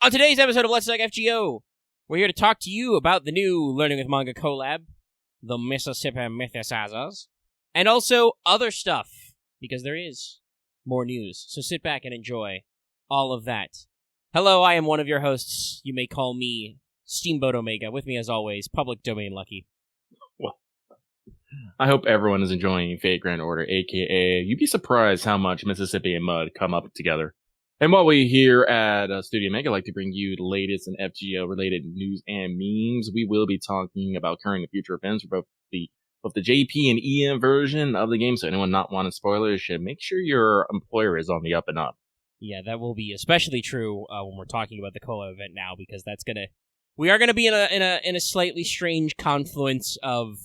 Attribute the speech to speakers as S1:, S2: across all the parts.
S1: On today's episode of Let's Talk FGO, we're here to talk to you about the new Learning With Manga collab, the Mississippi Mythicizers, and also other stuff, because there is more news. So sit back and enjoy all of that. Hello, I am one of your hosts. You may call me Steamboat Omega. With me, as always, Public Domain Lucky.
S2: Well, I hope everyone is enjoying Fate Grand Order, aka you'd be surprised how much Mississippi and Mud come up together. And while we here at Studio Mega like to bring you the latest in FGO-related news and memes, we will be talking about current and future events for both the JP and EM version of the game, so anyone not wanting spoilers should make sure your employer is on the up and up.
S1: Yeah, that will be especially true when we're talking about the Collab event now, because we are gonna be in a slightly strange confluence of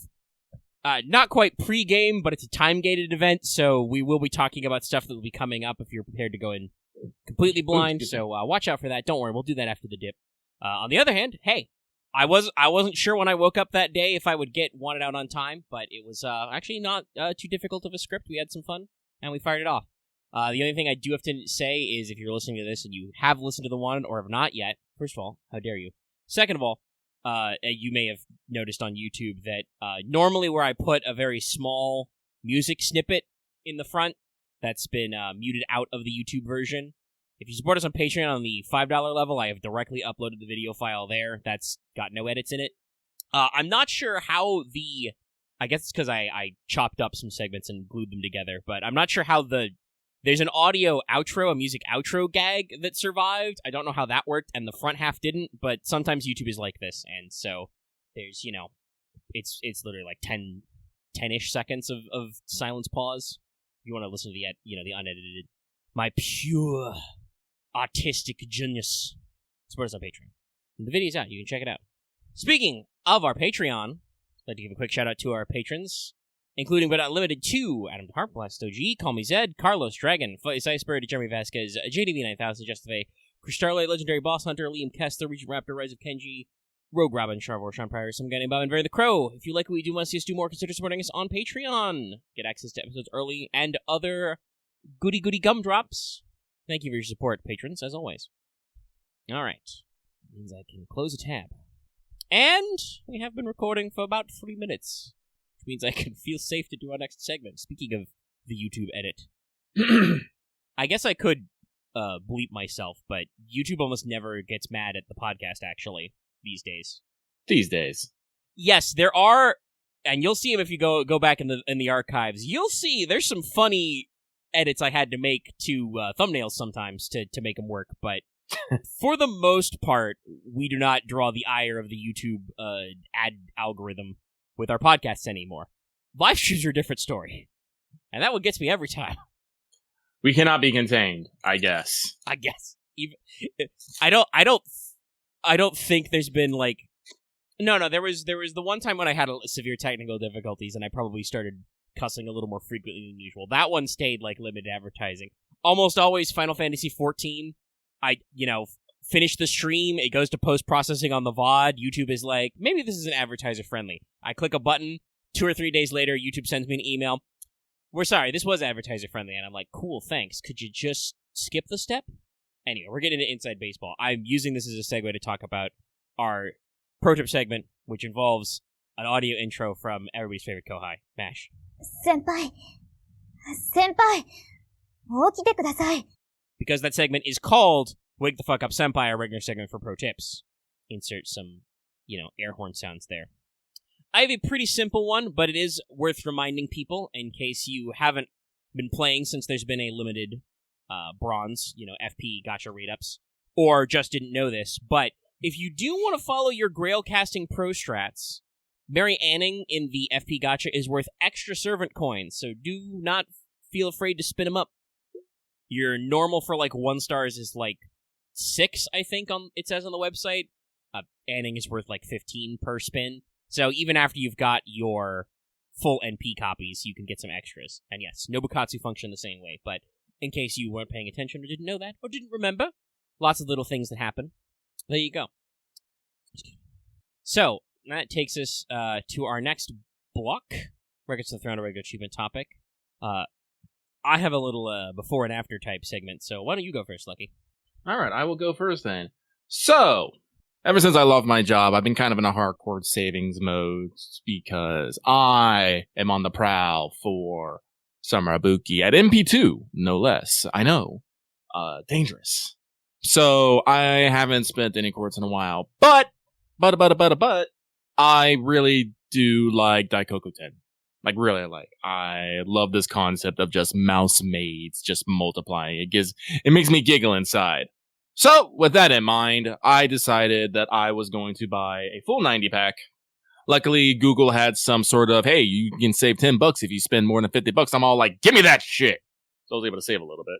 S1: not quite pre-game, but it's a time-gated event, so we will be talking about stuff that will be coming up if you're prepared to go in completely blind, so watch out for that. Don't worry, we'll do that after the dip. On the other hand, hey, I wasn't sure when I woke up that day if I would get Wanted Out on time, but it was actually not too difficult of a script. We had some fun, and we fired it off. The only thing I do have to say is if you're listening to this and you have listened to the Wanted or have not yet, first of all, how dare you? Second of all, you may have noticed on YouTube that normally where I put a very small music snippet in the front, that's been muted out of the YouTube version. If you support us on Patreon on the $5 level, I have directly uploaded the video file there. That's got no edits in it. I'm not sure how I guess it's because I chopped up some segments and glued them together, but I'm not sure how there's an audio outro, a music outro gag that survived. I don't know how that worked, and the front half didn't, but sometimes YouTube is like this, and so there's, it's literally like 10-ish seconds of silence pause. You want to listen to the unedited, my pure artistic genius. Support us on Patreon. And the video's out. You can check it out. Speaking of our Patreon, I'd like to give a quick shout out to our patrons, including but not limited to Adam Harp, Blast OG, Call Me Zed, Carlos Dragon, Fuzzy Iceberg, Jeremy Vasquez, JDV9000, Justify, Chris Starlight, Legendary Boss Hunter, Liam Kessler, Regent Raptor, Rise of Kenji, Rogue Robin, Charvor, Sean Pryor, some guy named Bob, and Barry the Crow. If you like what we do, want to see us do more, consider supporting us on Patreon. Get access to episodes early and other goody gumdrops. Thank you for your support, patrons, as always. Alright. Means I can close a tab. And we have been recording for about 3 minutes, which means I can feel safe to do our next segment. Speaking of the YouTube edit. I guess I could bleep myself, but YouTube almost never gets mad at the podcast, actually. These days. Yes, there are, and you'll see them if you go back in the archives. You'll see there's some funny edits I had to make to thumbnails sometimes to make them work, but for the most part, we do not draw the ire of the YouTube ad algorithm with our podcasts anymore. Live streams are a different story, and that one gets me every time.
S2: We cannot be contained, I guess.
S1: Even I don't think there's been no, there was the one time when I had severe technical difficulties and I probably started cussing a little more frequently than usual. That one stayed limited advertising. Almost always Final Fantasy XIV. I finish the stream, it goes to post-processing on the VOD. YouTube is like, maybe this isn't advertiser friendly. I click a button, 2 or 3 days later, YouTube sends me an email. We're sorry, this was advertiser friendly, and I'm like, cool, thanks. Could you just skip the step? Anyway, we're getting into Inside Baseball. I'm using this as a segue to talk about our Pro Tip segment, which involves an audio intro from everybody's favorite Kohai, Mash.
S3: Senpai, 起きてください.
S1: Because that segment is called Wake the Fuck Up Senpai, a regular segment for Pro Tips. Insert some, air horn sounds there. I have a pretty simple one, but it is worth reminding people in case you haven't been playing since there's been a limited bronze, FP gacha read-ups, or just didn't know this, but if you do want to follow your Grail casting pro strats, Mary Anning in the FP gacha is worth extra servant coins, so do not feel afraid to spin them up. Your normal for 1 stars is 6, I think it says on the website. Anning is worth 15 per spin, so even after you've got your full NP copies, you can get some extras. And yes, Nobukatsu function the same way, but in case you weren't paying attention or didn't know that, or didn't remember, lots of little things that happen. There you go. So, that takes us to our next block, Records to the Throne, a regular achievement topic. I have a little before and after type segment, so why don't you go first, Lucky?
S2: Alright, I will go first then. So, ever since I lost my job, I've been kind of in a hardcore savings mode because I am on the prowl for Summer Ibuki at MP2, no less. I know. Dangerous. So, I haven't spent any quartz in a while, but, I really do like Daikoku 10. Like, really, I love this concept of just mouse maids just multiplying. It makes me giggle inside. So, with that in mind, I decided that I was going to buy a full 90 pack. Luckily, Google had some sort of, hey, you can save $10 if you spend more than $50. I'm all like, give me that shit. So I was able to save a little bit.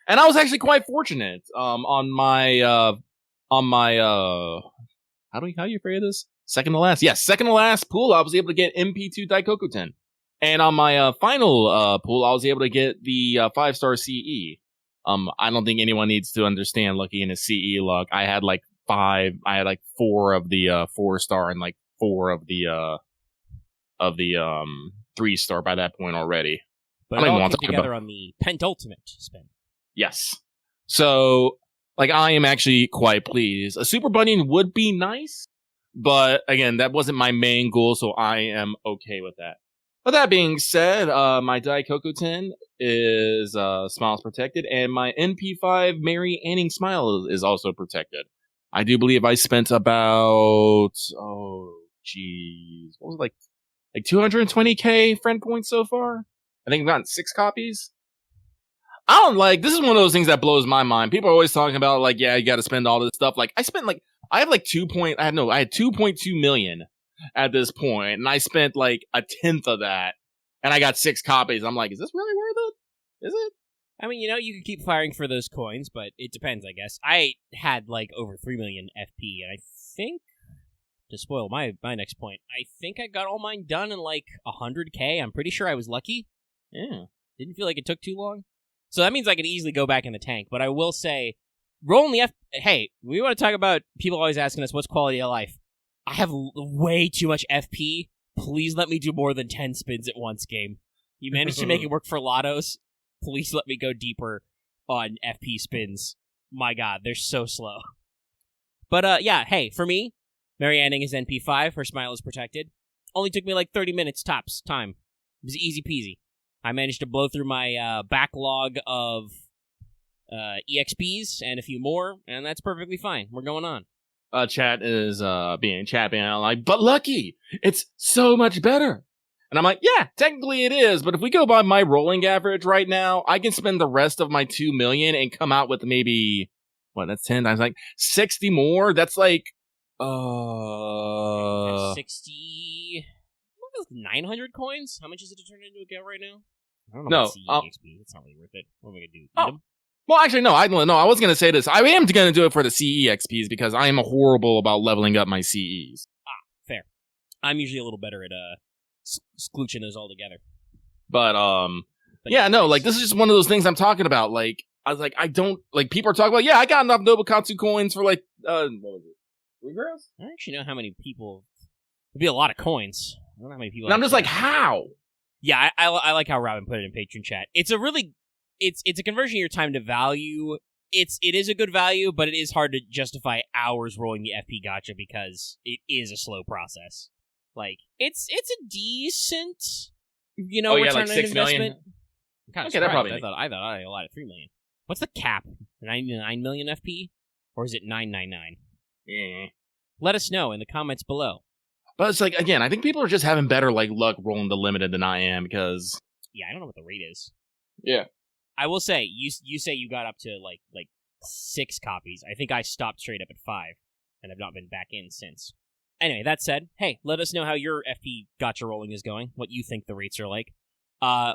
S2: And I was actually quite fortunate, on my, how do you phrase this? Second to last. Yes, second to last pool, I was able to get MP2 Daikoku 10. And on my final pool, I was able to get the 5-star CE. I don't think anyone needs to understand looking in a CE log. I had like 4 of the 4-star and like 4 of the 3-star by that point already.
S1: But it all came together on the pentultimate spin.
S2: Yes. So, like, I am actually quite pleased. A super bunion would be nice, but again, that wasn't my main goal, so I am okay with that. But that being said, my Daikoku 10 is Smiles protected, and my NP5 Mary Anning Smile is also protected. I do believe I spent about, what was it, like 220k friend points so far? I think I've gotten 6 copies. This is one of those things that blows my mind. People are always talking about, like, yeah, you gotta spend all this stuff. Like, I had 2.2 million at this point, and I spent like a tenth of that, and I got 6 copies. I'm like, is this really worth it? Is it?
S1: I mean, you can keep firing for those coins, but it depends, I guess. I had like over 3 million FP, and I think, to spoil my next point, I think I got all mine done in like 100k. I'm pretty sure I was lucky.
S2: Yeah.
S1: Didn't feel like it took too long. So that means I could easily go back in the tank, but I will say, rolling the hey, we want to talk about people always asking us, what's quality of life? I have way too much FP. Please let me do more than 10 spins at once, game. You managed to make it work for Lottos. Please let me go deeper on FP spins. My god, they're so slow. But, yeah, hey, for me, Mary Anning is NP5. Her smile is protected. Only took me like 30 minutes tops time. It was easy peasy. I managed to blow through my backlog of EXPs and a few more, and that's perfectly fine. We're going on.
S2: Chat is being like, but Lucky, it's so much better. And I'm like, yeah, technically it is, but if we go by my rolling average right now, I can spend the rest of my 2 million and come out with maybe, that's 10 times, like 60 more. That's like
S1: 60 900 coins. How much is it to turn into a GEL right now? I don't
S2: know.
S1: No, EXP. It's not really worth it. What am I gonna do? Eat them?
S2: Well, actually, no. I was gonna say this. I am gonna do it for the CE XPs because I am horrible about leveling up my CEs.
S1: Fair. I'm usually a little better at sklooching those all together.
S2: But yeah, no. Like, this is just one of those things I'm talking about. Like, I was like, I don't like. People are talking about, yeah, I got enough Nobukatsu coins for like, what was it? 3 girls?
S1: I don't actually know how many people. It'd be a lot of coins. I don't know how many people.
S2: And I'm just like, how?
S1: Yeah, I like how Robin put it in Patreon chat. It's a really, it's a conversion of your time to value. It is a good value, but it is hard to justify hours rolling the FP gacha because it is a slow process. Like, it's a decent, return
S2: like 6
S1: on
S2: million.
S1: investment.
S2: Okay, that probably.
S1: I thought I allotted 3 million. What's the cap? 99 million FP, or is it 999?
S2: Yeah.
S1: Let us know in the comments below.
S2: But it's like, again, I think people are just having better like luck rolling the limited than I am because.
S1: Yeah, I don't know what the rate is.
S2: Yeah.
S1: I will say, you say you got up to like 6 copies. I think I stopped straight up at 5, and I've not been back in since. Anyway, that said, hey, let us know how your FP gacha rolling is going, what you think the rates are like.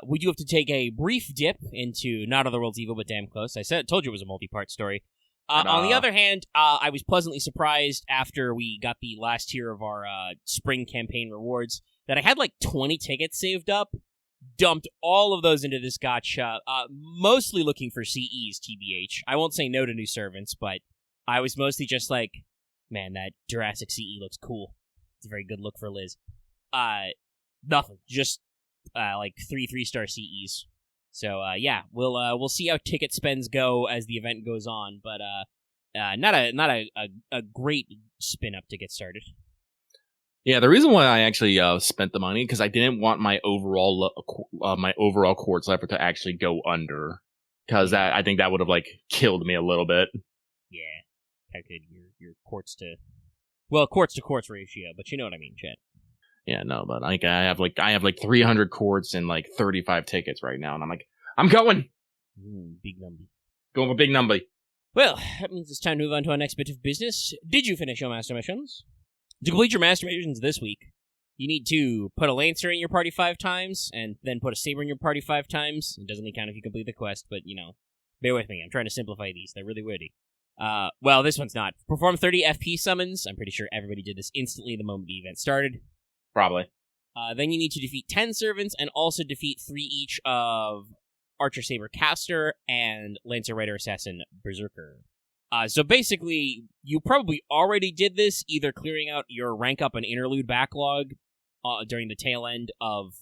S1: We do have to take a brief dip into Not Otherworld's Evil, but damn close. Told you it was a multi-part story. On the other hand, I was pleasantly surprised after we got the last tier of our spring campaign rewards that I had like 20 tickets saved up. Dumped all of those into this gacha, mostly looking for CEs, TBH. I won't say no to new servants, but I was mostly just like, man, that Jurassic CE looks cool. It's a very good look for Liz. Nothing. Just like 3-star CEs. So yeah, we'll see how ticket spends go as the event goes on. But not a great spin up to get started.
S2: Yeah, the reason why I actually spent the money because I didn't want my overall quartz lever to actually go under, because I think that would have like killed me a little bit.
S1: Yeah, calculated your quartz to quartz ratio, but you know what I mean, Chet.
S2: Yeah, no, but like I have like 300 quartz and like 35 tickets right now, and I'm like, I'm going.
S1: Big number.
S2: Going for big number.
S1: Well, that means it's time to move on to our next bit of business. Did you finish your master missions? To complete your master missions this week, you need to put a Lancer in your party 5 times, and then put a Saber in your party 5 times. It doesn't really count if you complete the quest, but, bear with me. I'm trying to simplify these. They're really wordy. Well, this one's not. Perform 30 FP summons. I'm pretty sure everybody did this instantly the moment the event started.
S2: Probably.
S1: Then you need to defeat 10 servants, and also defeat 3 each of Archer Saber Caster and Lancer Rider Assassin Berserker. So basically, you probably already did this, either clearing out your rank up and interlude backlog during the tail end of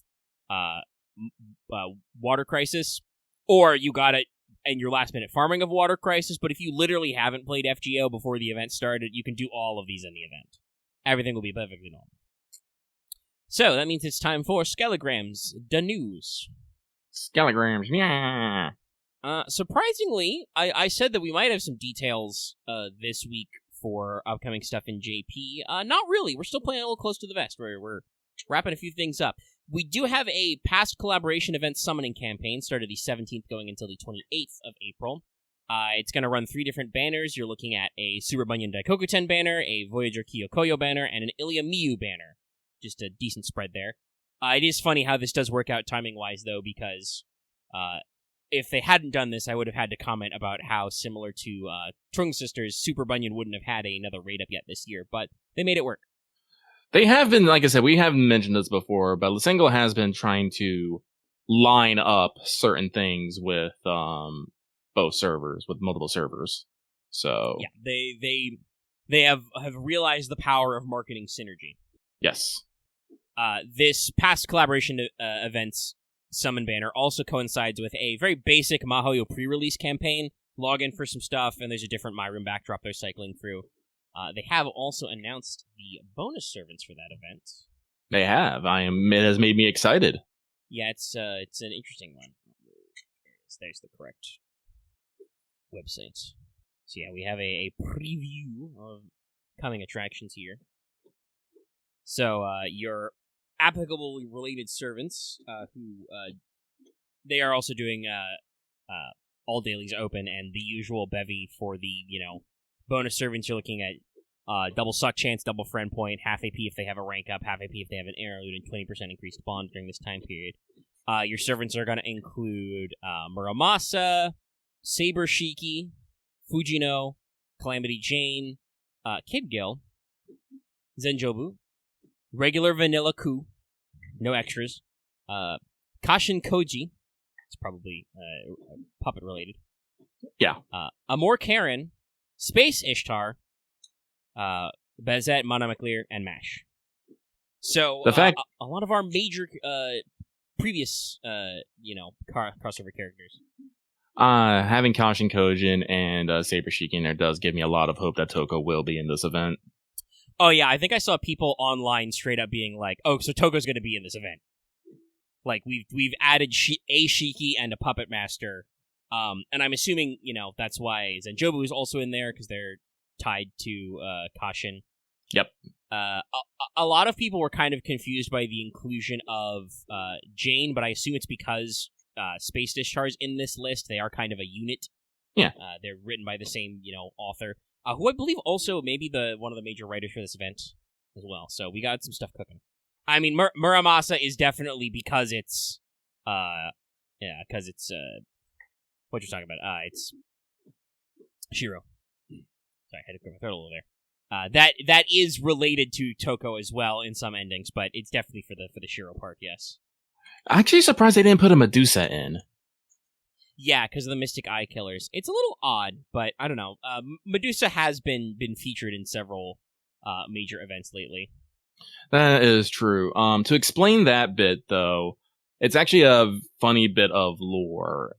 S1: Water Crisis, or you got it in your last minute farming of Water Crisis. But if you literally haven't played FGO before the event started, you can do all of these in the event. Everything will be perfectly normal. So that means it's time for Skelograms, the news.
S2: Skelograms, yeah.
S1: Surprisingly, I said that we might have some details this week for upcoming stuff in JP. Not really. We're still playing a little close to the vest. We're wrapping a few things up. We do have a past collaboration event summoning campaign, started the 17th going until the 28th of April. It's going to run 3 different banners. You're looking at a Super Bunyan Daikokuten banner, a Voyager Kyokoyo banner, and an Ilya Miyu banner. Just a decent spread there. It is funny how this does work out timing-wise, though, because if they hadn't done this, I would have had to comment about how similar to Trung Sisters, Super Bunyan wouldn't have had another raid-up yet this year, but they made it work.
S2: They have been, like I said, we haven't mentioned this before, but Lysenko has been trying to line up certain things with both servers, with multiple servers. So
S1: yeah, they have realized the power of marketing synergy.
S2: Yes.
S1: This past collaboration events summon banner also coincides with a very basic Mahoyo pre-release campaign. Log in for some stuff, and there's a different My Room backdrop they're cycling through. They have also announced the bonus servants for that event.
S2: They have. It has made me excited.
S1: Yeah, it's an interesting one. There's the correct website. So yeah, we have a preview of coming attractions here. So your applicably related servants, who they are also doing all dailies open, and the usual bevy for the bonus servants. You're looking at double suck chance, double friend point, half AP if they have a rank up, half AP if they have an interlude, and 20% increased bond during this time period. Your servants are going to include Muramasa, Saber Shiki, Fujino, Calamity Jane, Kid Gil, Zenjobu, regular Vanilla Ku, no extras, Kashin Koji, it's probably puppet related.
S2: Yeah.
S1: Amor Karen, Space Ishtar, Bezet, Mana McLear, and MASH. So
S2: the fact
S1: a lot of our major previous crossover characters.
S2: Having Kashin Kojin and Saber Shiki in there does give me a lot of hope that Toko will be in this event.
S1: Oh yeah, I think I saw people online straight up being like, "Oh, so Toko's going to be in this event." Like we've added a Shiki and a Puppet Master, and I'm assuming that's why Zenjobu is also in there because they're tied to Kashin.
S2: Yep.
S1: A lot of people were kind of confused by the inclusion of Jane, but I assume it's because Space Discharge in this list. They are kind of a unit.
S2: Yeah.
S1: They're written by the same author. Who I believe also maybe one of the major writers for this event as well. So we got some stuff cooking. I mean, Muramasa is definitely because it's, what you're talking about. It's Shiro. Sorry, I had to clear my throat a little there. That is related to Toko as well in some endings, but it's definitely for the Shiro part. Yes.
S2: Actually, surprised they didn't put a Medusa in.
S1: Yeah, because of the Mystic Eye Killers. It's a little odd, but I don't know. Medusa has been featured in several major events lately.
S2: That is true. To explain that bit, though, it's actually a funny bit of lore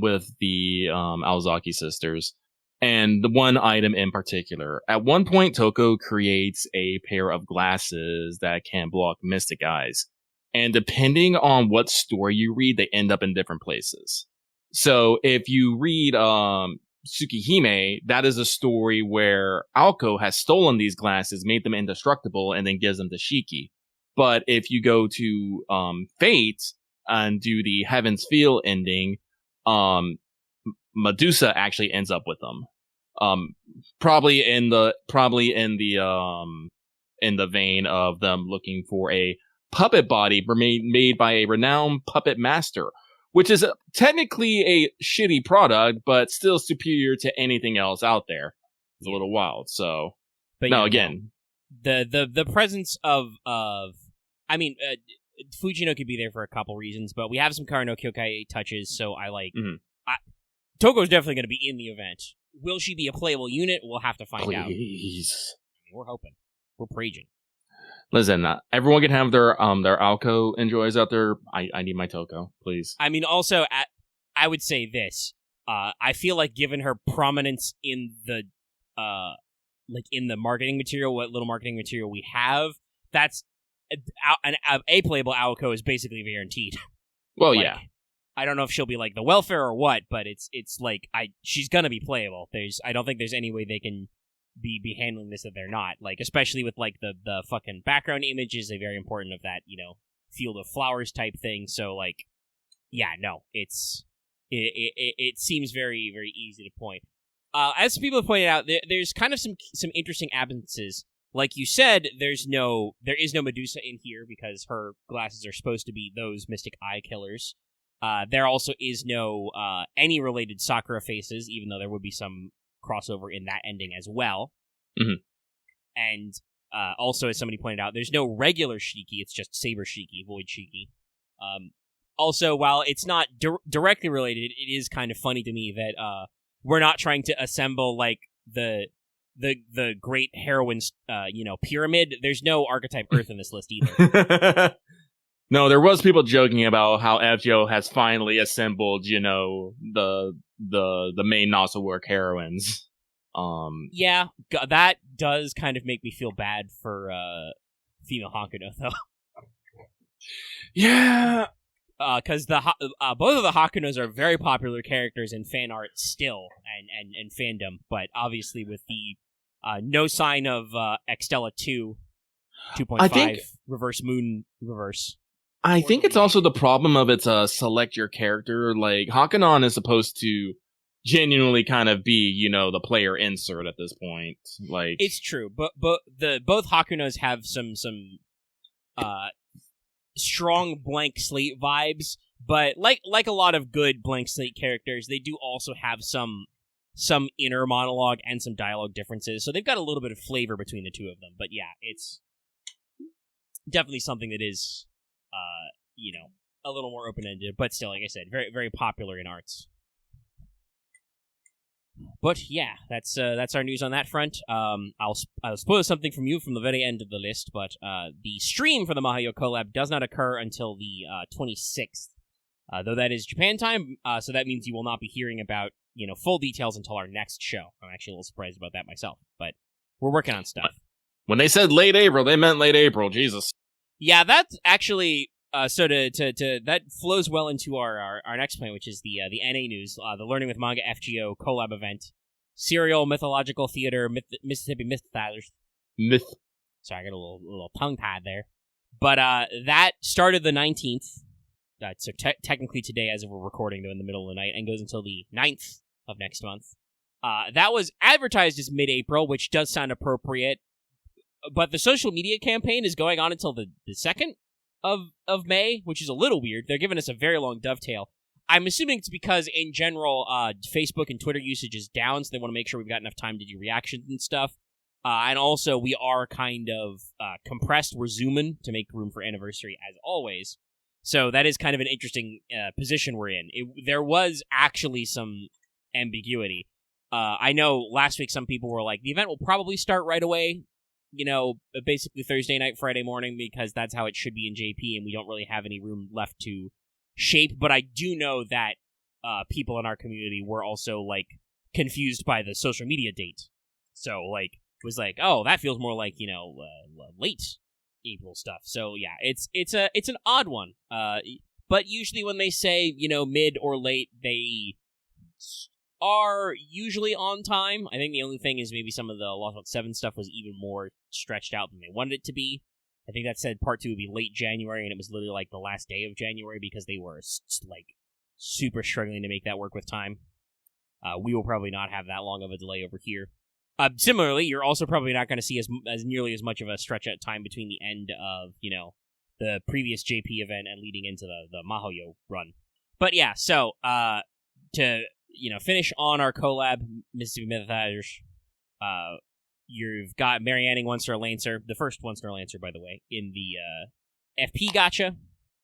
S2: with the Alzaki sisters. And the one item in particular. At one point, Toko creates a pair of glasses that can block mystic eyes. And depending on what story you read, they end up in different places. So if you read Tsukihime, that is a story where Aoko has stolen these glasses, made them indestructible, and then gives them to Shiki. But if you go to Fate and do the Heaven's Feel ending, Medusa actually ends up with them. Probably in the vein of them looking for a puppet body made by a renowned puppet master, which is technically a shitty product, but still superior to anything else out there. It's a little wild. So, but no, again,
S1: the presence of Fujino could be there for a couple reasons, but we have some Kara no Kyokai touches, so I like. Mm-hmm. Toko's definitely going to be in the event. Will she be a playable unit? We'll have to find out.
S2: Please.
S1: We're hoping. We're preaching.
S2: Listen, everyone can have their Alco enjoys out there. I need my Toko, please.
S1: I mean, also, I would say this. I feel like given her prominence in the marketing material, what little marketing material we have, that's a playable Alco is basically guaranteed.
S2: Well, yeah.
S1: I don't know if she'll be like the welfare or what, but it's like she's gonna be playable. I don't think there's any way they can be handling this that they're not, like, especially with like the fucking background image is a very important of that, field of flowers type thing. So like, yeah, no, it seems very, very easy to point. As people have pointed out, there's kind of some interesting absences. Like you said, there is no Medusa in here because her glasses are supposed to be those mystic eye killers. There also is no any related Sakura faces, even though there would be some crossover in that ending as well.
S2: Mm-hmm.
S1: And also, as somebody pointed out, there's no regular Shiki, it's just Saber Shiki, Void Shiki. Also, while it's not directly related, it is kind of funny to me that we're not trying to assemble like the great heroine's pyramid. There's no archetype Earth in this list either.
S2: No, there was people joking about how FGO has finally assembled, the main Nozzle Work heroines.
S1: Yeah, that does kind of make me feel bad for female Hakuno, though.
S2: Yeah,
S1: because both of the Hakunos are very popular characters in fan art still and fandom, but obviously with the no sign of Extella 2.5 Reverse Moon Reverse.
S2: I think it's also the problem of it's select your character. Like, Hakunon is supposed to genuinely kind of be, the player insert at this point. Like,
S1: it's true, but both Hakunos have some strong blank slate vibes, but like a lot of good blank slate characters, they do also have some inner monologue and some dialogue differences. So they've got a little bit of flavor between the two of them. But yeah, it's definitely something that is a little more open-ended, but still, like I said, very, very popular in arts. But yeah, that's our news on that front. I'll spoil something from you from the very end of the list, but the stream for the Mahoyo collab does not occur until the 26th, though that is Japan time. So that means you will not be hearing about full details until our next show. I'm actually a little surprised about that myself, but we're working on stuff.
S2: When they said late April, they meant late April. Jesus.
S1: Yeah, that's actually. So to that flows well into our next point, which is the NA news, the Learning with Manga FGO collab event, Serial Mythological Theater, Mississippi Mythizers. Sorry, I got a little tongue tied there, but that started the 19th. So technically today, as if we're recording, though, in the middle of the night, and goes until the 9th of next month. That was advertised as mid-April, which does sound appropriate, but the social media campaign is going on until the 2nd. Of May, which is a little weird. They're giving us a very long dovetail. I'm assuming it's because, in general, Facebook and Twitter usage is down, so they want to make sure we've got enough time to do reactions and stuff. And also, we are kind of compressed. We're zooming to make room for anniversary, as always. So that is kind of an interesting position we're in. There was actually some ambiguity. I know last week some people were like, the event will probably start right away. Basically Thursday night, Friday morning, because that's how it should be in JP, and we don't really have any room left to shape. But I do know that people in our community were also, like, confused by the social media date. So, like, it was like, oh, that feels more like, late April stuff. So, yeah, it's an odd one. But usually when they say, mid or late, they are usually on time. I think the only thing is maybe some of the Lost Note 7 stuff was even more stretched out than they wanted it to be. I think that said part 2 would be late January, and it was literally like the last day of January because they were like super struggling to make that work with time. We will probably not have that long of a delay over here. Similarly, you're also probably not going to see as nearly as much of a stretch out time between the end of the previous JP event and leading into the Mahoyo run. But yeah, so to finish on our collab, Mississippi Mythizers, you've got Marianning One-Star Lancer, the first One-Star Lancer, by the way, in the FP Gacha,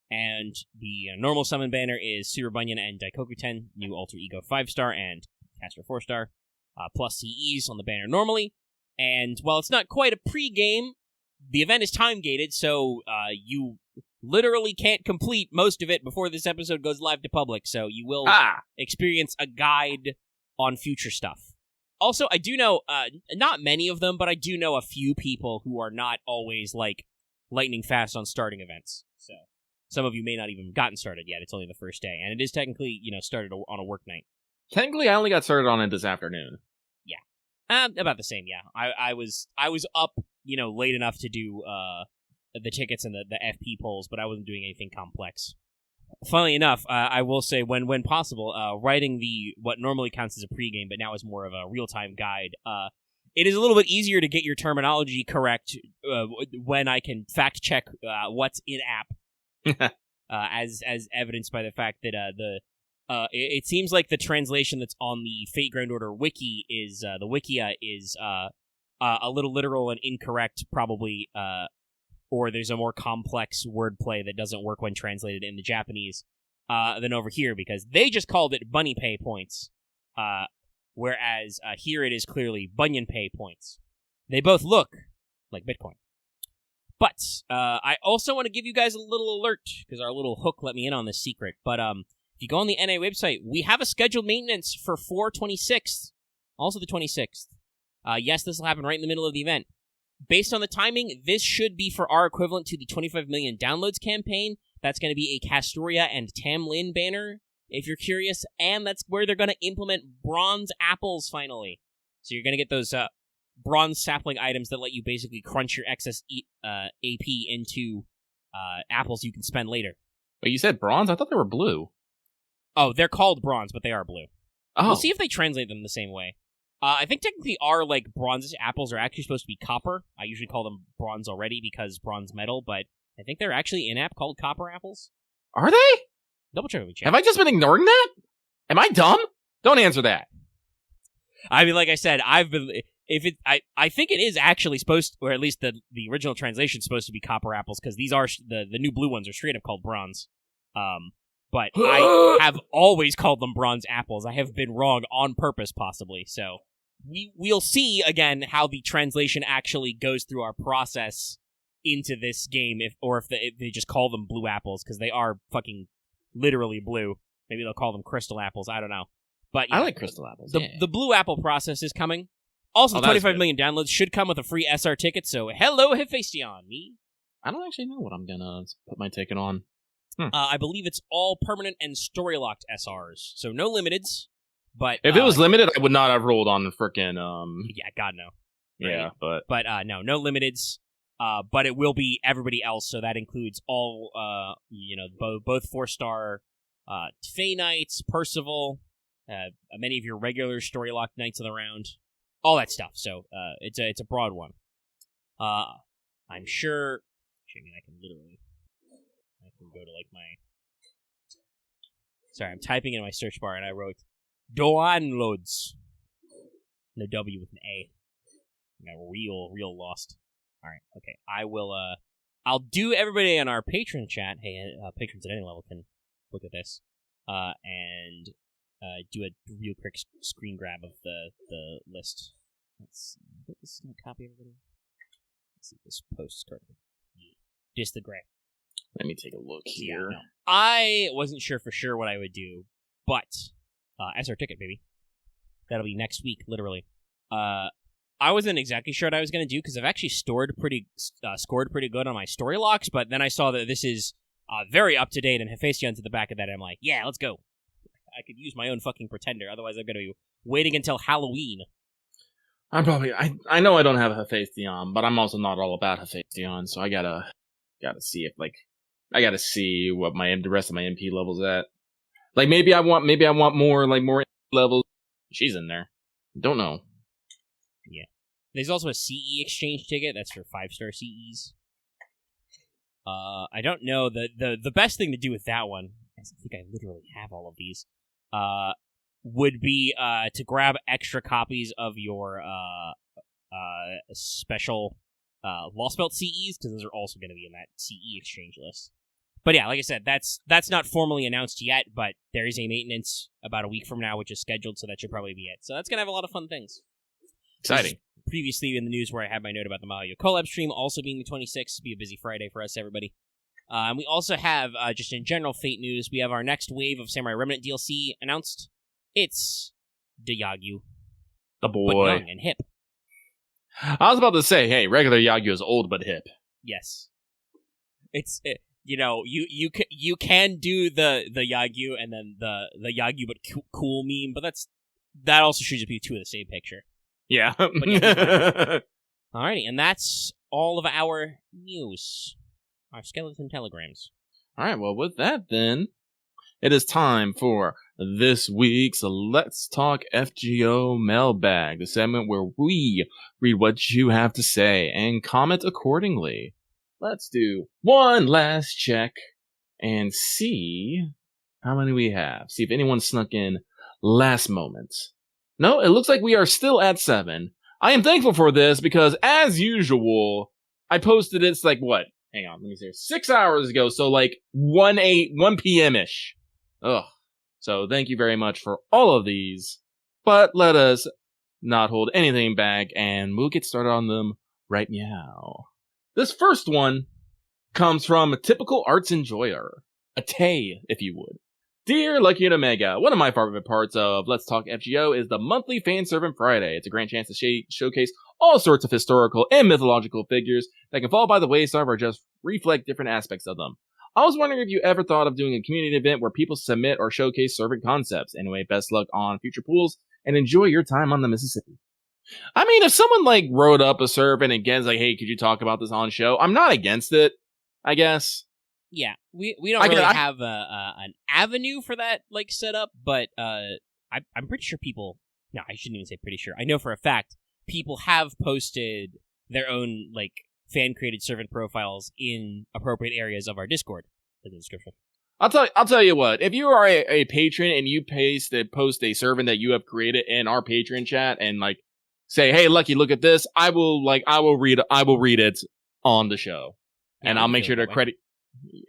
S1: and the normal summon banner is Super Bunyan and Daikokuten, new Alter Ego 5-star and Caster 4-star, plus CEs on the banner normally, and while it's not quite a pre-game, the event is time-gated, so you literally can't complete most of it before this episode goes live to public, so you will experience a guide on future stuff. Also, I do know, not many of them, but I do know a few people who are not always, like, lightning fast on starting events. So, some of you may not even have gotten started yet. It's only the first day, and it is technically, started on a work night.
S2: Technically, I only got started on it this afternoon.
S1: Yeah. About the same, yeah. I was up, late enough to do, the tickets and the FP polls, but I wasn't doing anything complex. Funnily enough, I will say, when possible, writing what normally counts as a pregame, but now is more of a real-time guide, it is a little bit easier to get your terminology correct when I can fact-check what's in-app, as evidenced by the fact that it seems like the translation that's on the Fate Grand Order wiki is, the wikia is a little literal and incorrect, probably, or there's a more complex wordplay that doesn't work when translated in the Japanese than over here, because they just called it bunny pay points, whereas here it is clearly Bunyan pay points. They both look like Bitcoin. But I also want to give you guys a little alert, because our little hook let me in on this secret. But if you go on the NA website, we have a scheduled maintenance for 4/26th, also the 26th. Yes, this will happen right in the middle of the event. Based on the timing, this should be for our equivalent to the 25 million downloads campaign. That's going to be a Castoria and Tamlin banner, if you're curious, and that's where they're going to implement bronze apples finally. So you're going to get those bronze sapling items that let you basically crunch your excess AP into apples you can spend later.
S2: But you said bronze? I thought they were blue.
S1: Oh, they're called bronze, but they are blue.
S2: Oh.
S1: We'll see if they translate them the same way. I think technically our, bronze apples are actually supposed to be copper. I usually call them bronze already because bronze metal, but I think they're actually in-app called copper apples.
S2: Are they?
S1: Double check with me, chat.
S2: Have I just been ignoring that? Am I dumb? Don't answer that.
S1: I mean, like I said, I think it is actually supposed, or at least the original translation is supposed to be copper apples, because these are, the new blue ones are straight up called bronze. But I have always called them bronze apples. I have been wrong on purpose, possibly. So we'll see again how the translation actually goes through our process into this game, if they just call them blue apples, because they are fucking literally blue. Maybe they'll call them crystal apples. I don't know. But yeah,
S2: I like crystal apples.
S1: The blue apple process is coming. Also, 25 million downloads should come with a free SR ticket. So hello, Hephaestion. Me.
S2: I don't actually know what I'm gonna put my ticket on.
S1: I believe it's all permanent and story-locked SRs, so no limiteds. But
S2: if it was limited, I would not have rolled on the frickin'.
S1: Yeah, God no.
S2: Right? Yeah,
S1: but no limiteds. But it will be everybody else, so that includes all both 4-star Fey Knights, Percival, many of your regular story-locked Knights of the Round, all that stuff. So it's a broad one. I'm sure. Actually, I can go to my. Sorry, I'm typing in my search bar and I wrote downloads. No W with an A. I got real lost. All right, okay. I will. I'll do everybody on our Patreon chat. Hey, patrons at any level can look at this, and do a real quick screen grab of the list. Let's see. I think this is gonna copy everybody. Let's see if this post started. Just the graph.
S2: Let me take a look here.
S1: Yeah, no. I wasn't sure for sure what I would do, but SR ticket, baby. That'll be next week, literally. I wasn't exactly sure what I was going to do because I've actually scored pretty good on my story locks, but then I saw that this is very up to date and Hephaestion's at the back of that. And I'm like, yeah, let's go. I could use my own fucking pretender. Otherwise, I'm going to be waiting until Halloween.
S2: I know I don't have Hephaestion, but I'm also not all about Hephaestion, so I gotta see if I gotta see what the rest of my MP level's at. Like maybe I want more levels. She's in there. Don't know.
S1: Yeah. There's also a CE exchange ticket. That's for 5-star CEs. I don't know. The best thing to do with that one, I think I literally have all of these, would be to grab extra copies of your special Lost Belt CEs, because those are also going to be in that CE exchange list. But yeah, like I said, that's not formally announced yet, but there is a maintenance about a week from now, which is scheduled, so that should probably be it. So that's going to have a lot of fun things.
S2: Exciting.
S1: Previously in the news where I had my note about the Mahoyo Collab stream also being the 26th. Be a busy Friday for us, everybody. And we also have, just in general Fate news, we have our next wave of Samurai Remnant DLC announced. It's the Yagyu.
S2: The boy.
S1: But young and hip.
S2: I was about to say, hey, regular Yagyu is old but hip.
S1: Yes. You can do the Yagyu and then the Yagyu but cool meme, but that also should be two of the same picture.
S2: Yeah.
S1: Alrighty, and that's all of our news. Our skeleton telegrams.
S2: Alright, well, with that then, it is time for this week's Let's Talk FGO Mailbag, the segment where we read what you have to say and comment accordingly. Let's do one last check and see how many we have. See if anyone snuck in last moment. No, it looks like we are still at 7. I am thankful for this because, as usual, I posted it, it's like, what? Hang on, let me see. 6 hours ago, so like 1 p.m.-ish. Ugh. So thank you very much for all of these. But let us not hold anything back, and we'll get started on them right now. This first one comes from a typical arts enjoyer. A Tay, if you would. Dear Lucky and Omega, one of my favorite parts of Let's Talk FGO is the monthly Fan Servant Friday. It's a grand chance to showcase all sorts of historical and mythological figures that can fall by the wayside or just reflect different aspects of them. I was wondering if you ever thought of doing a community event where people submit or showcase servant concepts. Anyway, best luck on future pools and enjoy your time on the Mississippi. I mean, if someone wrote up a servant and again's like, hey, could you talk about this on show? I'm not against it, I guess.
S1: Yeah, we don't really have an avenue for that set up, but I'm pretty sure people. No, I shouldn't even say pretty sure. I know for a fact people have posted their own fan created servant profiles in appropriate areas of our Discord in the description.
S2: I'll tell you what. If you are a patron and you post a servant that you have created in our Patreon chat and say, hey, Lucky, look at this, I will read it on the show, yeah, and I'll make sure to credit.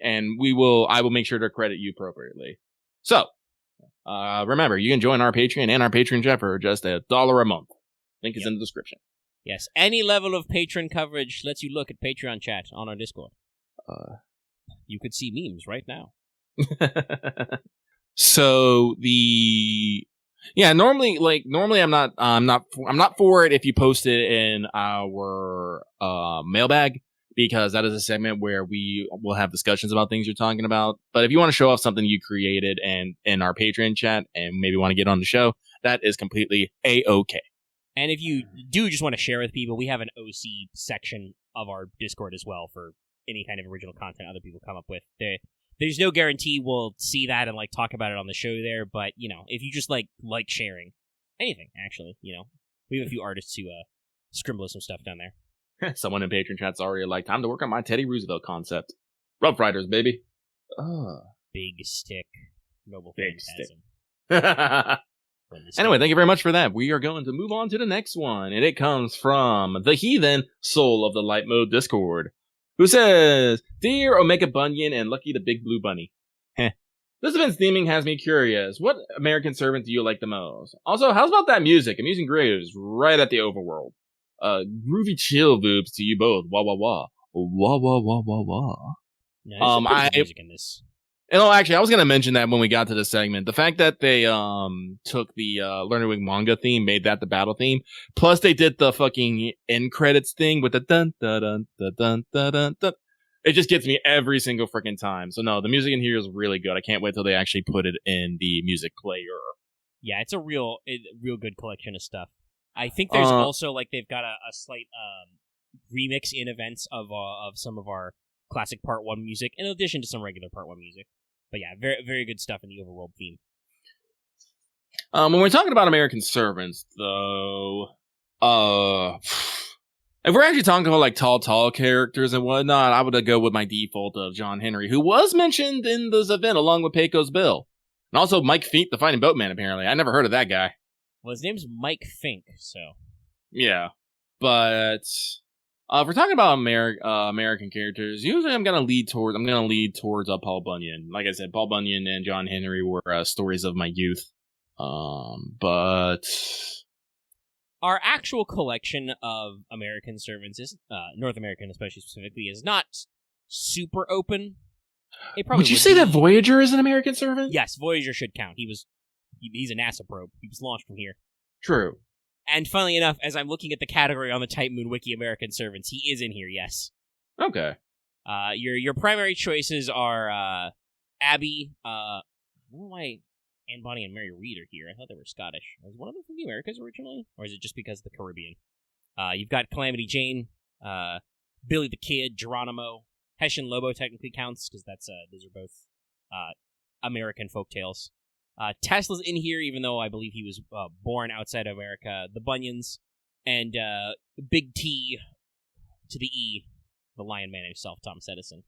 S2: And I will make sure to credit you appropriately. So, remember, you can join our Patreon and our Patreon chat for just $1 a month. Link is in the description.
S1: Yes, any level of patron coverage lets you look at Patreon chat on our Discord. You could see memes right now.
S2: So normally I'm not for it if you post it in our mailbag, because that is a segment where we will have discussions about things you're talking about. But if you want to show off something you created and in our Patreon chat and maybe want to get on the show, that is completely A-okay.
S1: And if you do just want to share with people, we have an OC section of our Discord as well for any kind of original content other people come up with. There's no guarantee we'll see that and talk about it on the show there, but if you just like sharing anything, actually, we have a few artists who scribble some stuff down there.
S2: Someone in Patreon chat's already time to work on my Teddy Roosevelt concept. Rough Riders, baby.
S1: Big stick. Noble
S2: Big
S1: phantasm.
S2: Stick. Anyway, thank you very much for that. We are going to move on to the next one, and it comes from the Heathen Soul of the Light Mode Discord, who says, Dear Omega Bunyan and Lucky the Big Blue Bunny. This event's theming has me curious. What American servant do you like the most? Also, how's about that music? Amusing Graves right at the overworld. Groovy chill boobs to you both. Wah wah wah. Wah wah wah wah wah.
S1: No, music in this.
S2: And actually, I was going to mention that when we got to the segment. The fact that they took the Learning With Manga theme, made that the battle theme. Plus, they did the fucking end credits thing with the dun dun dun dun dun dun dun dun. It just gets me every single freaking time. So no, the music in here is really good. I can't wait till they actually put it in the music player.
S1: Yeah, it's a real good collection of stuff. I think there's also like they've got a slight remix in events of some of our classic Part 1 music, in addition to some regular Part 1 music. But yeah, very, very good stuff in the Overworld theme.
S2: When we're talking about American Servants, though, if we're actually talking about like tall characters and whatnot, I would go with my default of John Henry, who was mentioned in this event along with Pecos Bill. And also Mike Fink, the Fighting Boatman, apparently. I never heard of that guy.
S1: Well, his name's Mike Fink, so.
S2: Yeah. But if we're talking about American characters, usually I'm gonna lead towards Paul Bunyan. Like I said, Paul Bunyan and John Henry were stories of my youth. But
S1: our actual collection of American servants is North American, especially specifically, is not super open.
S2: Would you say that Voyager is an American servant?
S1: Yes, Voyager should count. He's a NASA probe. He was launched from here.
S2: True.
S1: And funnily enough, as I'm looking at the category on the Type Moon Wiki American Servants, he is in here, yes.
S2: Okay.
S1: Your primary choices are Abby. I don't know why Anne Bonny and Mary Read are here. I thought they were Scottish. Was one of them from the Americas originally? Or is it just because of the Caribbean? You've got Calamity Jane, Billy the Kid, Geronimo. Hessian Lobo technically counts, because those are both American folktales. Tesla's in here, even though I believe he was born outside of America. The Bunions, and Big T to the E, the Lion Man himself, Thomas Edison.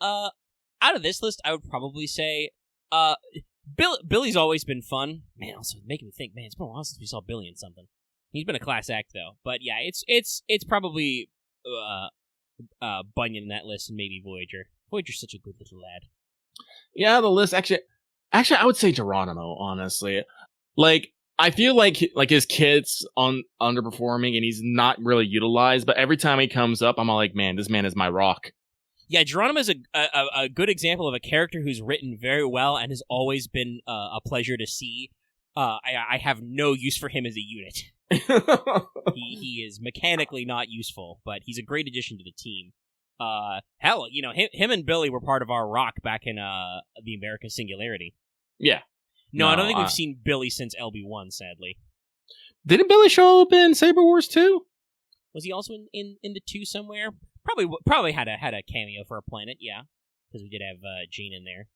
S1: Out of this list, I would probably say Billy's always been fun. Man, also making me think, man, it's been a while since we saw Billy in something. He's been a class act, though. But yeah, it's probably Bunyan in that list, and maybe Voyager. Voyager's such a good little lad.
S2: Yeah, the list actually, I would say Geronimo. Honestly, like I feel like his kid's underperforming, and he's not really utilized. But every time he comes up, I'm all like, man, this man is my rock.
S1: Yeah, Geronimo is a good example of a character who's written very well and has always been a pleasure to see. I have no use for him as a unit. he is mechanically not useful, but he's a great addition to the team. Hell, him and Billy were part of our rock back in the American Singularity.
S2: Yeah.
S1: No, I don't think we've seen Billy since LB1, sadly.
S2: Didn't Billy show up in Saber Wars 2?
S1: Was he also in the 2 somewhere? Probably had a cameo for a planet, yeah. Because we did have Jane in there.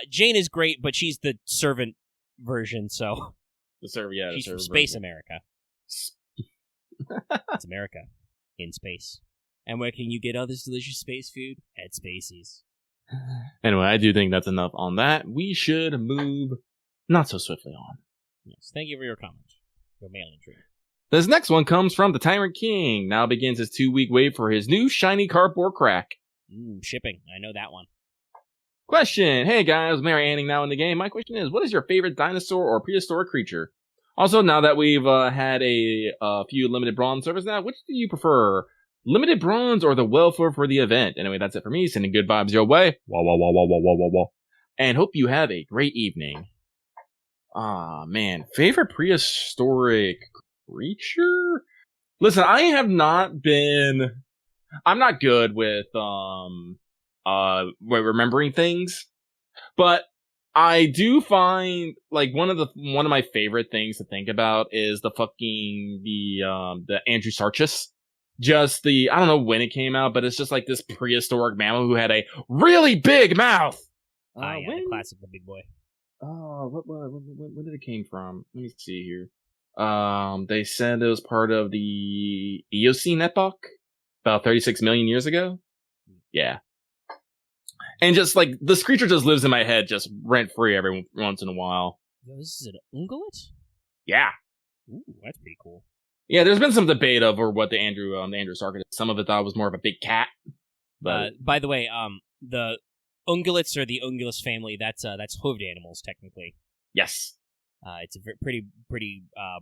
S1: Jane is great, but she's the servant version, so... She's from Space America. It's America. In space. And where can you get all this delicious space food? At Spacies.
S2: Anyway, I do think that's enough on that. We should move not so swiftly on.
S1: Yes, thank you for your comment. Your mail entry.
S2: This next one comes from the Tyrant King. Now begins his 2-week wait for his new shiny cardboard crack.
S1: Shipping. I know that one.
S2: Question. Hey guys, Mary Anning now in the game. My question is, what is your favorite dinosaur or prehistoric creature? Also, now that we've had a few limited bronze servers now, which do you prefer? Limited bronze or the welfare for the event? Anyway, that's it for me. Sending good vibes your way. Wah, wah, wah, wah, wah, wah, wah, wah. And hope you have a great evening. Man. Favorite prehistoric creature? Listen, I'm not good with, remembering things. But I do find, like, one of my favorite things to think about is the Andrew Sarchis. Just I don't know when it came out, but it's just like this prehistoric mammal who had a really big mouth.
S1: The classic, the big boy.
S2: When did it came from? Let me see here. They said it was part of the Eocene epoch, about 36 million years ago. Yeah. And just like, this creature just lives in my head, just rent-free every once in a while.
S1: Yo, this is an ungulate?
S2: Yeah.
S1: Ooh, that's pretty cool.
S2: Yeah, there's been some debate over what the Andrew Sarkis is. Some of it thought was more of a big cat. But
S1: by the way, the ungulates or the ungulus family, that's hooved animals, technically.
S2: Yes.
S1: It's a pretty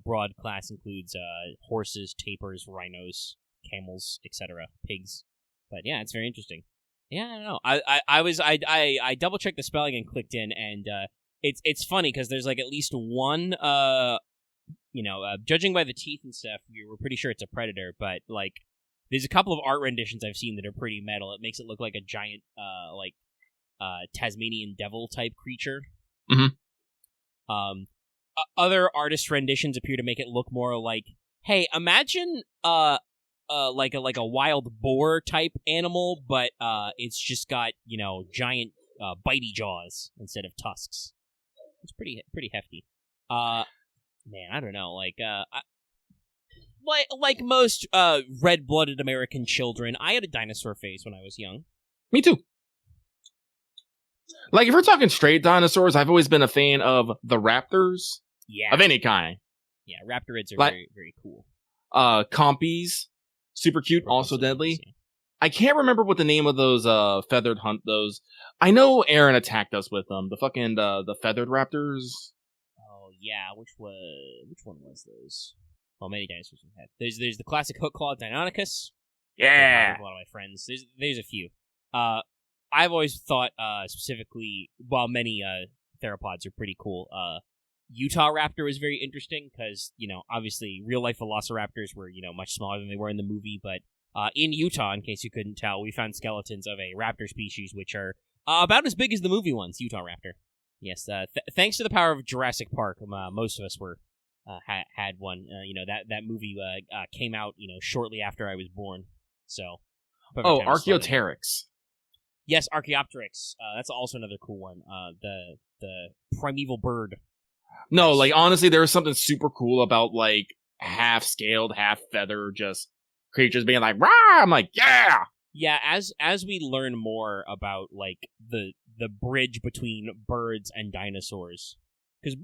S1: broad class, includes horses, tapirs, rhinos, camels, etc., pigs. But yeah, it's very interesting. Yeah, I don't know. I double checked the spelling and clicked in, and it's funny because there's like at least one judging by the teeth and stuff, we're pretty sure it's a predator, but like there's a couple of art renditions I've seen that are pretty metal. It makes it look like a giant Tasmanian devil type creature.
S2: Mm-hmm.
S1: Other artist renditions appear to make it look more like, hey, imagine like a wild boar type animal, but it's just got giant bitey jaws instead of tusks. It's pretty hefty. Man, I don't know. Like most red-blooded American children, I had a dinosaur phase when I was young.
S2: Me too. Like, if we're talking straight dinosaurs, I've always been a fan of the raptors.
S1: Yeah.
S2: Of any kind.
S1: Yeah, raptorids are very, very cool.
S2: Compies. Super cute, also deadly.
S1: Yeah.
S2: I can't remember what the name of those feathered hunt those. I know Aaron attacked us with them. The fucking the feathered raptors.
S1: Oh yeah, which one was those? Well, many dinosaurs we had. There's the classic hook claw Deinonychus.
S2: Yeah.
S1: A lot of my friends. There's a few. I've always thought specifically, while many theropods are pretty cool, Utah raptor was very interesting because, obviously real life velociraptors were, much smaller than they were in the movie, but in Utah, in case you couldn't tell, we found skeletons of a raptor species which are about as big as the movie ones, Utah raptor. Yes, thanks to the power of Jurassic Park, most of us were had one. That movie came out, shortly after I was born. So.
S2: Archaeopteryx.
S1: Yes, Archaeopteryx. That's also another cool one. The primeval bird.
S2: No, like, honestly, there was something super cool about, like, half-scaled, half-feather, just creatures being like, rah! I'm like, yeah!
S1: Yeah, as we learn more about, like, the bridge between birds and dinosaurs. Because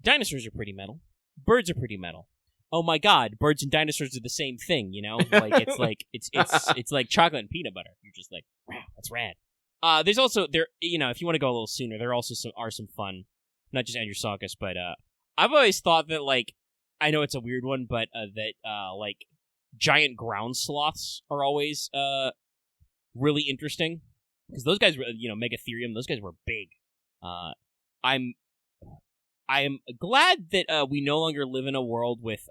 S1: dinosaurs are pretty metal. Birds are pretty metal. Oh my god, birds and dinosaurs are the same thing, Like, it's like chocolate and peanut butter. You're just like, wow, that's rad. There's also, if you want to go a little sooner, there also are some fun, not just Andrewsarchus, but I've always thought that, like, I know it's a weird one, but that like giant ground sloths are always really interesting because those guys were, Megatherium, those guys were big. I am glad that we no longer live in a world with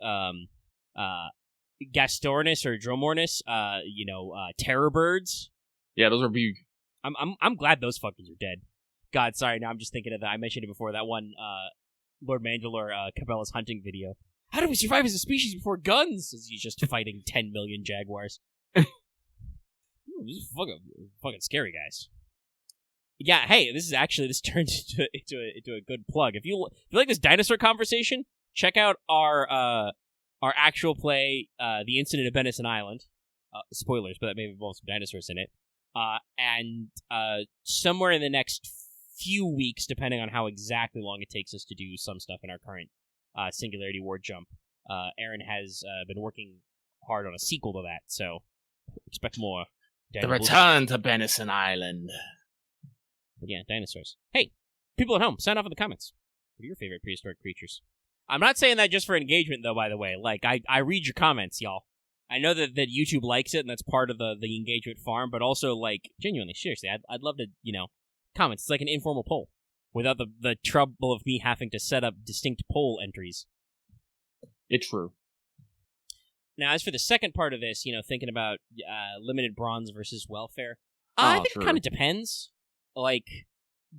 S1: Gastornis or Dromornis, terror birds.
S2: Yeah, those are big.
S1: I'm glad those fuckers are dead. God, sorry, now I'm just thinking of that. I mentioned it before, that one Lord Mandalore Cabela's hunting video. How do we survive as a species before guns? As he's just fighting 10 million jaguars. This is fucking scary, guys. Yeah, hey, this turned into a good plug. If you like this dinosaur conversation, check out our actual play, The Incident at Benison Island. Spoilers, but that may involve some dinosaurs in it. And somewhere in the next few weeks, depending on how exactly long it takes us to do some stuff in our current Singularity War jump, Aaron has been working hard on a sequel to that, so expect more.
S2: The Return to Benison Island.
S1: But yeah, dinosaurs. Hey, people at home, sign off in the comments. What are your favorite prehistoric creatures? I'm not saying that just for engagement, though, by the way. Like, I read your comments, y'all. I know that YouTube likes it, and that's part of the engagement farm, but also, like, genuinely, seriously, I'd love to, comments. It's like an informal poll, without the trouble of me having to set up distinct poll entries.
S2: It's true.
S1: Now, as for the second part of this, thinking about limited bronze versus welfare, I think it kind of depends. Like,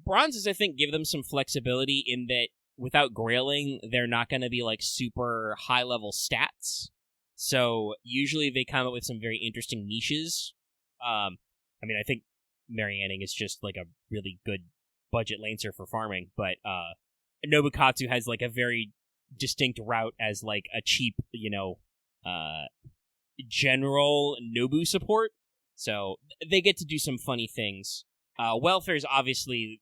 S1: bronzes, I think, give them some flexibility in that without grailing, they're not going to be, like, super high-level stats. So, usually they come up with some very interesting niches. I think Marianning is just, like, a really good budget lancer for farming, but Nobukatsu has, like, a very distinct route as, like, a cheap, general Nobu support. So, they get to do some funny things. Welfare is obviously,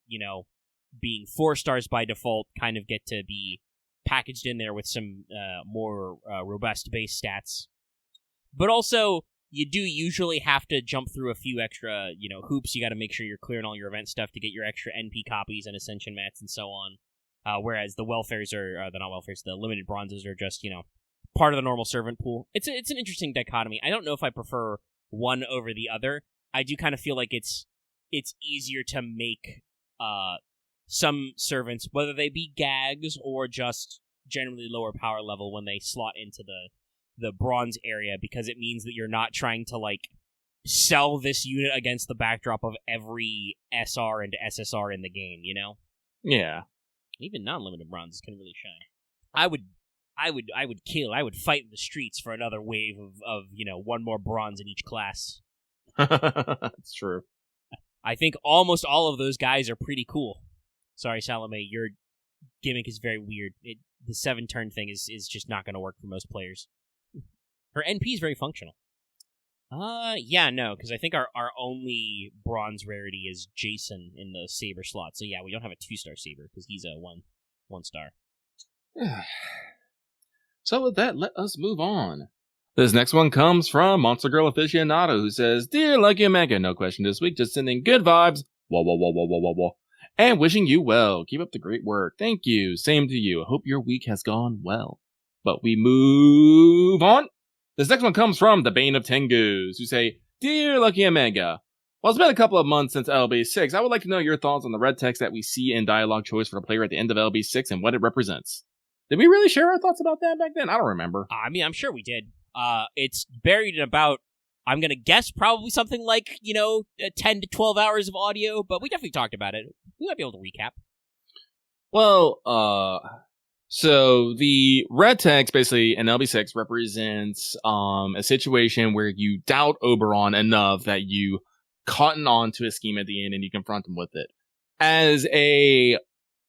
S1: being 4 stars by default, kind of get to be packaged in there with some more robust base stats. But also, you do usually have to jump through a few extra, hoops. You got to make sure you're clearing all your event stuff to get your extra NP copies and Ascension mats and so on. Whereas the welfares the limited bronzes are just, part of the normal servant pool. It's an interesting dichotomy. I don't know if I prefer one over the other. I do kind of feel like it's easier to make some servants, whether they be gags or just generally lower power level, when they slot into the bronze area, because it means that you're not trying to like sell this unit against the backdrop of every SR and SSR in the game, you know?
S2: Yeah.
S1: Even non-limited bronzes can really shine. I would fight in the streets for another wave of one more bronze in each class.
S2: That's true.
S1: I think almost all of those guys are pretty cool. Sorry, Salome, your gimmick is very weird. The 7-turn thing is just not going to work for most players. Her NP is very functional. Yeah, no, because I think our only bronze rarity is Jason in the Saber slot. So yeah, we don't have a 2-star Saber because he's a 1-star.
S2: So with that, let us move on. This next one comes from Monster Girl Aficionado, who says, "Dear Lucky Omega, no question this week, just sending good vibes, wah, and wishing you well. Keep up the great work. Thank you. Same to you. I hope your week has gone well." But we move on. This next one comes from the Bane of Tengus, who say, "Dear Lucky Omega, while it's been a couple of months since LB6, I would like to know your thoughts on the red text that we see in dialogue choice for the player at the end of LB6 and what it represents." Did we really share our thoughts about that back then? I don't remember.
S1: I mean, I'm sure we did. It's buried in about, I'm going to guess, probably something like, 10 to 12 hours of audio, but we definitely talked about it. We might be able to recap.
S2: Well, so the red text basically in LB6 represents a situation where you doubt Oberon enough that you cotton on to his scheme at the end and you confront him with it.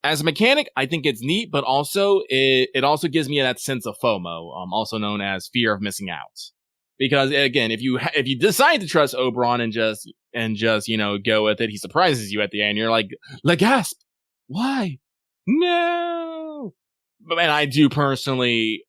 S2: As a mechanic, I think it's neat, but also it also gives me that sense of FOMO, also known as fear of missing out. Because again, if you decide to trust Oberon and just go with it, he surprises you at the end. You're like, gasp! Why? No! And I do personally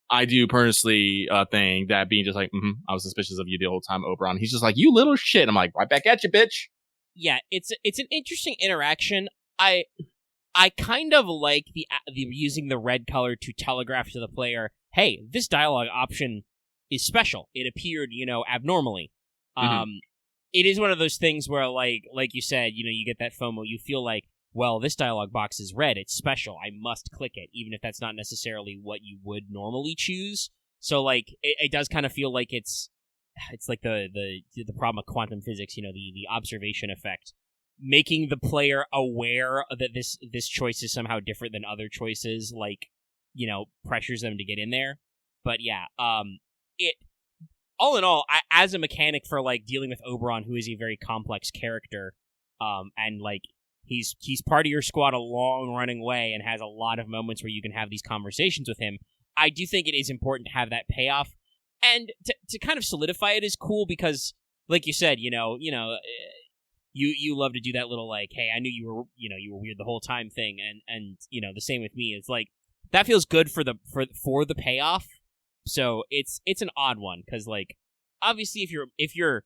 S2: think that being just like, I was suspicious of you the whole time, Oberon. He's just like, you little shit. I'm like, right back at you, bitch.
S1: Yeah, it's an interesting interaction. I kind of like the using the red color to telegraph to the player, hey, this dialogue option is special. It appeared, abnormally. It is one of those things where, like you said, you get that FOMO. You feel like, well, this dialogue box is red. It's special. I must click it, even if that's not necessarily what you would normally choose. So, like, it does kind of feel like it's like the problem of quantum physics. The observation effect, making the player aware that this choice is somehow different than other choices, like, pressures them to get in there. But yeah, it all in all, as a mechanic for like dealing with Oberon, who is a very complex character, and like he's part of your squad a long running way and has a lot of moments where you can have these conversations with him. I do think it is important to have that payoff, and to kind of solidify it is cool because, like you said, you love to do that little like, hey, I knew you were weird the whole time thing, and the same with me. It's like that feels good for the payoff. So it's an odd one because, like, obviously if you're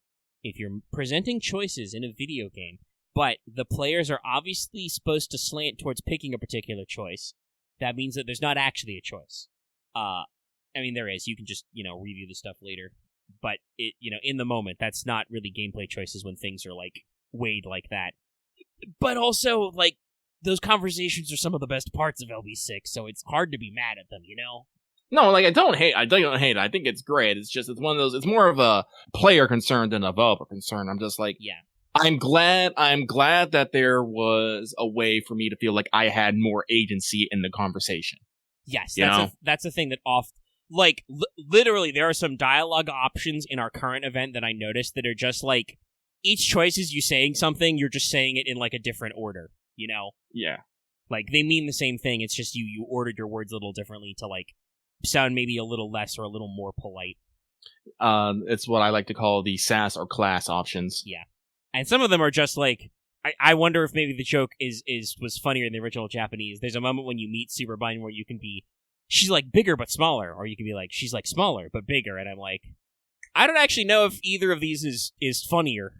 S1: presenting choices in a video game, but the players are obviously supposed to slant towards picking a particular choice, that means that there's not actually a choice. I mean, there is. You can just review the stuff later, but it in the moment, that's not really gameplay choices when things are like weighed like that. But also, like, those conversations are some of the best parts of LB6, so it's hard to be mad at them,
S2: No, like, I don't hate it. I think it's great. It's just, it's one of those, it's more of a player concern than a developer concern. I'm just like,
S1: yeah. I'm
S2: glad that there was a way for me to feel like I had more agency in the conversation.
S1: Yes, that's a thing that literally there are some dialogue options in our current event that I noticed that are just like, each choice is you saying something, you're just saying it in like a different order,
S2: Yeah.
S1: Like, they mean the same thing, it's just you ordered your words a little differently to like sound maybe a little less or a little more polite.
S2: It's what I like to call the sass or class options.
S1: Yeah. And some of them are just like, I wonder if maybe the joke was funnier in the original Japanese. There's a moment when you meet Superbine where you can be, she's like bigger but smaller, or you can be like, she's like smaller but bigger, and I'm like, I don't actually know if either of these is funnier.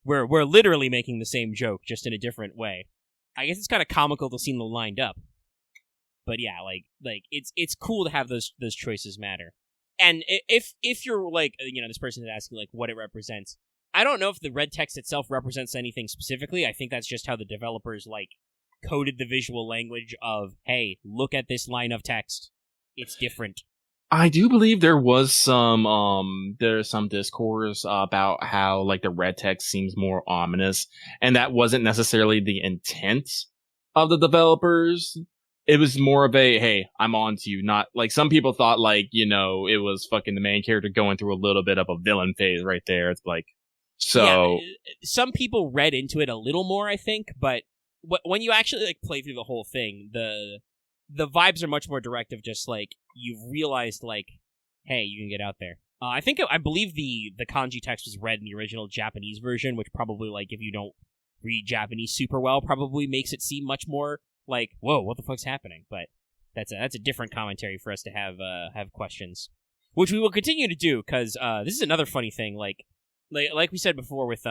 S1: We're literally making the same joke, just in a different way. I guess it's kind of comical to see them lined up. But yeah, like it's cool to have those choices matter. And if you're like, this person is asking like what it represents, I don't know if the red text itself represents anything specifically. I think that's just how the developers, like, coded the visual language of, hey, look at this line of text. It's different.
S2: I do believe there was there's some discourse about how like the red text seems more ominous, and that wasn't necessarily the intent of the developers. It was more of a, hey, I'm on to you. Not like some people thought like, it was fucking the main character going through a little bit of a villain phase right there. It's like, so.
S1: Yeah, some people read into it a little more, I think, but when you actually like play through the whole thing, the vibes are much more direct of just like, you've realized like, hey, you can get out there. I believe the kanji text was read in the original Japanese version, which probably like, if you don't read Japanese super well, probably makes it seem much more like, whoa, what the fuck's happening? But that's a different commentary for us to have questions, which we will continue to do, because this is another funny thing. Like we said before with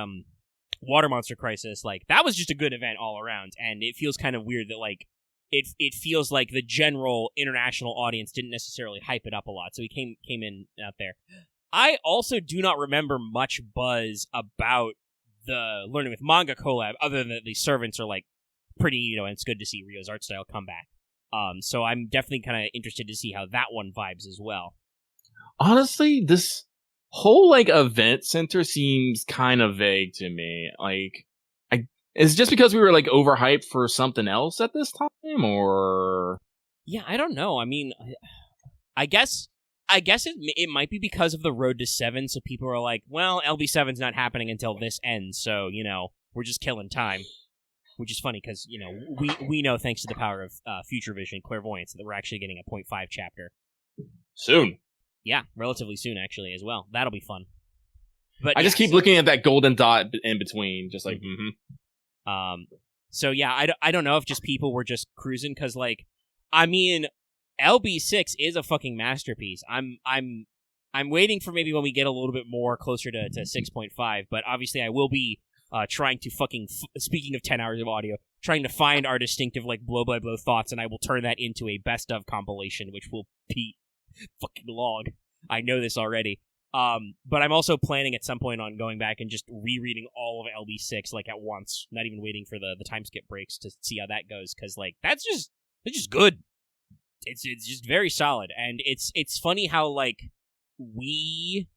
S1: Water Monster Crisis, like that was just a good event all around, and it feels kind of weird that like it feels like the general international audience didn't necessarily hype it up a lot, so he came in out there. I also do not remember much buzz about the Learning With Manga collab, other than that the servants are like pretty, and it's good to see Ryo's art style come back. So I'm definitely kind of interested to see how that one vibes as well.
S2: Honestly, this whole like event center seems kind of vague to me. Like, is it just because we were like overhyped for something else at this time, or?
S1: Yeah, I don't know. I mean, I guess it might be because of the road to 7. So people are like, well, LB7's not happening until this ends, so we're just killing time. Which is funny because we know, thanks to the power of future vision, clairvoyance, that we're actually getting a 0.5 chapter
S2: Soon.
S1: Yeah, relatively soon actually as well. That'll be fun. But
S2: I just keep looking at that golden dot in between, just like
S1: So yeah, I don't know if just people were just cruising, because like, I mean, LB6 is a fucking masterpiece. I'm waiting for maybe when we get a little bit more closer to 6.5, but obviously I will be trying to fucking, speaking of 10 hours of audio, trying to find our distinctive, like, blow-by-blow thoughts, and I will turn that into a best-of compilation, which will be fucking long. I know this already. But I'm also planning at some point on going back and just rereading all of LB6, like, at once, not even waiting for the time skip breaks to see how that goes, because, like, it's just good. It's just very solid, and it's funny how, like, we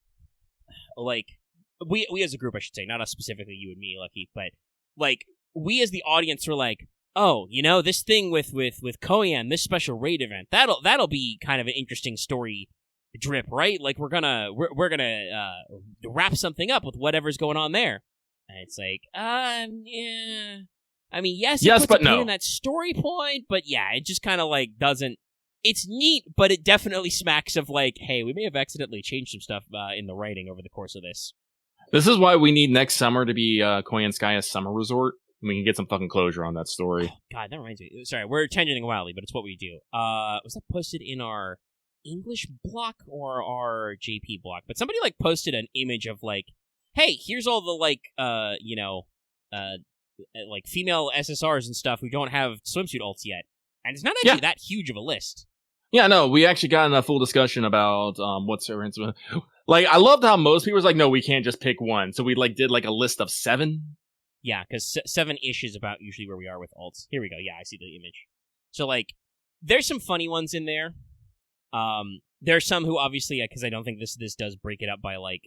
S1: as a group, I should say, not us specifically, you and me, Lucky, but like we as the audience were like, oh, this thing with Koyan, this special raid event, that'll be kind of an interesting story drip, right? Like we're gonna wrap something up with whatever's going on there, and it's like, yeah, I mean, yes,
S2: but no,
S1: in that story point, but yeah, it just kind of like doesn't. It's neat, but it definitely smacks of like, hey, we may have accidentally changed some stuff in the writing over the course of this.
S2: This is why we need next summer to be Koyan Skaya's summer resort. We can get some fucking closure on that story.
S1: Oh, God, that reminds me. Sorry, we're tangenting wildly, but it's what we do. Was that posted in our English block or our JP block? But somebody like posted an image of like, hey, here's all the like, like female SSRs and stuff who don't have swimsuit ults yet, and it's not actually that huge of a list.
S2: Yeah, no, we actually got in a full discussion about what servants. Like, I loved how most people was like, no, we can't just pick one. So we like did like a list of 7.
S1: Yeah, because 7-ish is about usually where we are with alts. Here we go. Yeah, I see the image. So like, there's some funny ones in there. There's some who obviously, because I don't think this does break it up by like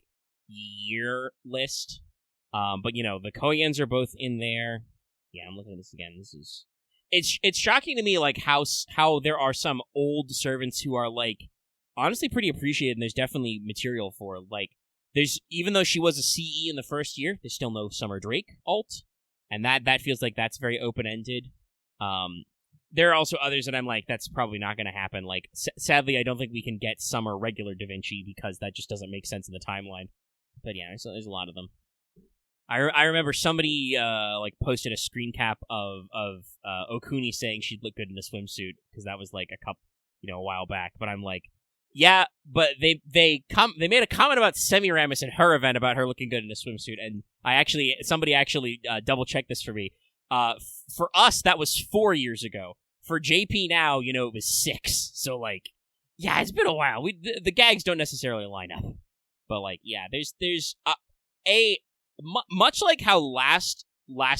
S1: year list. But the Koyans are both in there. Yeah, I'm looking at this again. It's shocking to me like how there are some old servants who are like honestly pretty appreciated, and there's definitely material for like even though she was a CE in the first year, there's still no Summer Drake alt, and that feels like that's very open ended. There are also others that I'm like, that's probably not going to happen. Like sadly, I don't think we can get Summer regular Da Vinci because that just doesn't make sense in the timeline. But yeah, there's a lot of them. I remember somebody like posted a screen cap of Okuni saying she'd look good in a swimsuit, because that was like a while back. But I'm like, yeah, but they made a comment about Semiramis in her event about her looking good in a swimsuit, and somebody actually double checked this for me. For us, that was 4 years ago. For JP now, it was 6. So like, yeah, it's been a while. The gags don't necessarily line up, but like, yeah, there's much like how last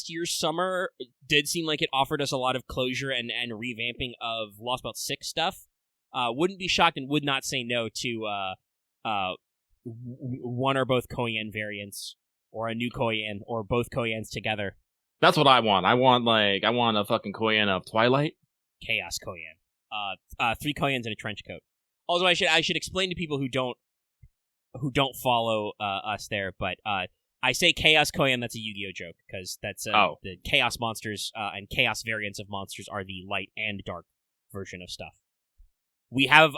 S1: year's summer did seem like it offered us a lot of closure and revamping of Lost Belt 6 stuff, wouldn't be shocked and would not say no to one or both Koyan variants, or a new Koyan, or both Koyans together.
S2: That's what I want. I want a fucking Koyan of Twilight.
S1: Chaos Koyan. 3 Koyans in a trench coat. Also, I should explain to people who don't follow us there, but I say Chaos Koyan, that's a Yu-Gi-Oh joke, because that's the Chaos monsters and Chaos variants of monsters are the light and dark version of stuff. We have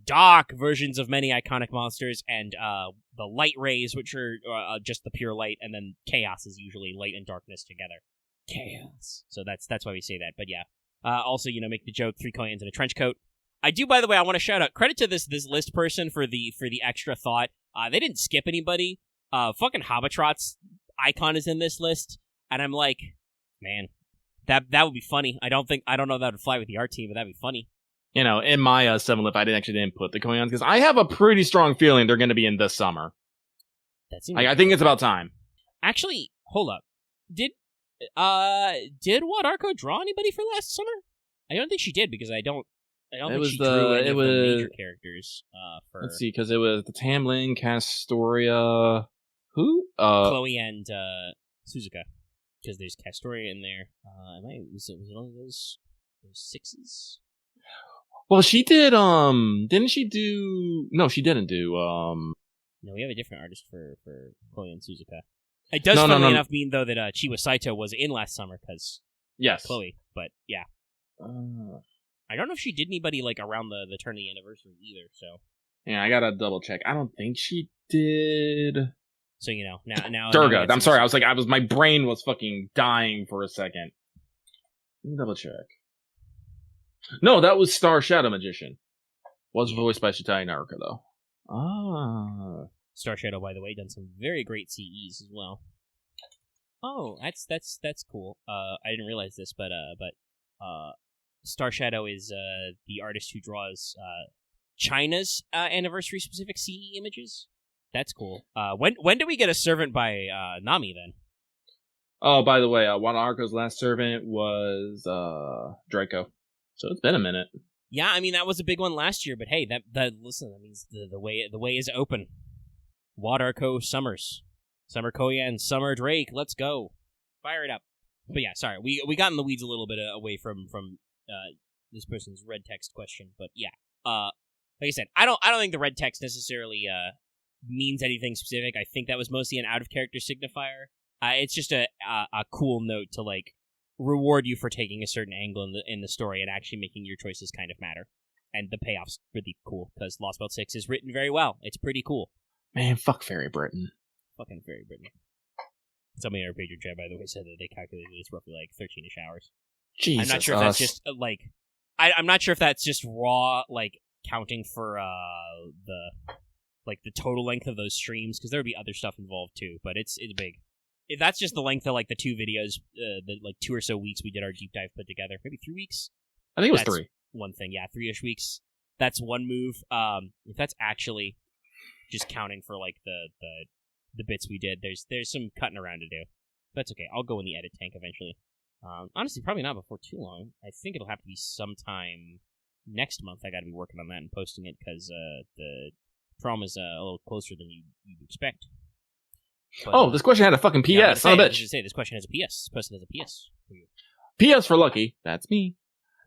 S1: dark versions of many iconic monsters, and the light rays, which are just the pure light, and then chaos is usually light and darkness together. Chaos. So that's why we say that. But yeah, also make the joke 3 Koyans in a trench coat. I do, by the way, I want to shout out credit to this list person for the extra thought. They didn't skip anybody. Fucking Hobbitrot's icon is in this list, and I'm like, man, that would be funny. I don't know that would fly with the art team, but that'd be funny.
S2: In my 7-lip, I didn't put the Koyans because I have a pretty strong feeling they're going to be in this summer. I think it's about time.
S1: Actually, hold up. Did Wadarko draw anybody for last summer? I don't think she did, because I don't think she drew any of the major characters.
S2: Let's see, because it was the Tamlin, Castoria, who?
S1: Chloe and Suzuka. Because there's Castoria in there. Was it only those 6s?
S2: Well, she did, didn't she do... No, she didn't do,
S1: No, we have a different artist for Chloe and Suzuka. It does, funnily enough, mean, though, that Chiwa Saito was in last summer, because...
S2: Yes.
S1: Chloe, but, yeah. I don't know if she did anybody, around the turn of the anniversary, either, so...
S2: Yeah, I gotta double check. I don't think she did...
S1: So, now...
S2: Durga, I'm sorry, my brain was fucking dying for a second. Let me double check. No, that was Star Shadow Magician. Was voiced by Shitai Naruka, though.
S1: Star Shadow, by the way, done some very great CEs as well. Oh, that's cool. I didn't realize this, but Star Shadow is the artist who draws China's anniversary specific CE images. That's cool. When do we get a servant by Nami then?
S2: Oh, by the way, Wanaharko's last servant was Draco. So it's been a minute.
S1: Yeah, I mean that was a big one last year, but hey, that means the way is open. Wadarko Summers, Summer Koyan, Summer Drake, let's go, fire it up. But yeah, sorry, we got in the weeds a little bit away from this person's red text question, but yeah, like I said, I don't think the red text necessarily means anything specific. I think that was mostly an out of character signifier. It's just a cool note to reward you for taking a certain angle in the story and actually making your choices kind of matter. And the payoff's really cool, because Lost Belt 6 is written very well. It's pretty cool.
S2: Man, fuck Fairy Britain.
S1: Fucking Fairy Britain. Somebody in our Patreon chat, by the way, said that they calculated it's roughly 13-ish hours.
S2: Jesus.
S1: I'm not sure if that's just, I'm not sure if that's just raw, counting for, the total length of those streams, because there would be other stuff involved, too, but it's big. If that's just the length of the 2 videos, the 2 or so weeks we did our deep dive put together, maybe 3 weeks.
S2: I think it was 3.
S1: One thing, yeah, 3-ish weeks. That's one move. If that's actually just counting for the bits we did, there's some cutting around to do. That's okay. I'll go in the edit tank eventually. Honestly, probably not before too long. I think it'll have to be sometime next month. I got to be working on that and posting it, because the trauma's a little closer than you'd expect. But,
S2: this question had a fucking PS. Son of a bitch.
S1: This question has a PS. This person has a PS for you.
S2: PS for Lucky. That's me.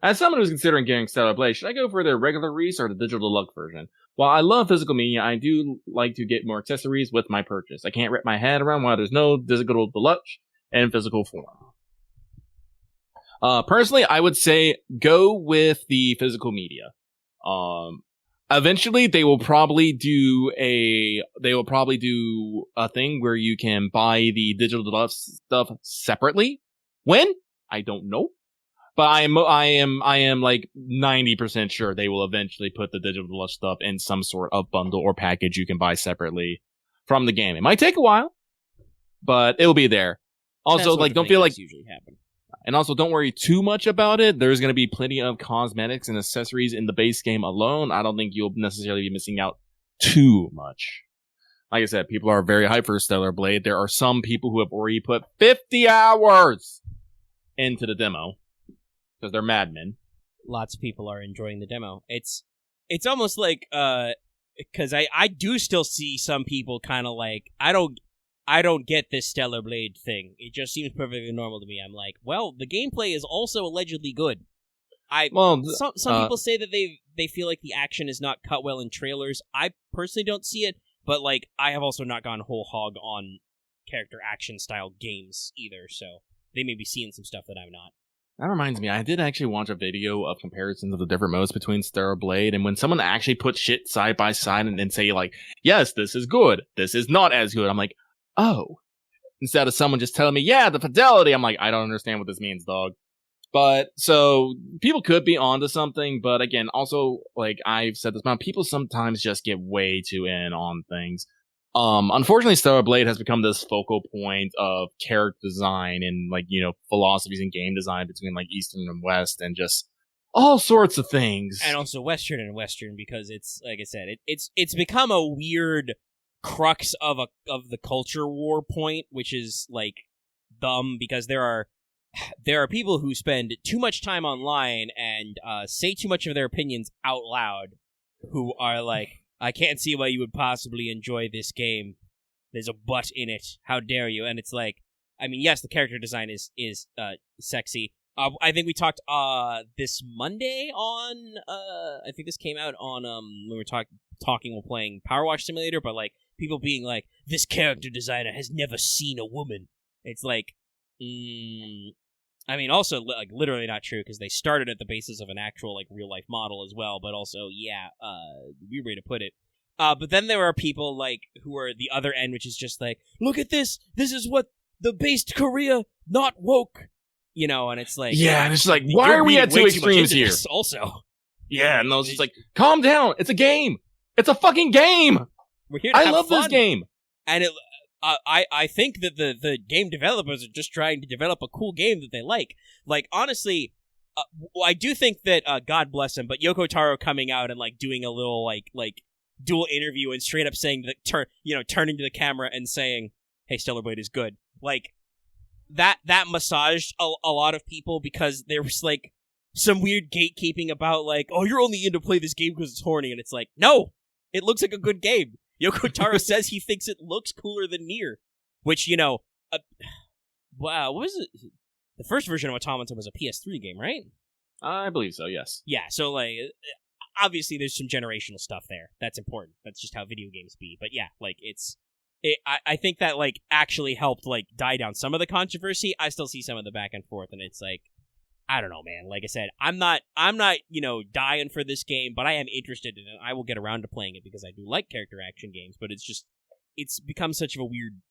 S2: As someone who's considering getting Stellar Blade, should I go for the regular release or the digital deluxe version? While I love physical media, I do like to get more accessories with my purchase. I can't wrap my head around why there's no digital deluxe in physical form. Personally, I would say go with the physical media. Eventually, they will probably do a thing where you can buy the digital deluxe stuff separately. When? I don't know. But I am 90% sure they will eventually put the digital deluxe stuff in some sort of bundle or package you can buy separately from the game. It might take a while, but it'll be there. Also, don't feel like
S1: usually happen.
S2: And also, don't worry too much about it. There's going to be plenty of cosmetics and accessories in the base game alone. I don't think you'll necessarily be missing out too much. like I said, people are very hyped for Stellar Blade. There are some people who have already put 50 hours into the demo because they're madmen.
S1: Lots of people are enjoying the demo. It's almost like because I do still see some people kind of like I don't get this Stellar Blade thing. It just seems perfectly normal to me. I'm like, well, the gameplay is also allegedly good. Some people say that they feel like the action is not cut well in trailers. I personally don't see it, but like I have also not gone whole hog on character action style games either, so they may be seeing some stuff that I'm not.
S2: That reminds me, I did actually watch a video of comparisons of the different modes between Stellar Blade, and when someone actually puts shit side by side and say like, yes, this is good, this is not as good, I'm like, oh. Instead of someone just telling me, yeah, the fidelity, I'm like, I don't understand what this means, dog. But, so, people could be onto something, but again, also, like I've said this, people sometimes just get way too in on things. Unfortunately, Stellar Blade has become this focal point of character design and, like, you know, philosophies in game design between, like, Eastern and West and just all sorts of things.
S1: And also Western and Western, because it's, like I said, it's become a weird crux of the culture war point, which is, like, dumb, because there are people who spend too much time online and say too much of their opinions out loud who are like, I can't see why you would possibly enjoy this game. There's a butt in it. How dare you? And it's like, I mean, yes, the character design is sexy. I think we talked this Monday on, I think this came out on, when we were talking while playing Power Wash Simulator, but like, people being like, this character designer has never seen a woman. It's like, I mean, also, like, literally not true, because they started at the basis of an actual, like, real-life model as well, but also, yeah, weird way to put it. But then there are people, like, who are the other end, which is just like, look at this! This is what the based Korea, not woke! You know, and it's like...
S2: Yeah, and it's like, why are we at two extremes here?
S1: Also.
S2: Yeah, and those just like, calm down! It's a game! It's a fucking game!
S1: We're here to have
S2: love
S1: fun.
S2: This game!
S1: And it... I think that the game developers are just trying to develop a cool game that they like. Like, honestly, I do think that, God bless him, but Yoko Taro coming out and, like, doing a little, like dual interview and straight up saying that, turning to the camera and saying, hey, Stellar Blade is good. Like, that massaged a lot of people, because there was, like, some weird gatekeeping about, like, oh, you're only in to play this game because it's horny, and it's like, no! It looks like a good game. Yoko Taro says he thinks it looks cooler than Nier, which, wow, what was it? The first version of Automata was a PS3 game, right?
S2: I believe so, yes.
S1: Yeah, so, like, obviously there's some generational stuff there. That's important. That's just how video games be. But yeah, like, I think that, like, actually helped, like, die down some of the controversy. I still see some of the back and forth, and it's like, I don't know, man. Like I said, I'm not, dying for this game, but I am interested in it. I will get around to playing it because I do like character action games, but it's become such of a weird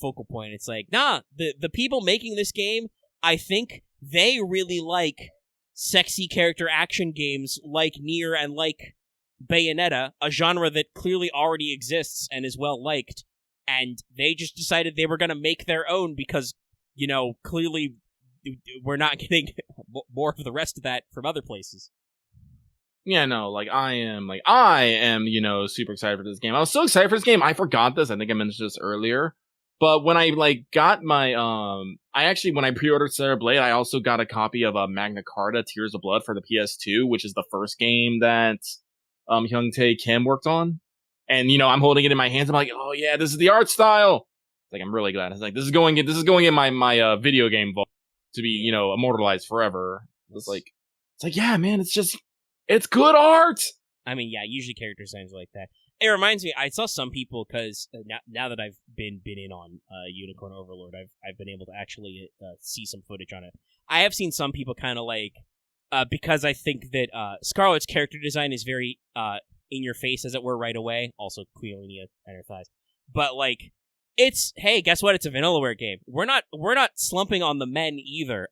S1: focal point. It's like, nah, the people making this game, I think they really like sexy character action games like Nier and like Bayonetta, a genre that clearly already exists and is well liked, and they just decided they were going to make their own because, clearly we're not getting more of the rest of that from other places.
S2: Yeah, no, like, I am, super excited for this game. I was so excited for this game, I forgot this. I think I mentioned this earlier. But when I, got my, when I pre-ordered Stellar Blade, I also got a copy of Magna Carta Tears of Blood for the PS2, which is the first game that, Hyung-tae Kim worked on. And, I'm holding it in my hands. I'm like, oh yeah, this is the art style. Like, I'm really glad. It's like, this is going in my video game vault to be, immortalized forever. It's like, yeah, man, it's good art.
S1: I mean, yeah, usually character designs like that. It reminds me, I saw some people, because now that I've been in on Unicorn Overlord, I've been able to actually see some footage on it. I have seen some people kind of like, because I think that Scarlet's character design is very in your face, as it were, right away. Also, Queelia and her thighs. But, like, hey, guess what? It's a Vanillaware game. We're not slumping on the men either.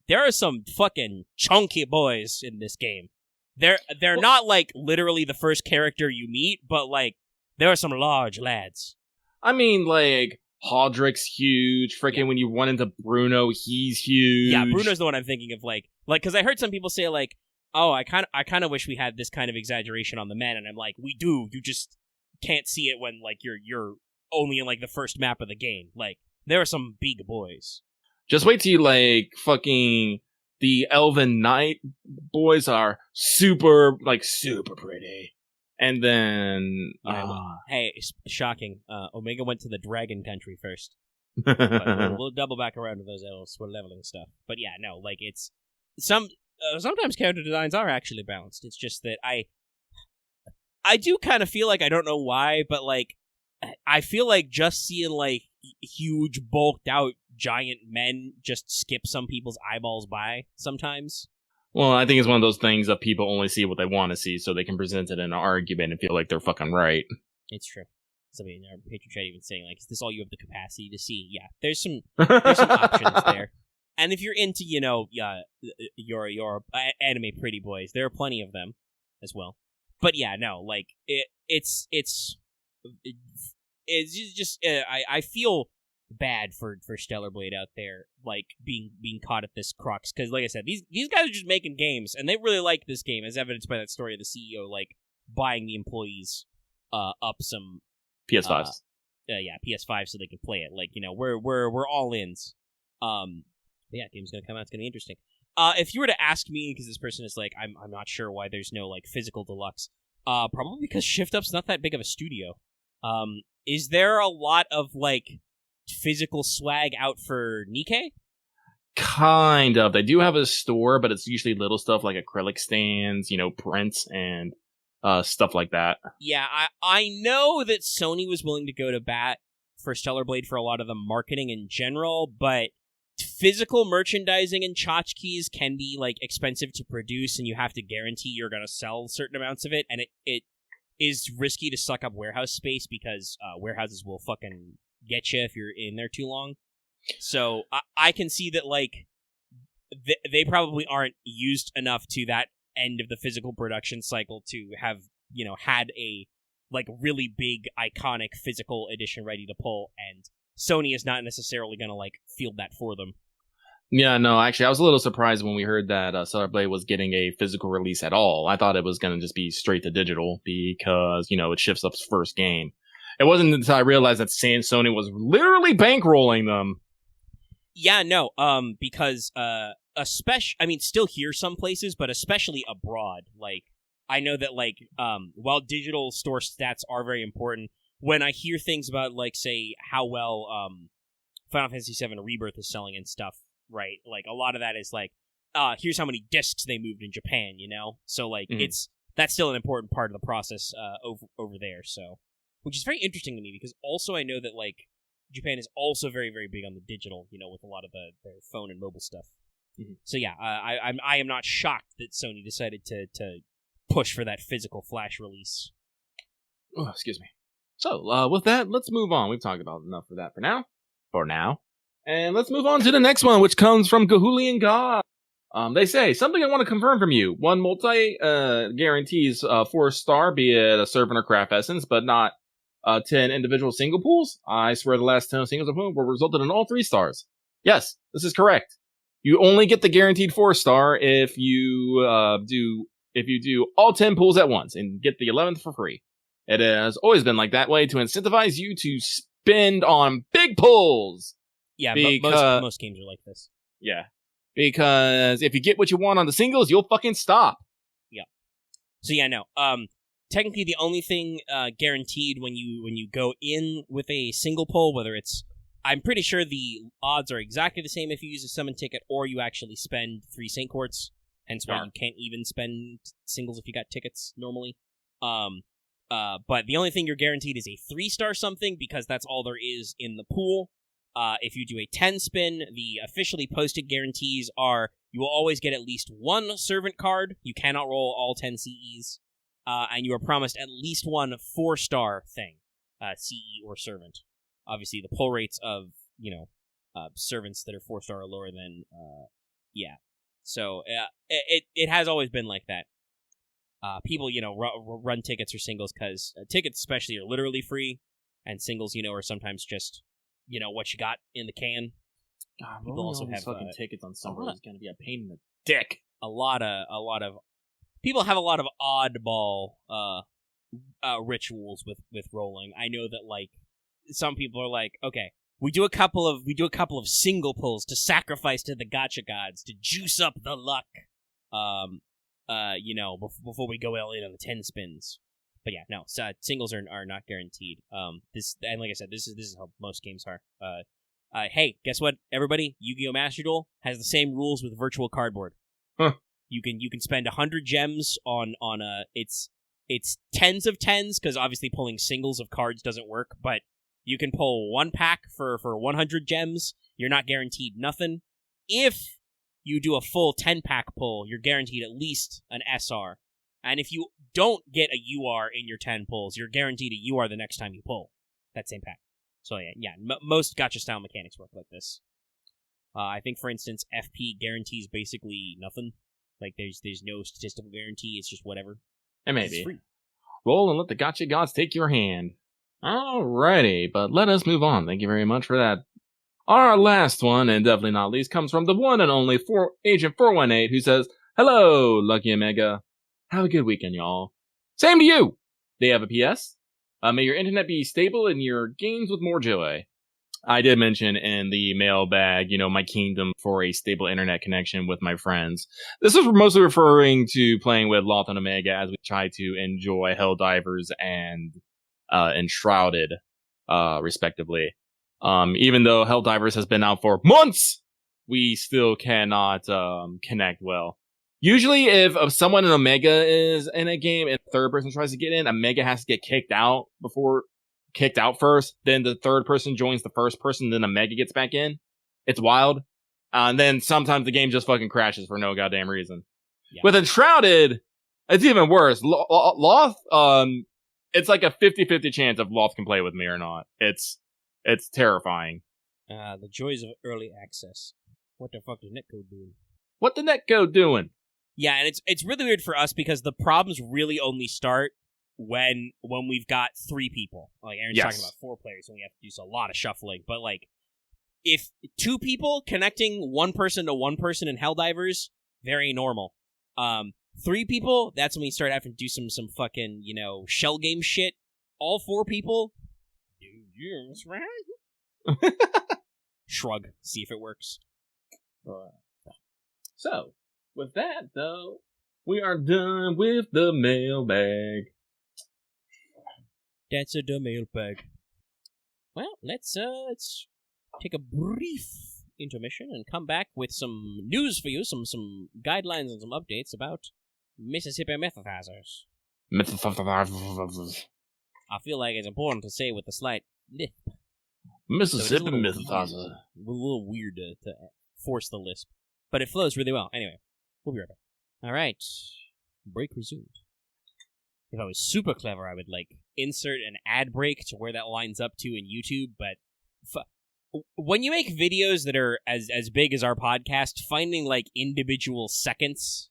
S1: There are some fucking chunky boys in this game. They're not, like, literally the first character you meet, but, like, there are some large lads.
S2: I mean, like, Hodrick's huge. Freaking when you run into Bruno, he's huge.
S1: Yeah, Bruno's the one I'm thinking of, like, because I heard some people say, like, oh, I kind of wish we had this kind of exaggeration on the men, and I'm like, we do. You just can't see it when like you're only in like the first map of the game. Like there are some big boys.
S2: Just wait till you like fucking the Elven Knight boys are super pretty. And then
S1: hey, shocking. Omega went to the dragon country first. But we'll double back around to those leveling stuff. But yeah, no, like it's sometimes character designs are actually balanced. It's just that I do kind of feel like, I don't know why, but like I feel like just seeing like huge bulked out giant men just skip some people's eyeballs by sometimes.
S2: Well, I think it's one of those things that people only see what they want to see, so they can present it in an argument and feel like they're fucking right. It's
S1: true. Somebody in our Patreon chat even saying, like, is this all you have the capacity to see? Yeah, there's some options there. And if you're into, your anime pretty boys, there are plenty of them as well. But yeah, no, like, it's just, I feel bad for Stellar Blade out there, like, being caught at this crux. Because, like I said, these guys are just making games, and they really like this game, as evidenced by that story of the CEO, like, buying the employees up some
S2: PS5s.
S1: PS5 so they can play it. Like, we're all ins. Yeah, game's gonna come out. It's gonna be interesting. If you were to ask me, because this person is like, I'm not sure why there's no like physical deluxe. Probably because Shift Up's not that big of a studio. Is there a lot of like physical swag out for Nikkei?
S2: Kind of. They do have a store, but it's usually little stuff like acrylic stands, prints and stuff like that.
S1: Yeah, I know that Sony was willing to go to bat for Stellar Blade for a lot of the marketing in general, but physical merchandising and tchotchkes can be like expensive to produce, and you have to guarantee you're going to sell certain amounts of it, and it is risky to suck up warehouse space because warehouses will fucking get you if you're in there too long. So I can see that like they probably aren't used enough to that end of the physical production cycle to have had a like really big iconic physical edition ready to pull, and Sony is not necessarily going to like field that for them.
S2: Yeah, no, actually, I was a little surprised when we heard that Stellar Blade was getting a physical release at all. I thought it was going to just be straight to digital because, it Shift Up's first game. It wasn't until I realized that Sony was literally bankrolling them.
S1: Yeah, no, because, still here some places, but especially abroad. Like, I know that, like, while digital store stats are very important, when I hear things about, like, say, how well, Final Fantasy VII Rebirth is selling and stuff, right? Like, a lot of that is, like, here's how many discs they moved in Japan, So, like, that's still an important part of the process, over there, so. Which is very interesting to me, because also I know that, like, Japan is also very, very big on the digital, with a lot of their phone and mobile stuff. Mm-hmm. So yeah, I am not shocked that Sony decided to push for that physical Flash release.
S2: Oh, excuse me. So, with that, let's move on. We've talked about enough for that for now. And let's move on to the next one, which comes from Gahulian God. They say, something I want to confirm from you. One multi guarantees 4-star, be it a servant or craft essence, but not 10 individual single pools. I swear the last 10 singles of whom were resulted in all 3 stars. Yes, this is correct. You only get the guaranteed 4-star if you do all 10 pools at once and get the 11th for free. It has always been like that way to incentivize you to spend on big pulls.
S1: Yeah, most games are like this.
S2: Yeah. Because if you get what you want on the singles, you'll fucking stop.
S1: Yeah. So yeah, no. Technically, the only thing guaranteed when you go in with a single pull, whether it's, I'm pretty sure the odds are exactly the same if you use a summon ticket or you actually spend 3 Saint Quartz, hence why you can't even spend singles if you got tickets normally. But the only thing you're guaranteed is a 3-star something, because that's all there is in the pool. If you do a 10 spin, the officially posted guarantees are you will always get at least 1 servant card. You cannot roll all 10 CEs. And you are promised at least 1 4-star thing, CE or servant. Obviously, the pull rates of, servants that are 4-star or lower than, yeah. So, it has always been like that. People, run tickets or singles because tickets especially are literally free, and singles, are sometimes just, what you got in the can.
S2: God, people also have fucking tickets on summer is going to be a pain in the dick.
S1: A lot of people have a lot of oddball rituals with rolling. I know that like some people are like, okay, we do a couple of single pulls to sacrifice to the gacha gods to juice up the luck. Before we go all in on the 10 spins. But yeah, no, singles are not guaranteed. This, and like I said, this is how most games are. Hey, guess what, everybody? Yu-Gi-Oh! Master Duel has the same rules with virtual cardboard.
S2: Huh.
S1: You can spend 100 gems on it's tens of tens, because obviously pulling singles of cards doesn't work, but you can pull one pack for 100 gems. You're not guaranteed nothing. If you do a full 10-pack pull, you're guaranteed at least an SR. And if you don't get a UR in your 10 pulls, you're guaranteed a UR the next time you pull that same pack. So most gacha-style mechanics work like this. I think, for instance, FP guarantees basically nothing. Like, there's no statistical guarantee, it's just whatever.
S2: It may be. Free. Roll and let the gacha gods take your hand. Alrighty, but let us move on. Thank you very much for that. Our last one, and definitely not least, comes from the one and only Agent 418, who says, "Hello, Lucky Omega. Have a good weekend, y'all. Same to you." They have a PS. May your internet be stable and your games with more joy. I did mention in the mailbag, my kingdom for a stable internet connection with my friends. This was mostly referring to playing with Loth and Omega as we try to enjoy Helldivers and Enshrouded, respectively. Even though Helldivers has been out for months, we still cannot connect well. Usually, if someone in Omega is in a game and third person tries to get in, Omega has to get kicked out first. Then the third person joins the first person, then Omega gets back in. It's wild. And then sometimes the game just fucking crashes for no goddamn reason. Yeah. With Enshrouded, it's even worse. Loth, it's like a 50-50 chance if Loth can play with me or not. It's terrifying.
S1: The joys of early access. What the fuck is Netcode doing?
S2: What the Netcode doing?
S1: Yeah, and it's really weird for us because the problems really only start when we've got 3 people. Like Aaron's talking about 4 players, and we have to do a lot of shuffling. But like, if 2 people connecting one person to one person in Helldivers, very normal. 3 people, that's when we start having to do some fucking shell game shit. All 4 people, yes, right? Shrug, see if it works.
S2: So, with that, though, we are done with the mailbag.
S1: That's the mailbag. Well, let's take a brief intermission and come back with some news for you, some guidelines and some updates about Mississippi methathizers. I feel like it's important to say with a slight lisp.
S2: Mississippi methathizer.
S1: A little weird to force the lisp, but it flows really well. Anyway, we'll be right back. All right, break resumed. If I was super clever, I would insert an ad break to where that lines up to in YouTube. But when you make videos that are as big as our podcast, finding individual seconds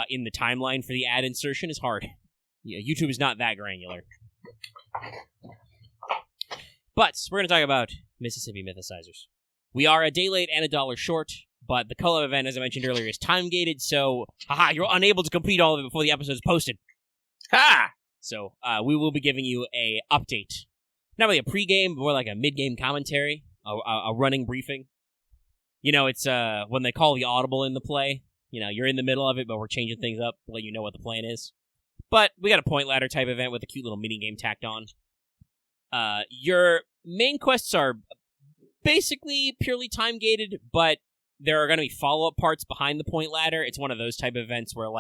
S1: in the timeline for the ad insertion is hard. Yeah, YouTube is not that granular. But we're going to talk about Mississippi Mythicizers. We are a day late and a dollar short, but the Collab event, as I mentioned earlier, is time-gated, so you're unable to complete all of it before the episode is posted. Ha! So we will be giving you a update. Not really a pregame, but more like a mid-game commentary, a running briefing. It's when they call the audible in the play. You're in the middle of it, but we're changing things up to let you know what the plan is. But we got a point ladder type event with a cute little mini-game tacked on. Your main quests are basically purely time-gated, but there are going to be follow-up parts behind the point ladder. It's one of those type of events where,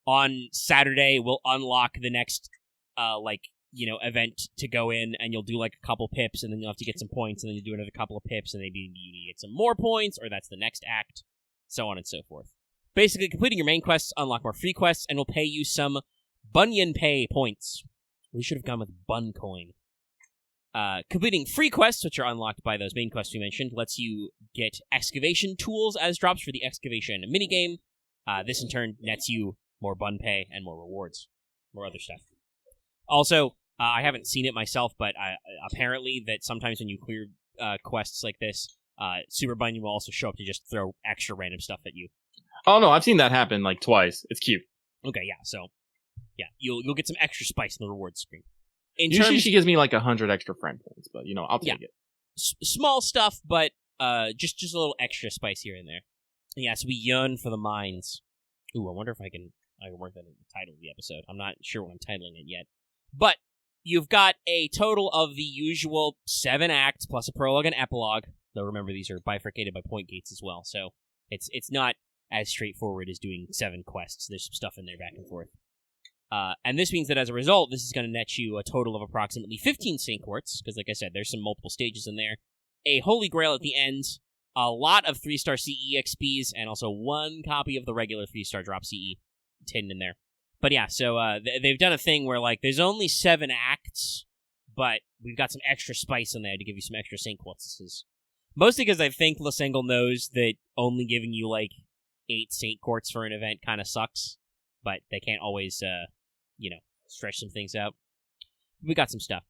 S1: on Saturday, we'll unlock the next, event to go in, and you'll do, a couple pips, and then you'll have to get some points, and then you'll do another couple of pips, and maybe you need to get some more points, or that's the next act, so on and so forth. Basically, completing your main quests, unlock more free quests, and will pay you some Bunyan Pay points. We should have gone with Bun Coin. Completing free quests, which are unlocked by those main quests we mentioned, lets you get excavation tools as drops for the excavation minigame. This, in turn, nets you more Bun Pay and more rewards. More other stuff. Also, I haven't seen it myself, but apparently that sometimes when you clear quests like this, Super Bunyan will also show up to just throw extra random stuff at you.
S2: Oh, no, I've seen that happen, twice. It's cute.
S1: Okay, yeah, so Yeah, you'll get some extra spice in the rewards screen.
S2: Usually she gives me like 100 extra friend points, but I'll take it.
S1: Small stuff, but just a little extra spice here and there. Yeah, so we yearn for the mines. Ooh, I wonder if I can work that in the title of the episode. I'm not sure what I'm titling it yet. But you've got a total of the usual 7 acts plus a prologue and epilogue. Though remember, these are bifurcated by point gates as well, so it's not as straightforward as doing 7 quests. There's some stuff in there back and forth. And this means that as a result, this is going to net you a total of approximately 15 Saint Quartz, because like I said, there's some multiple stages in there. A Holy Grail at the end, a lot of 3-star CE XPs, and also 1 copy of the regular 3-star drop CE tin in there. But yeah, so they've done a thing where, like, there's only 7 acts, but we've got some extra spice in there to give you some extra Saint Quartzes. Mostly because I think Losengle knows that only giving you, like, 8 Saint Quartz for an event kind of sucks, but they can't always, stretch some things out. We got some stuff.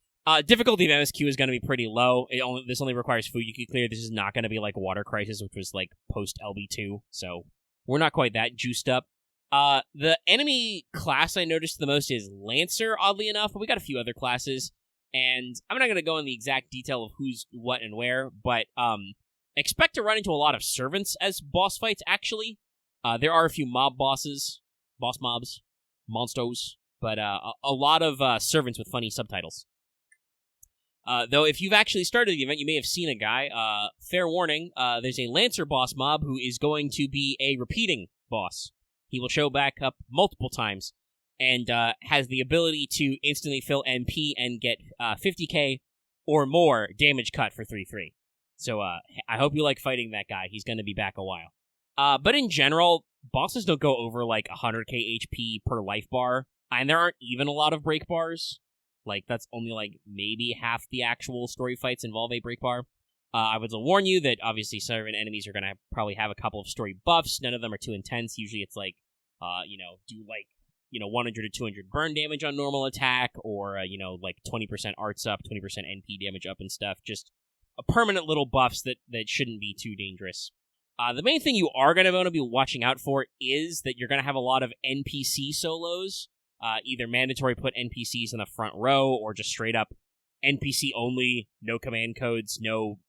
S1: Difficulty of MSQ is going to be pretty low. This only requires food you can clear. This is not going to be like Water Crisis, which was like post LB2, so we're not quite that juiced up. The enemy class I noticed the most is Lancer, oddly enough, but we got a few other classes, and I'm not going to go in the exact detail of who's what and where, but expect to run into a lot of servants as boss fights, actually. There are a few boss mobs, monsters, but a lot of servants with funny subtitles. Though if you've actually started the event, you may have seen a guy. Fair warning, there's a Lancer boss mob who is going to be a repeating boss. He will show back up multiple times and has the ability to instantly fill MP and get 50k or more damage cut for 3-3. So I hope you like fighting that guy. He's going to be back a while. But in general, bosses don't go over like 100k HP per life bar, and there aren't even a lot of break bars. Like, that's only like maybe half the actual story fights involve a break bar. I would warn you that obviously servant enemies are going to probably have a couple of story buffs. None of them are too intense. Usually it's like, do like, 100 to 200 burn damage on normal attack, or, like 20% arts up, 20% NP damage up and stuff. Just a permanent little buffs that shouldn't be too dangerous. The main thing you are going to want to be watching out for is that you're going to have a lot of NPC solos. Either mandatory put NPCs in the front row, or just straight up NPC only, no command codes, no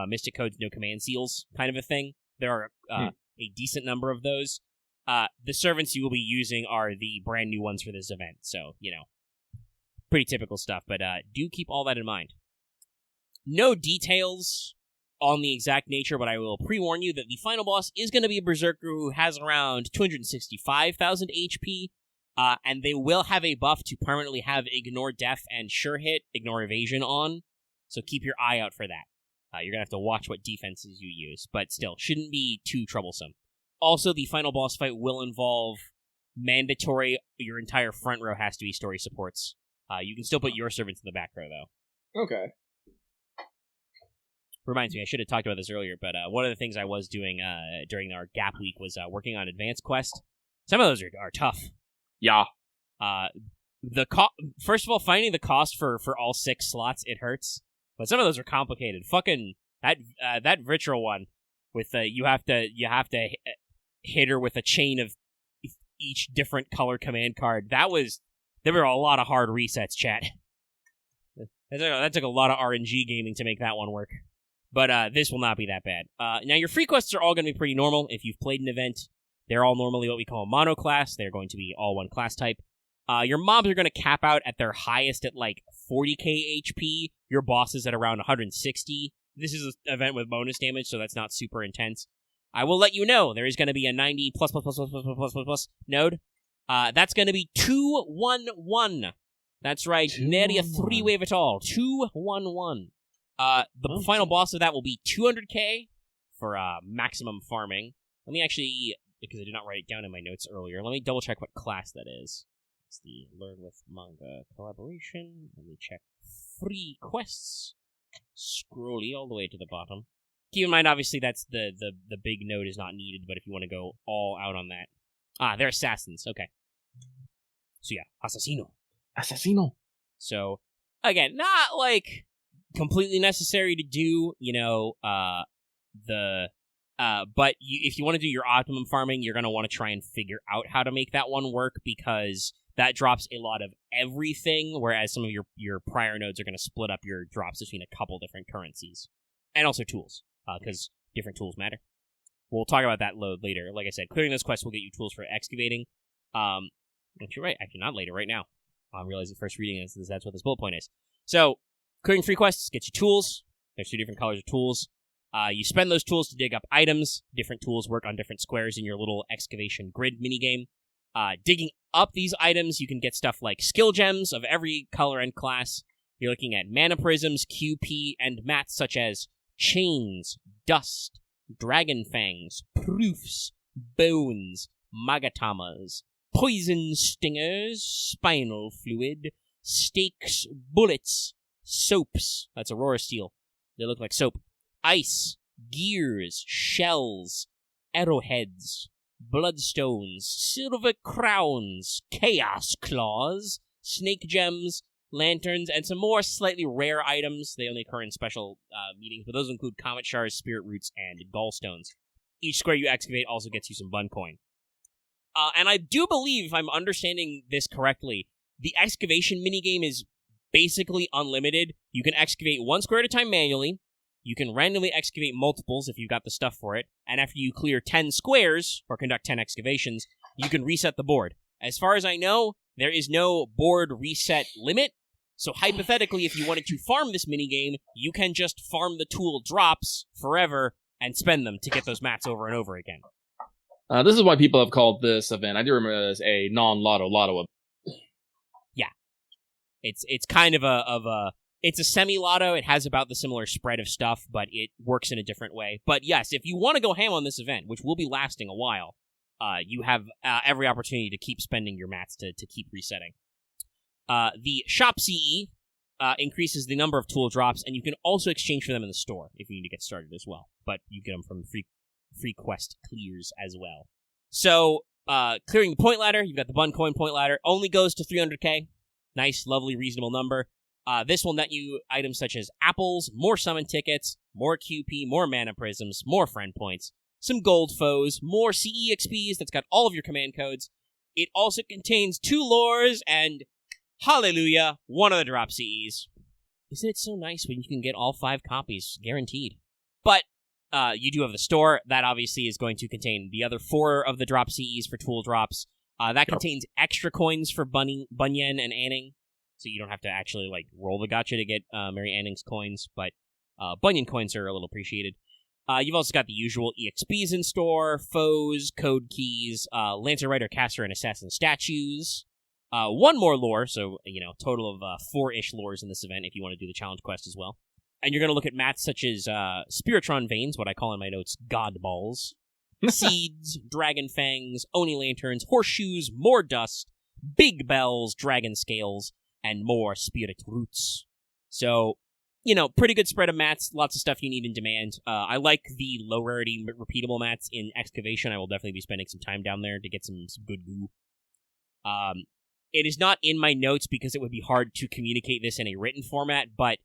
S1: mystic codes, no command seals kind of a thing. There are a decent number of those. The servants you will be using are the brand new ones for this event, so, pretty typical stuff, but do keep all that in mind. No details on the exact nature, but I will pre-warn you that the final boss is going to be a berserker who has around 265,000 HP, and they will have a buff to permanently have Ignore Death and Sure Hit, Ignore Evasion on, so keep your eye out for that. You're going to have to watch what defenses you use, but still, shouldn't be too troublesome. Also, the final boss fight will involve mandatory, your entire front row has to be story supports. You can still put your servants in the back row, though.
S2: Okay.
S1: Reminds me, I should have talked about this earlier, but one of the things I was doing during our gap week was working on Advanced Quest. Some of those are tough.
S2: Yeah.
S1: First of all, finding the cost for all 6 slots, it hurts. But some of those are complicated. Fucking that Vitral one with you have to hit her with a chain of each different color command card. There were a lot of hard resets, chat. That took a lot of RNG gaming to make that one work. But this will not be that bad. Now, your free quests are all going to be pretty normal. If you've played an event, they're all normally what we call a mono class. They're going to be all one class type. Your mobs are going to cap out at their highest at like 40k HP. Your boss is at around 160. This is an event with bonus damage, so that's not super intense. I will let you know there is going to be a 90 plus node. That's going to be 211. That's right. Nary a 3-wave at all. 211. The final boss of that will be 200k for maximum farming. Let me actually, because I did not write it down in my notes earlier, let me double check what class that is. It's the Learn With Manga collaboration. Let me check free quests. Scrolly all the way to the bottom. Keep in mind, obviously, that's the big node is not needed, but if you want to go all out on that. They're assassins. Okay. So yeah, Assassino. So, again, not like completely necessary to do, the But if you want to do your optimum farming, you're going to want to try and figure out how to make that one work, because that drops a lot of everything, whereas some of your prior nodes are going to split up your drops between a couple different currencies. And also tools, because different tools matter. We'll talk about that load later. Like I said, clearing those quests will get you tools for excavating. You're right, actually not later, right now. I'm realizing first reading is that's what this bullet point is. So, clearing free quests gets you tools. There's 2 different colors of tools. You spend those tools to dig up items. Different tools work on different squares in your little excavation grid minigame. Digging up these items, you can get stuff like skill gems of every color and class. You're looking at mana prisms, QP, and mats such as chains, dust, dragon fangs, proofs, bones, magatamas, poison stingers, spinal fluid, stakes, bullets, soaps. That's Aurora Steel. They look like soap. Ice, gears, shells, arrowheads, bloodstones, silver crowns, chaos claws, snake gems, lanterns, and some more slightly rare items. They only occur in special meetings, but those include comet shards, spirit roots, and gallstones. Each square you excavate also gets you some bun coin. And I do believe, if I'm understanding this correctly, the excavation minigame is basically unlimited. You can excavate 1 square at a time manually. You can randomly excavate multiples if you've got the stuff for it, and after you clear 10 squares, or conduct 10 excavations, you can reset the board. As far as I know, there is no board reset limit, so hypothetically, if you wanted to farm this minigame, you can just farm the tool drops forever and spend them to get those mats over and over again.
S2: This is why people have called this event, I do remember it as a non-lotto event.
S1: Yeah. It's kind of it's a semi-lotto. It has about the similar spread of stuff, but it works in a different way. But yes, if you want to go ham on this event, which will be lasting a while, you have every opportunity to keep spending your mats to keep resetting. The Shop CE increases the number of tool drops, and you can also exchange for them in the store if you need to get started as well. But you get them from free quest clears as well. So, clearing the point ladder, you've got the bun coin point ladder, only goes to 300k. Nice, lovely, reasonable number. This will net you items such as apples, more summon tickets, more QP, more mana prisms, more friend points, some gold foes, more CE XPs that's got all of your command codes. It also contains 2 lores and, hallelujah, 1 of the drop CEs. Isn't it so nice when you can get all 5 copies guaranteed? But you do have the store. That obviously is going to contain the other 4 of the drop CEs for tool drops. That contains extra coins for Bunyan and Anning. So you don't have to actually roll the gacha to get Mary Anning's coins, but Bunyan coins are a little appreciated. You've also got the usual EXPs in store, foes, code keys, Lancer Rider, Caster, and Assassin statues. 1 more lore, so total of 4-ish lores in this event if you want to do the challenge quest as well. And you're going to look at mats such as Spiritron Veins, what I call in my notes God Balls, Seeds, Dragon Fangs, Oni Lanterns, Horseshoes, more Dust, Big Bells, Dragon Scales, and more Spirit Roots. So, pretty good spread of mats, lots of stuff you need in demand. I like the low rarity repeatable mats in Excavation. I will definitely be spending some time down there to get some good goo. It is not in my notes because it would be hard to communicate this in a written format, but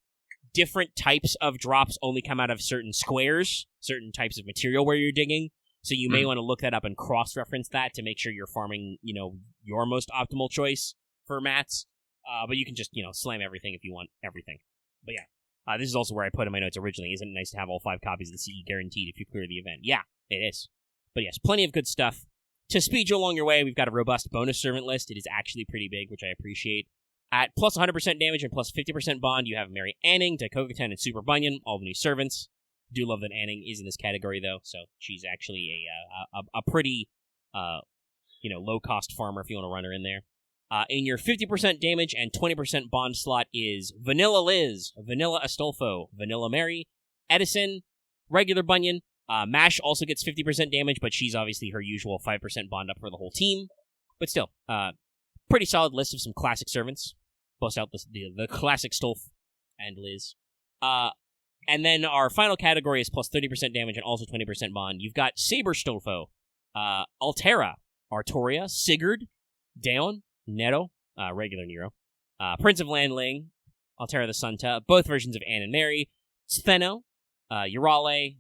S1: different types of drops only come out of certain squares, certain types of material where you're digging. So you may want to look that up and cross-reference that to make sure you're farming, your most optimal choice for mats. But you can just, slam everything if you want everything. But yeah, this is also where I put in my notes originally. Isn't it nice to have all 5 copies of the CE guaranteed if you clear the event? Yeah, it is. But yes, plenty of good stuff. To speed you along your way, we've got a robust bonus servant list. It is actually pretty big, which I appreciate. At plus 100% damage and plus 50% bond, you have Mary Anning, Daikogaten, and Super Bunyan, all the new servants. Do love that Anning is in this category, though, so she's actually a pretty, low-cost farmer if you want to run her in there. In your 50% damage and 20% bond slot is Vanilla Liz, Vanilla Astolfo, Vanilla Mary, Edison, regular Bunyan. Mash also gets 50% damage, but she's obviously her usual 5% bond up for the whole team. But still, pretty solid list of some classic servants. Bust out the classic Stolf and Liz. And then our final category is plus 30% damage and also 20% bond. You've got Saber Stolfo, Altera, Artoria, Sigurd, Daon, Nero, regular Nero, Prince of Landling, Altera the Sunta, both versions of Anne and Mary, Stheno, Urale,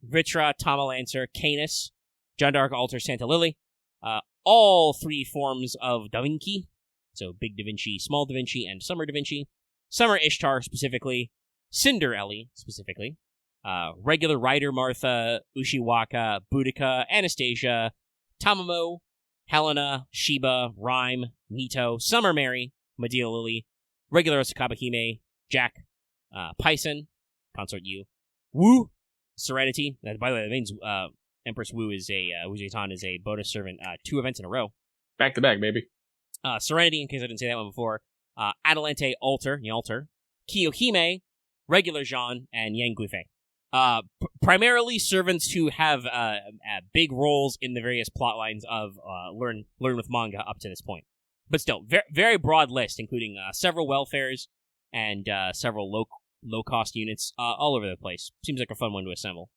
S1: Vitra, Tamalancer, Canis, John Dark Altar, Santa Lily. All 3 forms of Da Vinci. So Big Da Vinci, Small Da Vinci, and Summer Da Vinci. Summer Ishtar specifically. Cinder Ellie specifically. Regular Rider Martha, Ushiwaka, Boudica, Anastasia, Tamamo, Helena, Sheba, Rhyme, Nito, Summer Mary, Medea Lily, regular Osakaba Hime, Jack, Python, Consort Yu, Wu, Serenity. By the way, that means Empress Wu is Wu-Zhetan is a bonus servant 2 events in a row.
S2: Back to back, baby.
S1: Serenity, in case I didn't say that one before. Adelante Alter, Kiyohime, regular Jean, and Yang Guifei. Primarily servants who have big roles in the various plot lines of Learn with Manga up to this point. But still, very, very broad list, including several welfares and several low-cost units all over the place. Seems like a fun one to assemble.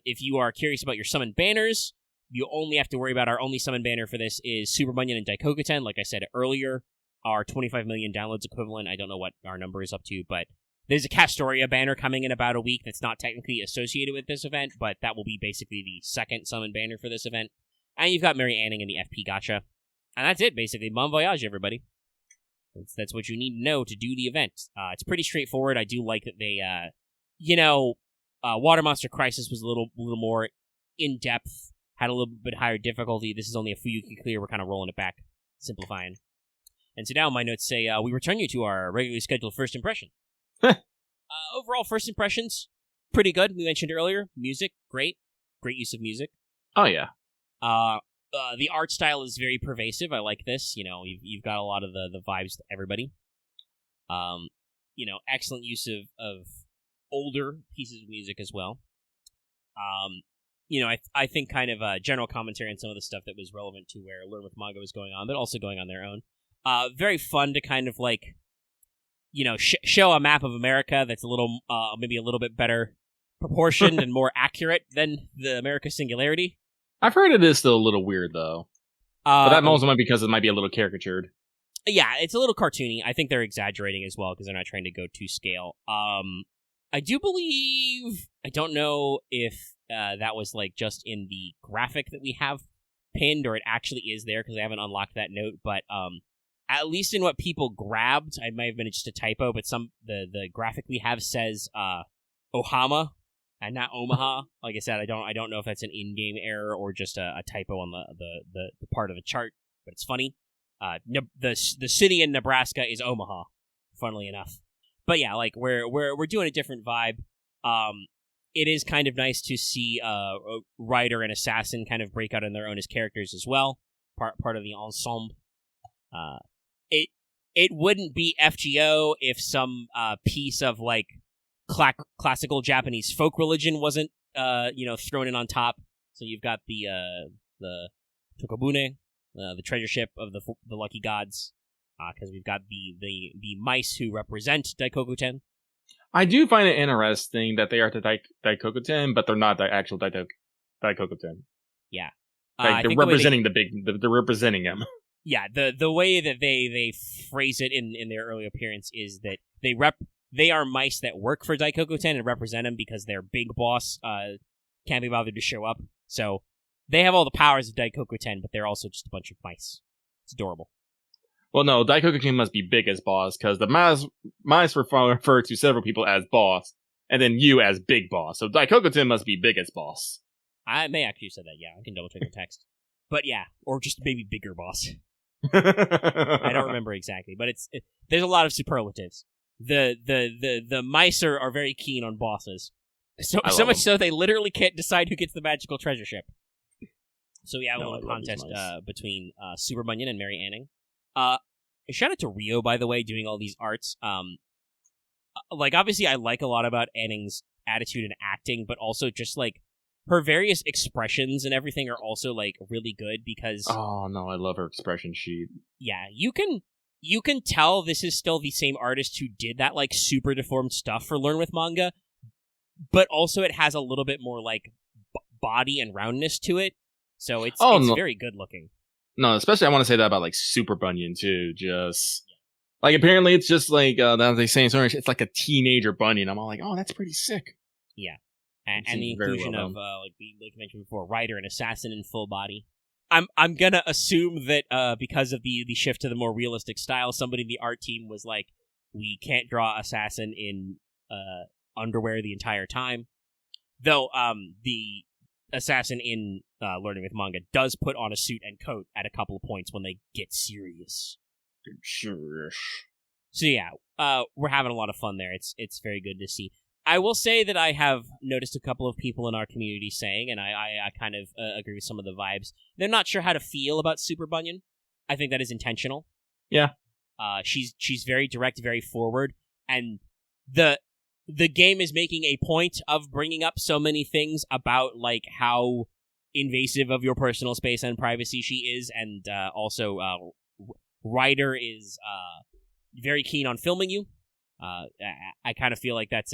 S1: If you are curious about your summon banners, you only have to worry about our only summon banner for this is Super Bunyan and Daikokuten. Like I said earlier, our 25 million downloads equivalent. I don't know what our number is up to, but there's a Castoria banner coming in about a week that's not technically associated with this event, but that will be basically the second summon banner for this event. And you've got Mary Anning in the FP Gacha. And that's it, basically. Bon voyage, everybody. That's what you need to know to do the event. It's pretty straightforward. I do like that they, Water Monster Crisis was a little more in-depth, had a little bit higher difficulty. This is only a Fuyuki clear. We're kind of rolling it back, simplifying. And so now my notes say, we return you to our regularly scheduled first impression. Overall, first impressions, pretty good. We mentioned earlier, music, great. Great use of music.
S2: Oh, yeah.
S1: The art style is very pervasive. I like this. You've got a lot of the vibes to everybody. Excellent use of older pieces of music as well. I think kind of a general commentary on some of the stuff that was relevant to where Learn With Manga was going on, but also going on their own. Very fun to kind of show a map of America that's maybe a little bit better proportioned and more accurate than the America Singularity.
S2: I've heard it is still a little weird, though. But that also might be because it might be a little caricatured. Yeah,
S1: it's a little cartoony. I think they're exaggerating as well because they're not trying to go to scale. I do believe... I don't know if that was just in the graphic that we have pinned or it actually is there because I haven't unlocked that note, but at least in what people grabbed, I might have been just a typo, but the graphic we have says Ohama and not Omaha. Like I said, I don't know if that's an in-game error or just a typo on the part of the chart, but it's funny. The city in Nebraska is Omaha, funnily enough. But yeah, we're doing a different vibe. It is kind of nice to see a Rider and Assassin kind of break out on their own as characters as well, part of the ensemble. It wouldn't be FGO if some piece of classical Japanese folk religion wasn't thrown in on top. So you've got the Tokobune, the treasure ship of the lucky gods, because we've got the mice who represent Daikokuten.
S2: I do find it interesting that they are the Daikokuten, but they're not the actual Daikokuten.
S1: Yeah,
S2: they're representing they're representing them.
S1: Yeah, the way that they phrase it in their early appearance is that they are mice that work for Daikokuten and represent him because their big boss can't be bothered to show up. So they have all the powers of Daikokuten, but they're also just a bunch of mice. It's adorable.
S2: Well, no, Daikokuten must be big as boss because the mice refer to several people as boss, and then you as big boss. So Daikokuten must be big as boss.
S1: I may actually have said that. Yeah, I can double check the text. But yeah, or just maybe bigger boss. I don't remember exactly, but there's a lot of superlatives. The mice are very keen on bosses, so much so they literally can't decide who gets the magical treasure ship. So we have a little contest between Super Bunyan and Mary Anning. Shout out to Rio, by the way, doing all these arts. Obviously I like a lot about Anning's attitude and acting, but also just her various expressions and everything are also really good because
S2: oh no, I love her expression sheet.
S1: Yeah, you can tell this is still the same artist who did that super deformed stuff for Learn With Manga, but also it has a little bit more body and roundness to it, so it's very good looking.
S2: No, especially I want to say that about Super Bunyan too. Just apparently it's just that they say it's like a teenager Bunyan. I'm all oh, that's pretty sick.
S1: Yeah. And the
S2: very
S1: inclusion
S2: well
S1: of like we mentioned before, writer and assassin in full body. I'm gonna assume that because of the shift to the more realistic style, somebody in the art team was like, we can't draw assassin in underwear the entire time. Though the assassin in Learning With Manga does put on a suit and coat at a couple of points when they get serious. So yeah, we're having a lot of fun there. It's very good to see. I will say that I have noticed a couple of people in our community saying, and I kind of agree with some of the vibes, they're not sure how to feel about Super Bunyan. I think that is intentional.
S2: Yeah.
S1: She's very direct, very forward, and the game is making a point of bringing up so many things about like how invasive of your personal space and privacy she is, and also Ryder is very keen on filming you. I kind of feel like that's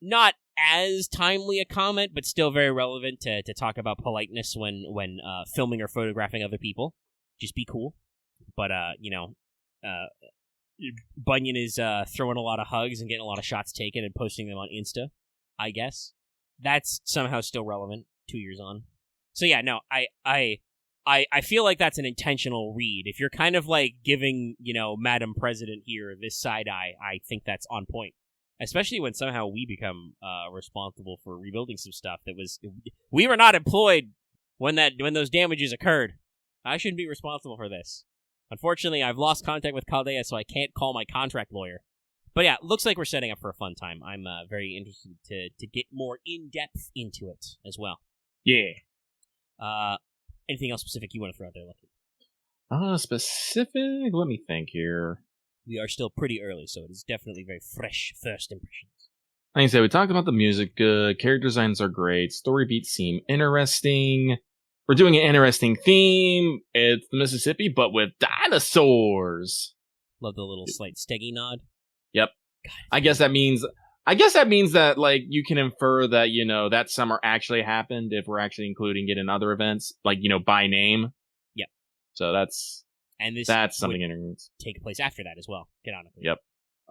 S1: not as timely a comment, but still very relevant to talk about politeness when filming or photographing other people. Just be cool. But, Bunyan is throwing a lot of hugs and getting a lot of shots taken and posting them on Insta, I guess. That's somehow still relevant 2 years on. So yeah, no, I feel like that's an intentional read. If you're kind of like giving, Madam President here this side eye, I think that's on point. Especially when somehow we become responsible for rebuilding some stuff that we were not employed when those damages occurred. I shouldn't be responsible for this. Unfortunately, I've lost contact with Caldea, so I can't call my contract lawyer. But yeah, looks like we're setting up for a fun time. I'm very interested to get more in-depth into it as well.
S2: Yeah.
S1: Anything else specific you want to throw out there, Lucky?
S2: Specific? Let me think here.
S1: We are still pretty early, so it is definitely very fresh first impressions.
S2: Like I said, we talked about the music good, character designs are great, story beats seem interesting. We're doing an interesting theme. It's the Mississippi, but with dinosaurs.
S1: Love the little slight Steggy nod.
S2: Yep.
S1: God,
S2: I guess that means that, like, you can infer that, that summer actually happened if we're actually including it in other events, like, by name.
S1: Yep.
S2: So that's something interesting.
S1: Take place after that as well. Get on it.
S2: Yep.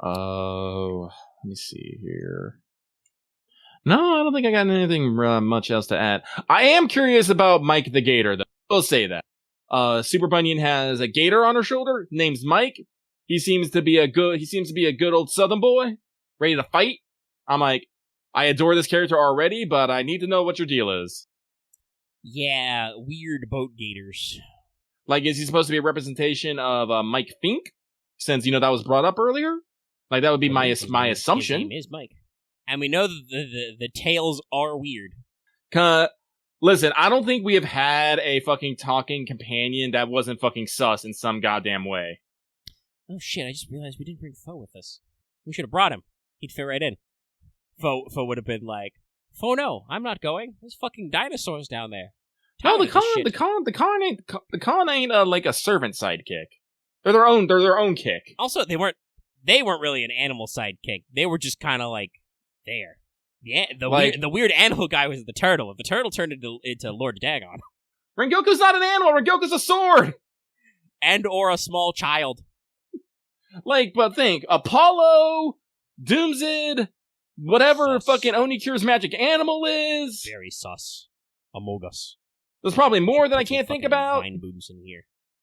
S2: Let me see here. No, I don't think I got anything much else to add. I am curious about Mike the Gator, though. We'll say that. Super Bunyan has a gator on her shoulder. Name's Mike. He seems to be a good old Southern boy, ready to fight. I'm like, I adore this character already, but I need to know what your deal is.
S1: Yeah, weird boat gators.
S2: Like, is he supposed to be a representation of Mike Fink? Since, that was brought up earlier? Like, that would be my assumption.
S1: His name is Mike. And we know that the tails are weird.
S2: Listen, I don't think we have had a fucking talking companion that wasn't fucking sus in some goddamn way.
S1: Oh shit, I just realized we didn't bring Foe with us. We should have brought him. He'd fit right in. Foe would have been like, Foe, no, I'm not going. There's fucking dinosaurs down there.
S2: No, the con ain't like a servant sidekick. They're their own kick.
S1: Also, they weren't really an animal sidekick. They were just kind of like there. Yeah, the weird animal guy was the turtle. If the turtle turned into Lord Dagon.
S2: Rengoku's not an animal. Rengoku's a sword.
S1: And or a small child.
S2: But think Apollo, Doomzid, whatever
S1: sus.
S2: Fucking Onicure's magic animal is.
S1: Very sus. Amogus.
S2: There's probably more that I can't think about.
S1: Vine boobs in here.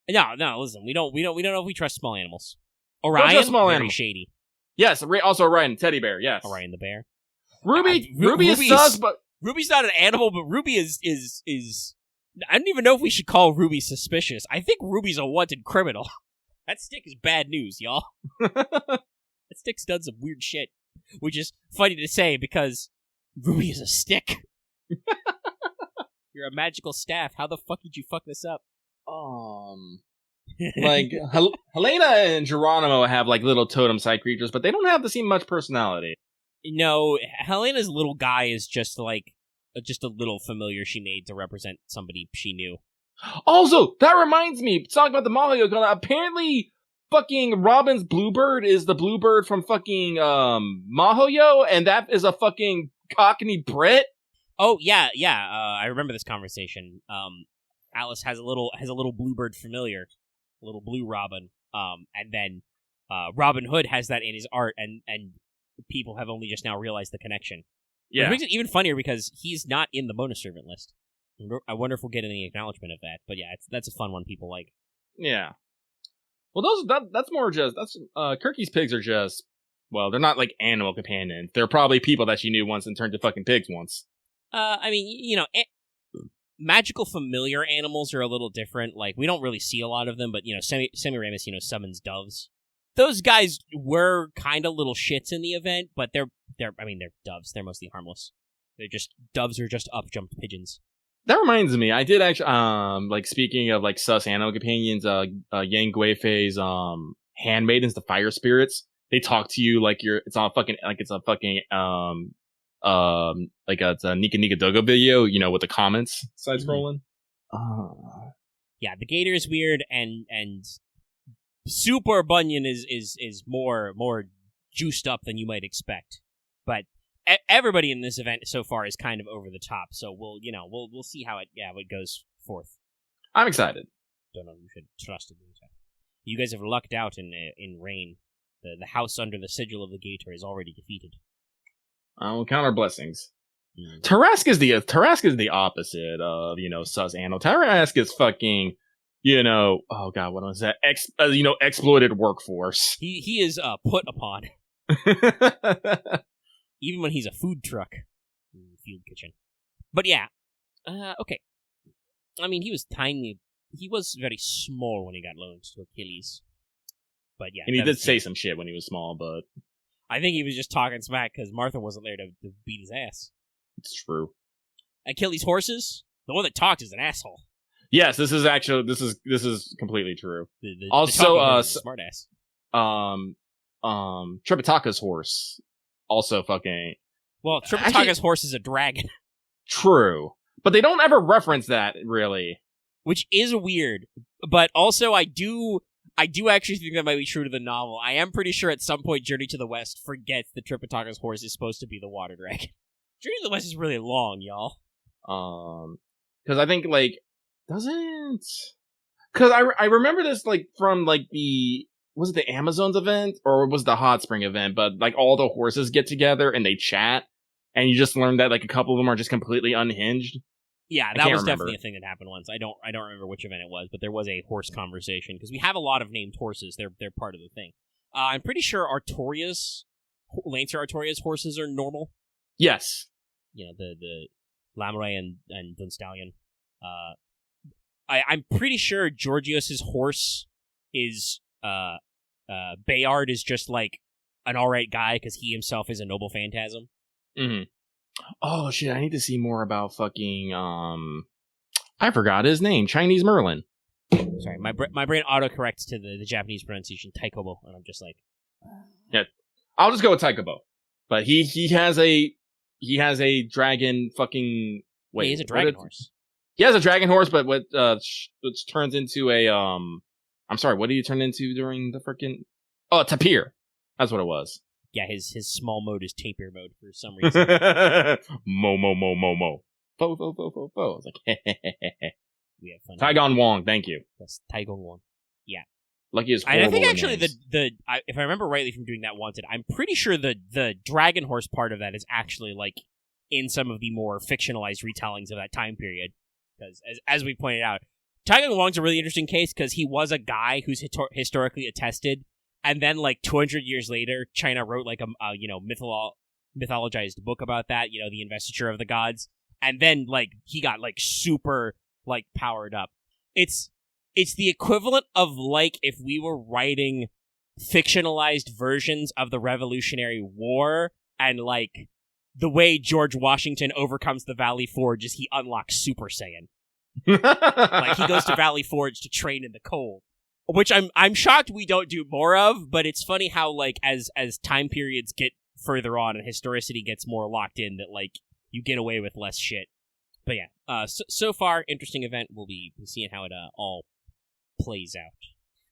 S1: No. Listen, we don't know if we trust small animals. Orion, very
S2: animal.
S1: shady.
S2: Yes, also Orion, teddy bear. Yes,
S1: Orion the bear.
S2: Ruby is sus, but
S1: Ruby's not an animal, but Ruby is. I don't even know if we should call Ruby suspicious. I think Ruby's a wanted criminal. That stick is bad news, y'all. That stick's done some weird shit, which is funny to say because Ruby is a stick. You're a magical staff. How the fuck did you fuck this up?
S2: Helena and Geronimo have like little totem side creatures, but they don't have the same much personality.
S1: No, Helena's little guy is just a little familiar she made to represent somebody she knew.
S2: Also, that reminds me, talking about the Mahoyo, apparently fucking Robin's bluebird is the bluebird from fucking Mahoyo, and that is a fucking Cockney Brit.
S1: Oh yeah, I remember this conversation. Alice has a little bluebird familiar, a little blue robin. And then Robin Hood has that in his art, and people have only just now realized the connection.
S2: Yeah.
S1: Which makes it even funnier because he's not in the bonus servant list. I wonder if we'll get any acknowledgement of that. But yeah, that's a fun one people like.
S2: Yeah. Well, that's more just Kirky's pigs are just, well, they're not like animal companions. They're probably people that she knew once and turned to fucking pigs once.
S1: I mean, magical familiar animals are a little different. Like, we don't really see a lot of them, but Semiramis, summons doves. Those guys were kind of little shits in the event, but they're doves. They're mostly harmless. Doves are just up-jumped pigeons.
S2: That reminds me, I did actually, like, speaking of, like, sus animal companions, Yang Guifei's, handmaidens, the fire spirits, they talk to you like it's a Nika Nika Dogo video, with the comments side scrolling.
S1: Yeah, the gator is weird, and Super Bunyan is more juiced up than you might expect. But everybody in this event so far is kind of over the top, so we'll see how it goes forth.
S2: I'm excited.
S1: Don't know if you should trust it. You guys have lucked out in rain. The house under the sigil of the gator is already defeated.
S2: I'll count our blessings. Tarrasque is the opposite of sus animal. Tarrasque is fucking oh god, what was that? Exploited workforce.
S1: He is put upon. Even when he's a food truck. Field kitchen. But yeah. Okay. I mean, he was tiny. He was very small when he got loaned to Achilles. But yeah.
S2: And he did say some shit when he was small, but
S1: I think he was just talking smack because Martha wasn't there to beat his ass.
S2: It's true.
S1: Achilles' horses? The one that talks is an asshole.
S2: Yes, this is completely true.
S1: Also, smartass.
S2: Tripitaka's horse also fucking.
S1: Well, Tripitaka's horse is a dragon.
S2: True, but they don't ever reference that really,
S1: which is weird. But also, I do actually think that might be true to the novel. I am pretty sure at some point Journey to the West forgets that Tripitaka's horse is supposed to be the water dragon. Journey to the West is really long, y'all.
S2: Because I think doesn't. Because I remember this from was it the Amazons event or was it the Hot Spring event? But all the horses get together and they chat, and you just learn that a couple of them are just completely unhinged.
S1: Yeah, that was definitely a thing that happened once. I don't remember which event it was, but there was a horse conversation because we have a lot of named horses. They're part of the thing. I'm pretty sure Lancer Artoria's horses are normal.
S2: Yes.
S1: The Lamray and Dunstallion. I'm pretty sure Georgios's horse is Bayard is just an alright guy because he himself is a noble phantasm.
S2: Mm-hmm. Oh shit! I need to see more about fucking I forgot his name. Chinese Merlin.
S1: Sorry, my brain autocorrects to the Japanese pronunciation Taikobo, and I'm just
S2: yeah. I'll just go with Taikobo. But he has a dragon fucking. Wait,
S1: he's a dragon horse.
S2: He has a dragon horse, but which turns into a I'm sorry, what did he turn into during the freaking? Oh, tapir. That's what it was.
S1: Yeah, his small mode is tapir mode for some reason.
S2: Mo. Fo. I was like,
S1: we have fun.
S2: Taigon Wong, thank you.
S1: Yes, Taigon Wong. Yeah.
S2: Lucky is
S1: I think actually if I remember rightly from doing that wanted, I'm pretty sure the dragon horse part of that is actually in some of the more fictionalized retellings of that time period. Because as we pointed out, Taigon Wong's a really interesting case because he was a guy who's historically attested, and then 200 years later, China wrote a mythologized book about that. The investiture of the gods, and then he got super powered up. It's the equivalent of if we were writing fictionalized versions of the Revolutionary War, and the way George Washington overcomes the Valley Forge is he unlocks Super Saiyan. He goes to Valley Forge to train in the cold, which I'm shocked we don't do more of. But it's funny how as time periods get further on and historicity gets more locked in, that you get away with less shit. But yeah, so far interesting event. We'll be seeing how it all plays out.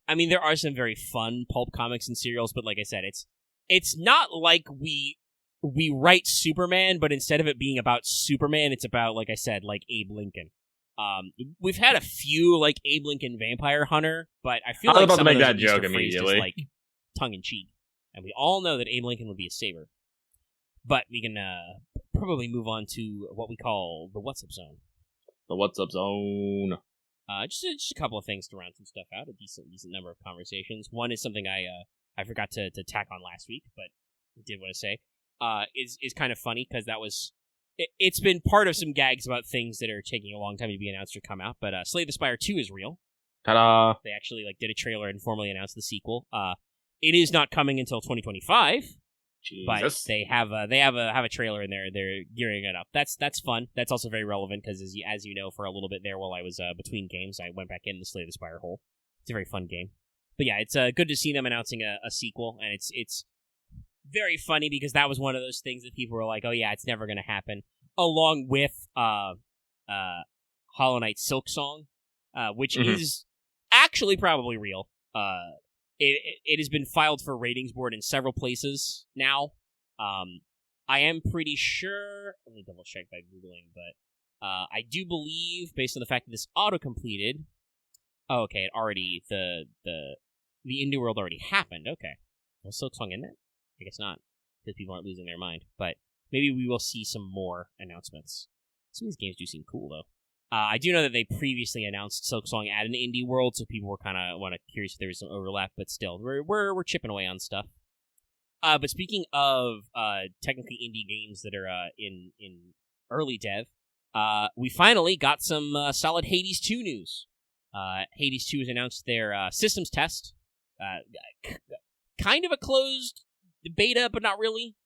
S1: I mean, there are some very fun pulp comics and serials, but like I said, it's not like we write Superman, but instead of it being about Superman, it's about, like I said, Abe Lincoln. We've had a few Abe Lincoln Vampire Hunter, but I feel
S2: I was about
S1: some
S2: to
S1: of
S2: make
S1: those
S2: that joke immediately.
S1: Just, tongue in cheek, and we all know that Abe Lincoln would be a saver. But we can probably move on to what we call the What's Up Zone.
S2: The What's Up Zone.
S1: Just a couple of things to round some stuff out. A decent number of conversations. One is something I forgot to tack on last week, but I did want to say. Is kind of funny because that was it's been part of some gags about things that are taking a long time to be announced or come out. But Slay the Spire 2 is real.
S2: Ta-da!
S1: They actually did a trailer and formally announced the sequel. It is not coming until 2025.
S2: Jesus.
S1: But they have a trailer in there. They're gearing it up. That's fun. That's also very relevant because as you know, for a little bit there while I was between games, I went back in the Slay the Spire hole. It's a very fun game. But yeah, it's good to see them announcing a sequel, and it's very funny because that was one of those things that people were like, "Oh yeah, it's never going to happen." Along with Hollow Knight Silk Song, which is actually probably real. It has been filed for ratings board in several places now. I am pretty sure. Let me double check by Googling, but I do believe, based on the fact that this auto-completed. Oh, okay, it already the Indie World already happened. Okay, was Silksong in that? I guess not, because people aren't losing their mind. But maybe we will see some more announcements. Some of these games do seem cool, though. I do know that they previously announced Silksong at an Indie World, so people were kind of curious if there was some overlap. But still, we're chipping away on stuff. But speaking of technically indie games that are in early dev, we finally got some solid Hades 2 news. Hades 2 has announced their systems test. Kind of a closed beta, but not really.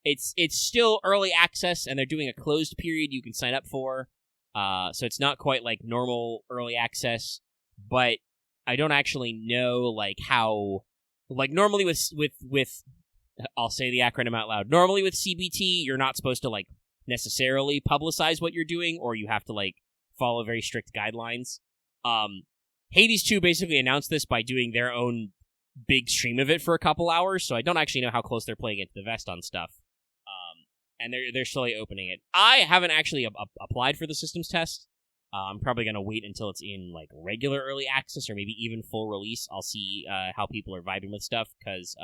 S1: It's still early access, and they're doing a closed period you can sign up for. So it's not quite like normal early access, but I don't actually know how normally with I'll say the acronym out loud. Normally with CBT, you're not supposed to necessarily publicize what you're doing, or you have to follow very strict guidelines. Hades 2 basically announced this by doing their own big stream of it for a couple hours, so I don't actually know how close they're playing into the vest on stuff. And they're slowly opening it. I haven't actually applied for the systems test. I'm probably going to wait until it's in regular early access or maybe even full release. I'll see how people are vibing with stuff, because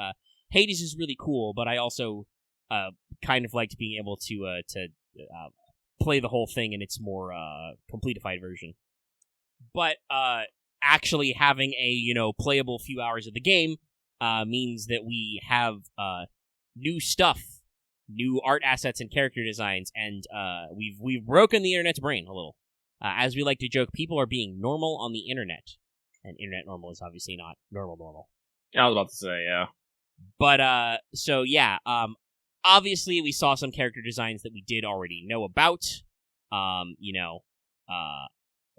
S1: Hades is really cool, but I also kind of liked being able to play the whole thing in its more completified version. But actually having a playable few hours of the game means that we have new stuff, new art assets and character designs, and we've broken the internet's brain a little. As we like to joke, people are being normal on the internet, and internet normal is obviously not normal.
S2: Yeah, I was about to say, yeah.
S1: But so yeah, obviously we saw some character designs that we did already know about.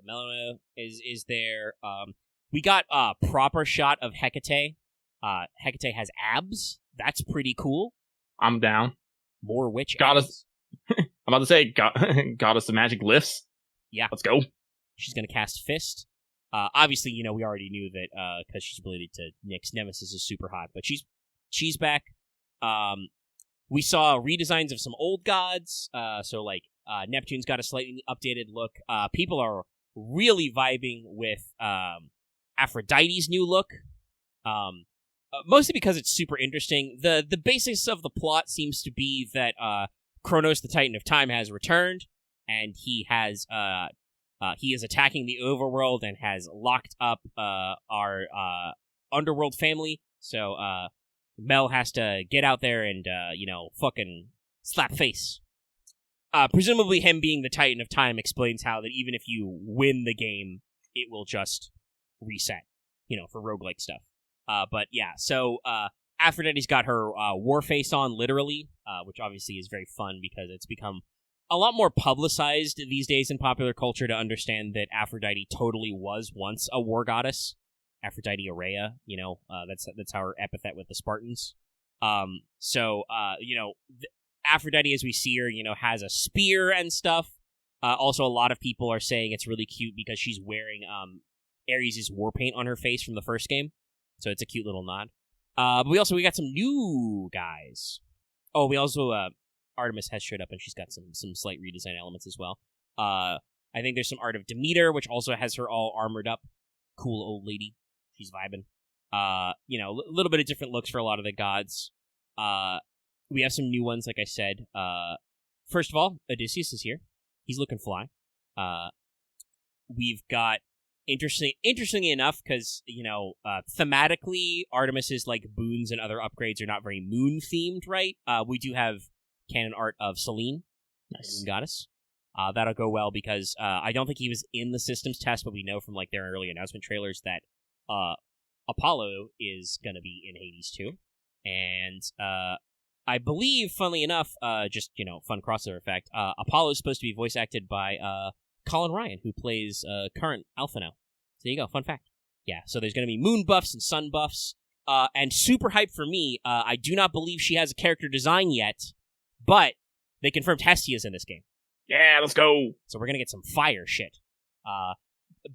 S1: Melona is there. We got a proper shot of Hecate. Hecate has abs. That's pretty cool.
S2: I'm down.
S1: More witch
S2: goddess. I'm about to say goddess of magic lifts.
S1: Yeah,
S2: let's go.
S1: She's gonna cast Fist. Obviously, we already knew that because she's related to Nyx. Nemesis is super hot, but she's back. We saw redesigns of some old gods. So Neptune's got a slightly updated look. People are really vibing with Aphrodite's new look. Mostly because it's super interesting. The basis of the plot seems to be that Kronos, the Titan of Time, has returned, and he is attacking the overworld and has locked up our underworld family. So Mel has to get out there and fucking slap face. Presumably him being the Titan of Time explains how that even if you win the game, it will just reset, for roguelike stuff. But yeah, so Aphrodite's got her war face on, literally, which obviously is very fun because it's become a lot more publicized these days in popular culture to understand that Aphrodite totally was once a war goddess. Aphrodite Aurea, that's our epithet with the Spartans. Aphrodite, as we see her, has a spear and stuff. Also, a lot of people are saying it's really cute because she's wearing Ares' war paint on her face from the first game. So it's a cute little nod. But we got some new guys. Oh, we also, Artemis has showed up and she's got some slight redesign elements as well. I think there's some art of Demeter, which also has her all armored up. Cool old lady. She's vibing. A little bit of different looks for a lot of the gods. We have some new ones, like I said. first of all, Odysseus is here. He's looking fly. We've got interestingly enough, because thematically, Artemis's like boons and other upgrades are not very moon themed, right? We do have canon art of Selene, nice. Moon goddess. That'll go well because I don't think he was in the systems test, but we know from like their early announcement trailers that Apollo is going to be in Hades too, and I believe, funnily enough, just fun crossover effect. Apollo is supposed to be voice acted by Colin Ryan, who plays current Alpha now. So there you go, fun fact. Yeah, so there's going to be moon buffs and sun buffs, and super hype for me. I do not believe she has a character design yet, but they confirmed Hestia's in this game.
S2: Yeah, let's go.
S1: So we're gonna get some fire shit.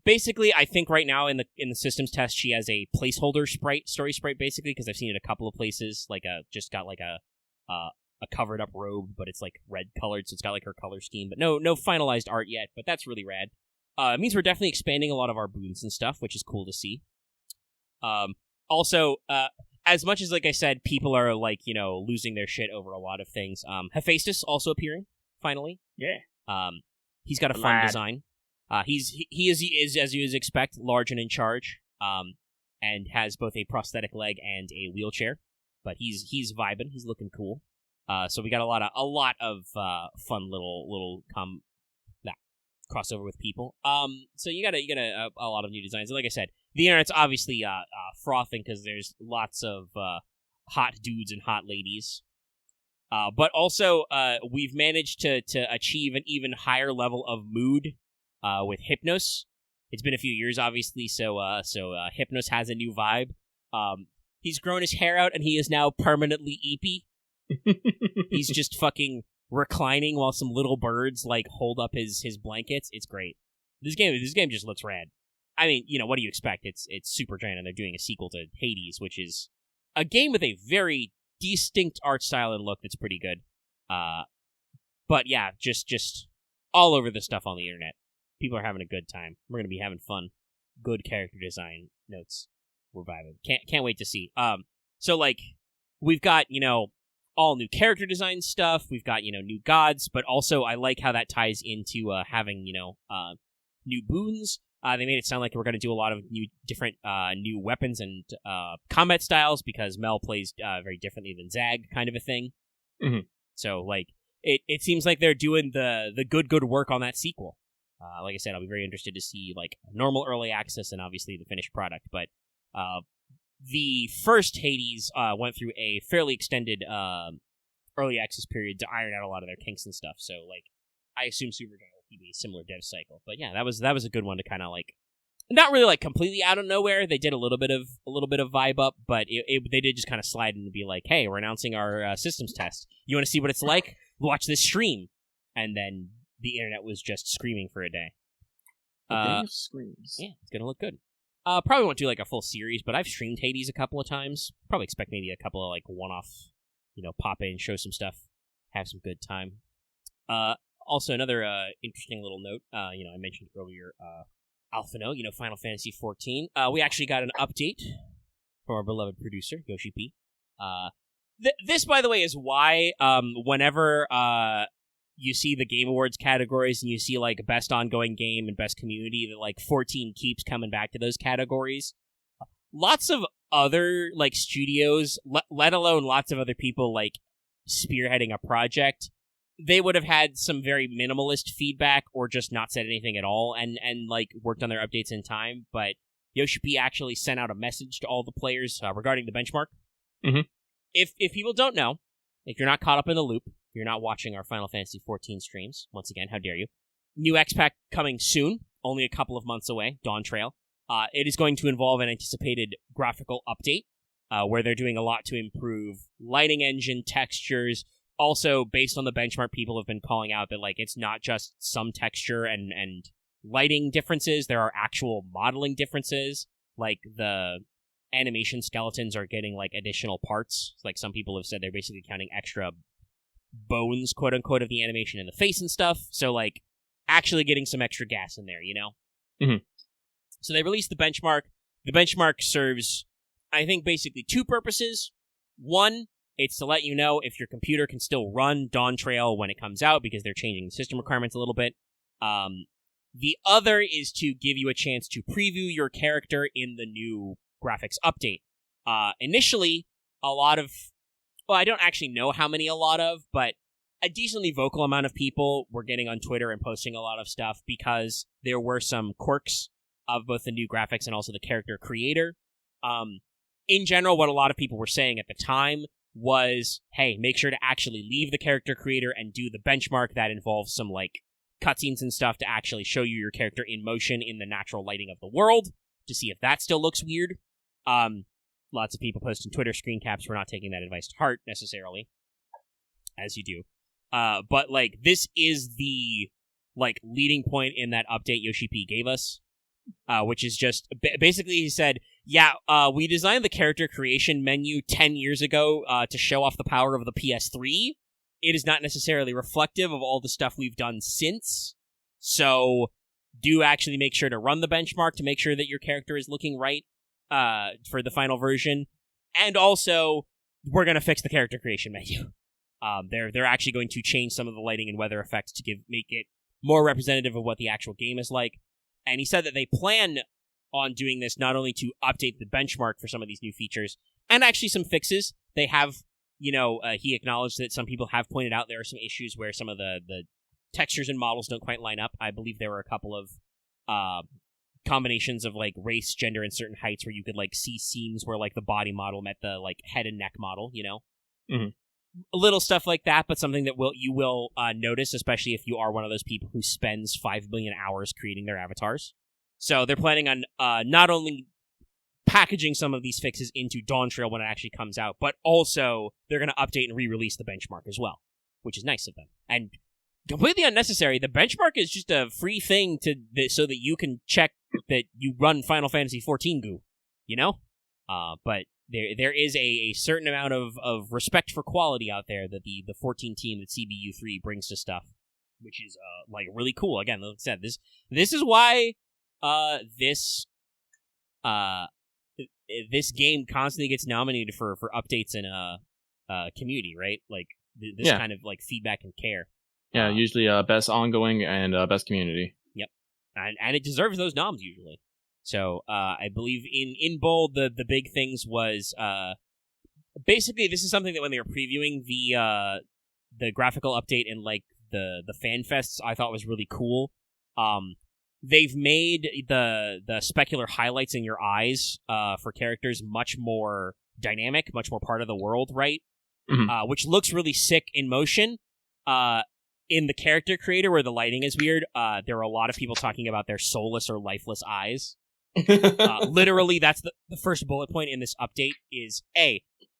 S1: Basically, I think right now in the systems test, she has a placeholder story sprite, basically, because I've seen it a couple of places. Like just got like a covered up robe, but it's like red colored, so it's got like her color scheme. But no finalized art yet. But that's really rad. It means we're definitely expanding a lot of our boons and stuff, which is cool to see. Also, as much as like I said, people are like losing their shit over a lot of things. Hephaestus also appearing finally.
S2: Yeah.
S1: He's got a fun design. He is as you would expect, large and in charge. And has both a prosthetic leg and a wheelchair. But he's vibing. He's looking cool. So we got a lot of fun little crossover with people. So you got a lot of new designs. And like I said, the internet's obviously frothing because there's lots of hot dudes and hot ladies. But also, we've managed to achieve an even higher level of mood with Hypnos. It's been a few years, obviously, so Hypnos has a new vibe. He's grown his hair out, and he is now permanently eepy. He's just fucking reclining while some little birds like hold up his blankets. It's great. This game just looks rad. I mean, what do you expect? It's Super Giant, and they're doing a sequel to Hades, which is a game with a very distinct art style and look that's pretty good. But yeah, just all over the stuff on the internet. People are having a good time. We're gonna be having fun. Good character design notes. We're vibing. Can't wait to see. So like we've got, all new character design stuff. We've got, new gods, but also I like how that ties into having, new boons. They made it sound like we're going to do a lot of different new weapons and combat styles because Mel plays very differently than Zag, kind of a thing.
S2: Mm-hmm.
S1: So, like, it seems like they're doing the good work on that sequel. Like I said, I'll be very interested to see, like, normal early access and obviously the finished product. But the first Hades went through a fairly extended early access period to iron out a lot of their kinks and stuff. So, like, I assume Supergiant will keep a similar dev cycle. But yeah, that was a good one to kind of like, not really like completely out of nowhere. They did a little bit of vibe up, but they did just kind of slide in and be like, hey, we're announcing our systems test. You want to see what it's like? Watch this stream. And then the internet was just screaming for a day.
S2: Screams.
S1: Yeah, it's gonna look good. Probably won't do like a full series, but I've streamed Hades a couple of times. Probably expect maybe a couple of like one-off, pop in, show some stuff, have some good time. Also, another interesting little note. I mentioned earlier, Alphino, Final Fantasy 14. We actually got an update from our beloved producer, Yoshi P. This, by the way, is why whenever you see the Game Awards categories and you see like best ongoing game and best community, that like 14 keeps coming back to those categories. Lots of other like studios, let alone lots of other people like spearheading a project, they would have had some very minimalist feedback or just not said anything at all and like worked on their updates in time. But Yoshi P actually sent out a message to all the players regarding the benchmark.
S2: Mm-hmm.
S1: If people don't know, if you're not caught up in the loop, you're not watching our Final Fantasy 14 streams, once again, how dare you. New X-Pack coming soon, only a couple of months away, Dawn Trail. It is going to involve an anticipated graphical update, where they're doing a lot to improve lighting engine, textures. Also, based on the benchmark, people have been calling out that like it's not just some texture and lighting differences, there are actual modeling differences. Like the animation skeletons are getting like additional parts. Like some people have said they're basically counting extra bones, quote unquote, of the animation in the face and stuff. So like actually getting some extra gas in there,
S2: Mm-hmm.
S1: So they released the benchmark. The benchmark serves, I think, basically two purposes. One, It's to let you know if your computer can still run Dawn Trail when it comes out, because they're changing the system requirements a little bit. The other is to give you a chance to preview your character in the new graphics update. Initially, a lot of... Well, I don't actually know how many but a decently vocal amount of people were getting on Twitter and posting a lot of stuff because there were some quirks of both the new graphics and also the character creator. In general, what a lot of people were saying at the time was, hey, make sure to actually leave the character creator and do the benchmark that involves some, like, cutscenes and stuff to actually show you your character in motion in the natural lighting of the world to see if that still looks weird. Lots of people posting Twitter screen caps. We're not taking that advice to heart, necessarily, as you do. But, like, this is the, like, leading point in that update Yoshi P gave us, which is just, basically he said, yeah, we designed the character creation menu 10 years ago to show off the power of the PS3. It is not necessarily reflective of all the stuff we've done since, so do actually make sure to run the benchmark to make sure that your character is looking right for the final version. And also, we're going to fix the character creation menu. They're actually going to change some of the lighting and weather effects to make it more representative of what the actual game is like. And he said that they plan on doing this not only to update the benchmark for some of these new features, and actually some fixes. They have, he acknowledged that some people have pointed out there are some issues where some of the textures and models don't quite line up. I believe there were a couple of combinations of, like, race, gender, and certain heights where you could, like, see seams where, like, the body model met the, like, head and neck model,
S2: Mm-hmm.
S1: A little stuff like that, but something that you will notice, especially if you are one of those people who spends 5 billion hours creating their avatars. So they're planning on not only packaging some of these fixes into Dawn Trail when it actually comes out, but also they're going to update and re-release the benchmark as well, which is nice of them. And completely unnecessary. The benchmark is just a free thing so that you can check that you run Final Fantasy XIV goo, But there is a certain amount of respect for quality out there that the 14 team that CBU3 brings to stuff, which is like really cool. Again, like I said, this is why this game constantly gets nominated for updates in community, right? Like this kind of like feedback and care.
S2: Yeah, usually best ongoing and best community.
S1: Yep, and it deserves those noms usually. So I believe in bold the big things was basically this is something that when they were previewing the graphical update and like the fan fests, I thought was really cool. They've made the specular highlights in your eyes for characters much more dynamic, much more part of the world, right?
S2: Mm-hmm.
S1: Which looks really sick in motion. In the character creator, where the lighting is weird, there are a lot of people talking about their soulless or lifeless eyes. Literally, that's the first bullet point in this update is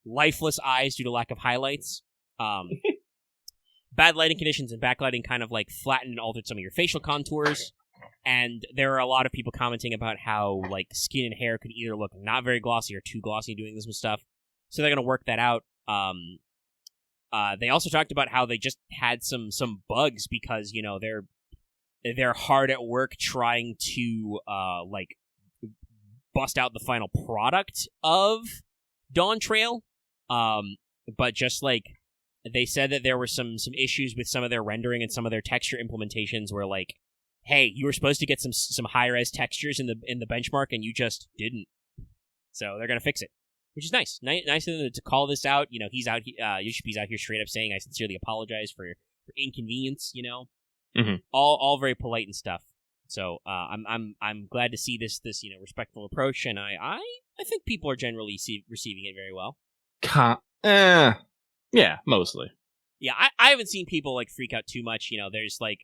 S1: lifeless eyes due to lack of highlights. Bad lighting conditions and backlighting kind of like flattened and altered some of your facial contours. And there are a lot of people commenting about how like skin and hair could either look not very glossy or too glossy doing this stuff. So they're going to work that out. They also talked about how they just had some bugs because, they're hard at work trying to like bust out the final product of Dawn Trail. But just like they said that there were some issues with some of their rendering and some of their texture implementations where like, hey, you were supposed to get some high-res textures in the benchmark and you just didn't. So they're gonna fix it, which is nice. Nice of them to call this out. He's out. Yoshipi's out here straight up saying, "I sincerely apologize for inconvenience."
S2: Mm-hmm.
S1: All very polite and stuff. So I'm glad to see this respectful approach, and I think people are generally receiving it very well.
S2: Yeah, mostly.
S1: Yeah, I haven't seen people like freak out too much. There's like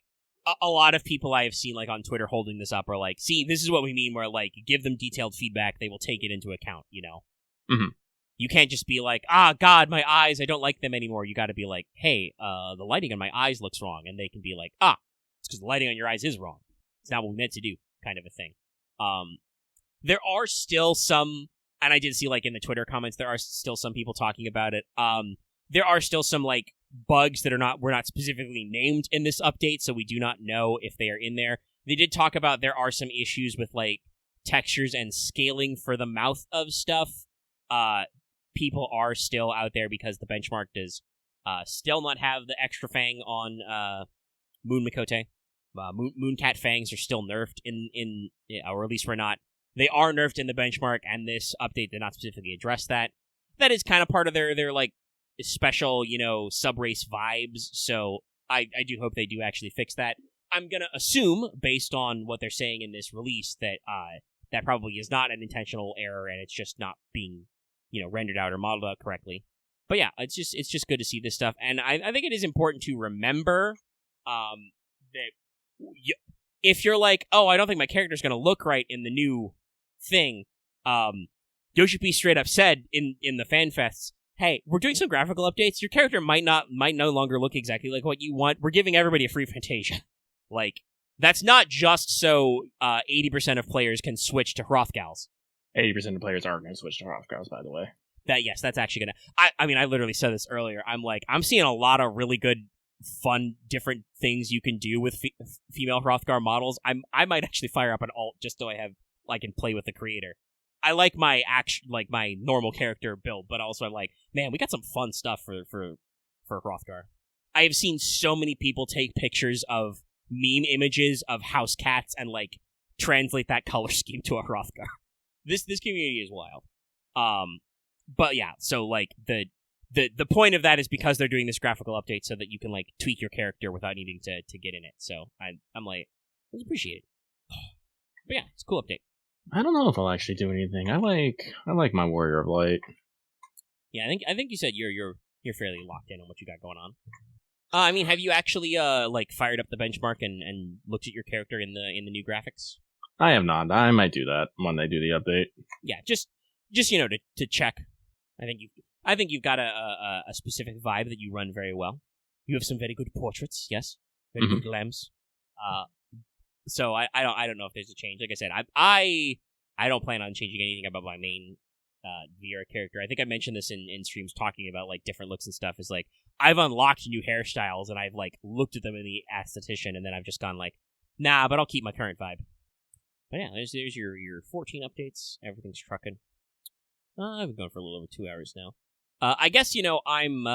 S1: a lot of people I have seen like on Twitter holding this up are like, see, this is what we mean where like give them detailed feedback, they will take it into account,
S2: Mm-hmm.
S1: You can't just be like, God, my eyes, I don't like them anymore. You got to be like, hey, the lighting on my eyes looks wrong. And they can be like, it's because the lighting on your eyes is wrong. It's not what we meant to do, kind of a thing. There are still some, and I did see like in the Twitter comments, there are still some people talking about it. There are still some like bugs that were not specifically named in this update, so we do not know if they are in there. They did talk about there are some issues with like textures and scaling for the mouth of stuff. people are still out there because the benchmark does still not have the extra fang on Moon Mikote. Mooncat fangs are still nerfed or at least they are nerfed in the benchmark, and this update did not specifically address that. That is kind of part of their like special, sub-race vibes, so I do hope they do actually fix that. I'm gonna assume, based on what they're saying in this release, that that probably is not an intentional error, and it's just not being, rendered out or modeled out correctly. But yeah, it's just good to see this stuff, and I think it is important to remember that if you're like, oh, I don't think my character's gonna look right in the new thing, Yoshi P straight up said in the fan fests, hey, we're doing some graphical updates. Your character might no longer look exactly like what you want. We're giving everybody a free Fantasia. Like, that's not just so 80% of players can switch to Hrothgals.
S2: 80% of players are going to switch to Hrothgals, by the way.
S1: Yes, that's actually going to... I mean, I literally said this earlier. I'm seeing a lot of really good, fun, different things you can do with female Hrothgar models. I might actually fire up an alt just so I can play with the creator. I like my my normal character build, but also I'm like, man, we got some fun stuff for Hrothgar. I have seen so many people take pictures of meme images of house cats and translate that color scheme to a Hrothgar. This community is wild. But yeah, so the point of that is because they're doing this graphical update so that you can tweak your character without needing to get in it. So I'm like, I appreciate it. But yeah, it's a cool update.
S2: I don't know if I'll actually do anything. I like my Warrior of Light.
S1: Yeah, I think you said you're fairly locked in on what you got going on. I mean, have you actually fired up the benchmark and looked at your character in the new graphics?
S2: I have not. I might do that when they do the update.
S1: Yeah, just to check. I think you've got a specific vibe that you run very well. You have some very good portraits, yes, very good lambs. So I don't know if there's a change. Like I said, I don't plan on changing anything about my main VR character. I think I mentioned this in streams talking about different looks and stuff. Is I've unlocked new hairstyles and I've looked at them in the aesthetician, and then I've just gone nah, but I'll keep my current vibe. But yeah, there's your 14 updates. Everything's trucking. I've been going for a little over 2 hours now. I guess I'm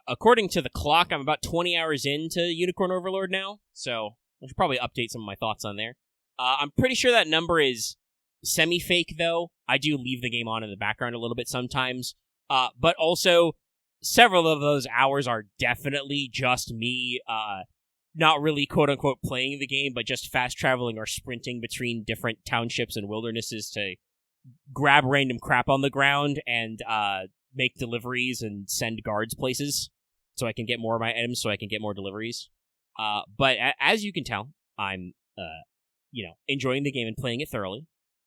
S1: according to the clock, I'm about 20 hours into Unicorn Overlord now, so I should probably update some of my thoughts on there. I'm pretty sure that number is semi-fake, though. I do leave the game on in the background a little bit sometimes. But also, several of those hours are definitely just me, not really quote-unquote playing the game, but just fast-traveling or sprinting between different townships and wildernesses to grab random crap on the ground and make deliveries and send guards places so I can get more of my items, so I can get more deliveries. But as you can tell, I'm, enjoying the game and playing it thoroughly.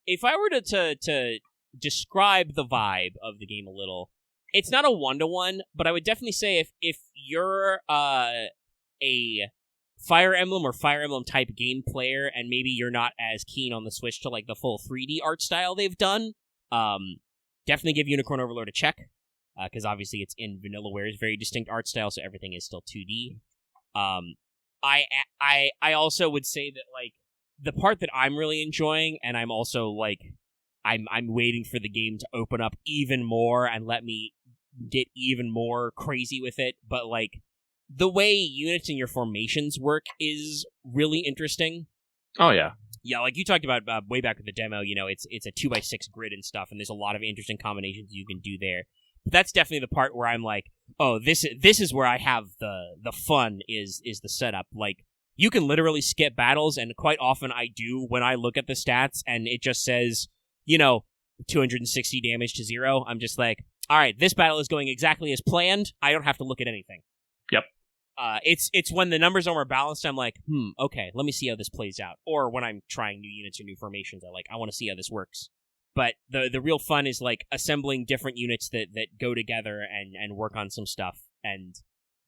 S1: If I were to describe the vibe of the game a little, it's not a one-to-one, but I would definitely say if you're a Fire Emblem or Fire Emblem type game player, and maybe you're not as keen on the Switch to the full 3D art style they've done, definitely give Unicorn Overlord a check, because obviously it's in Vanillaware's very distinct art style, so everything is still 2D. I also would say that the part that I'm really enjoying, and I'm also I'm waiting for the game to open up even more and let me get even more crazy with it, but the way units in your formations work is really interesting.
S2: Oh yeah.
S1: Yeah, you talked about way back with the demo, it's a 2x6 grid and stuff, and there's a lot of interesting combinations you can do there. But that's definitely the part where I'm oh, this is where I have the fun is the setup. You can literally skip battles, and quite often I do when I look at the stats, and it just says, 260 damage to 0. I'm just all right, this battle is going exactly as planned. I don't have to look at anything.
S2: Yep.
S1: It's when the numbers are more balanced, I'm okay, let me see how this plays out. Or when I'm trying new units or new formations, I want to see how this works. But the real fun is assembling different units that go together and work on some stuff. And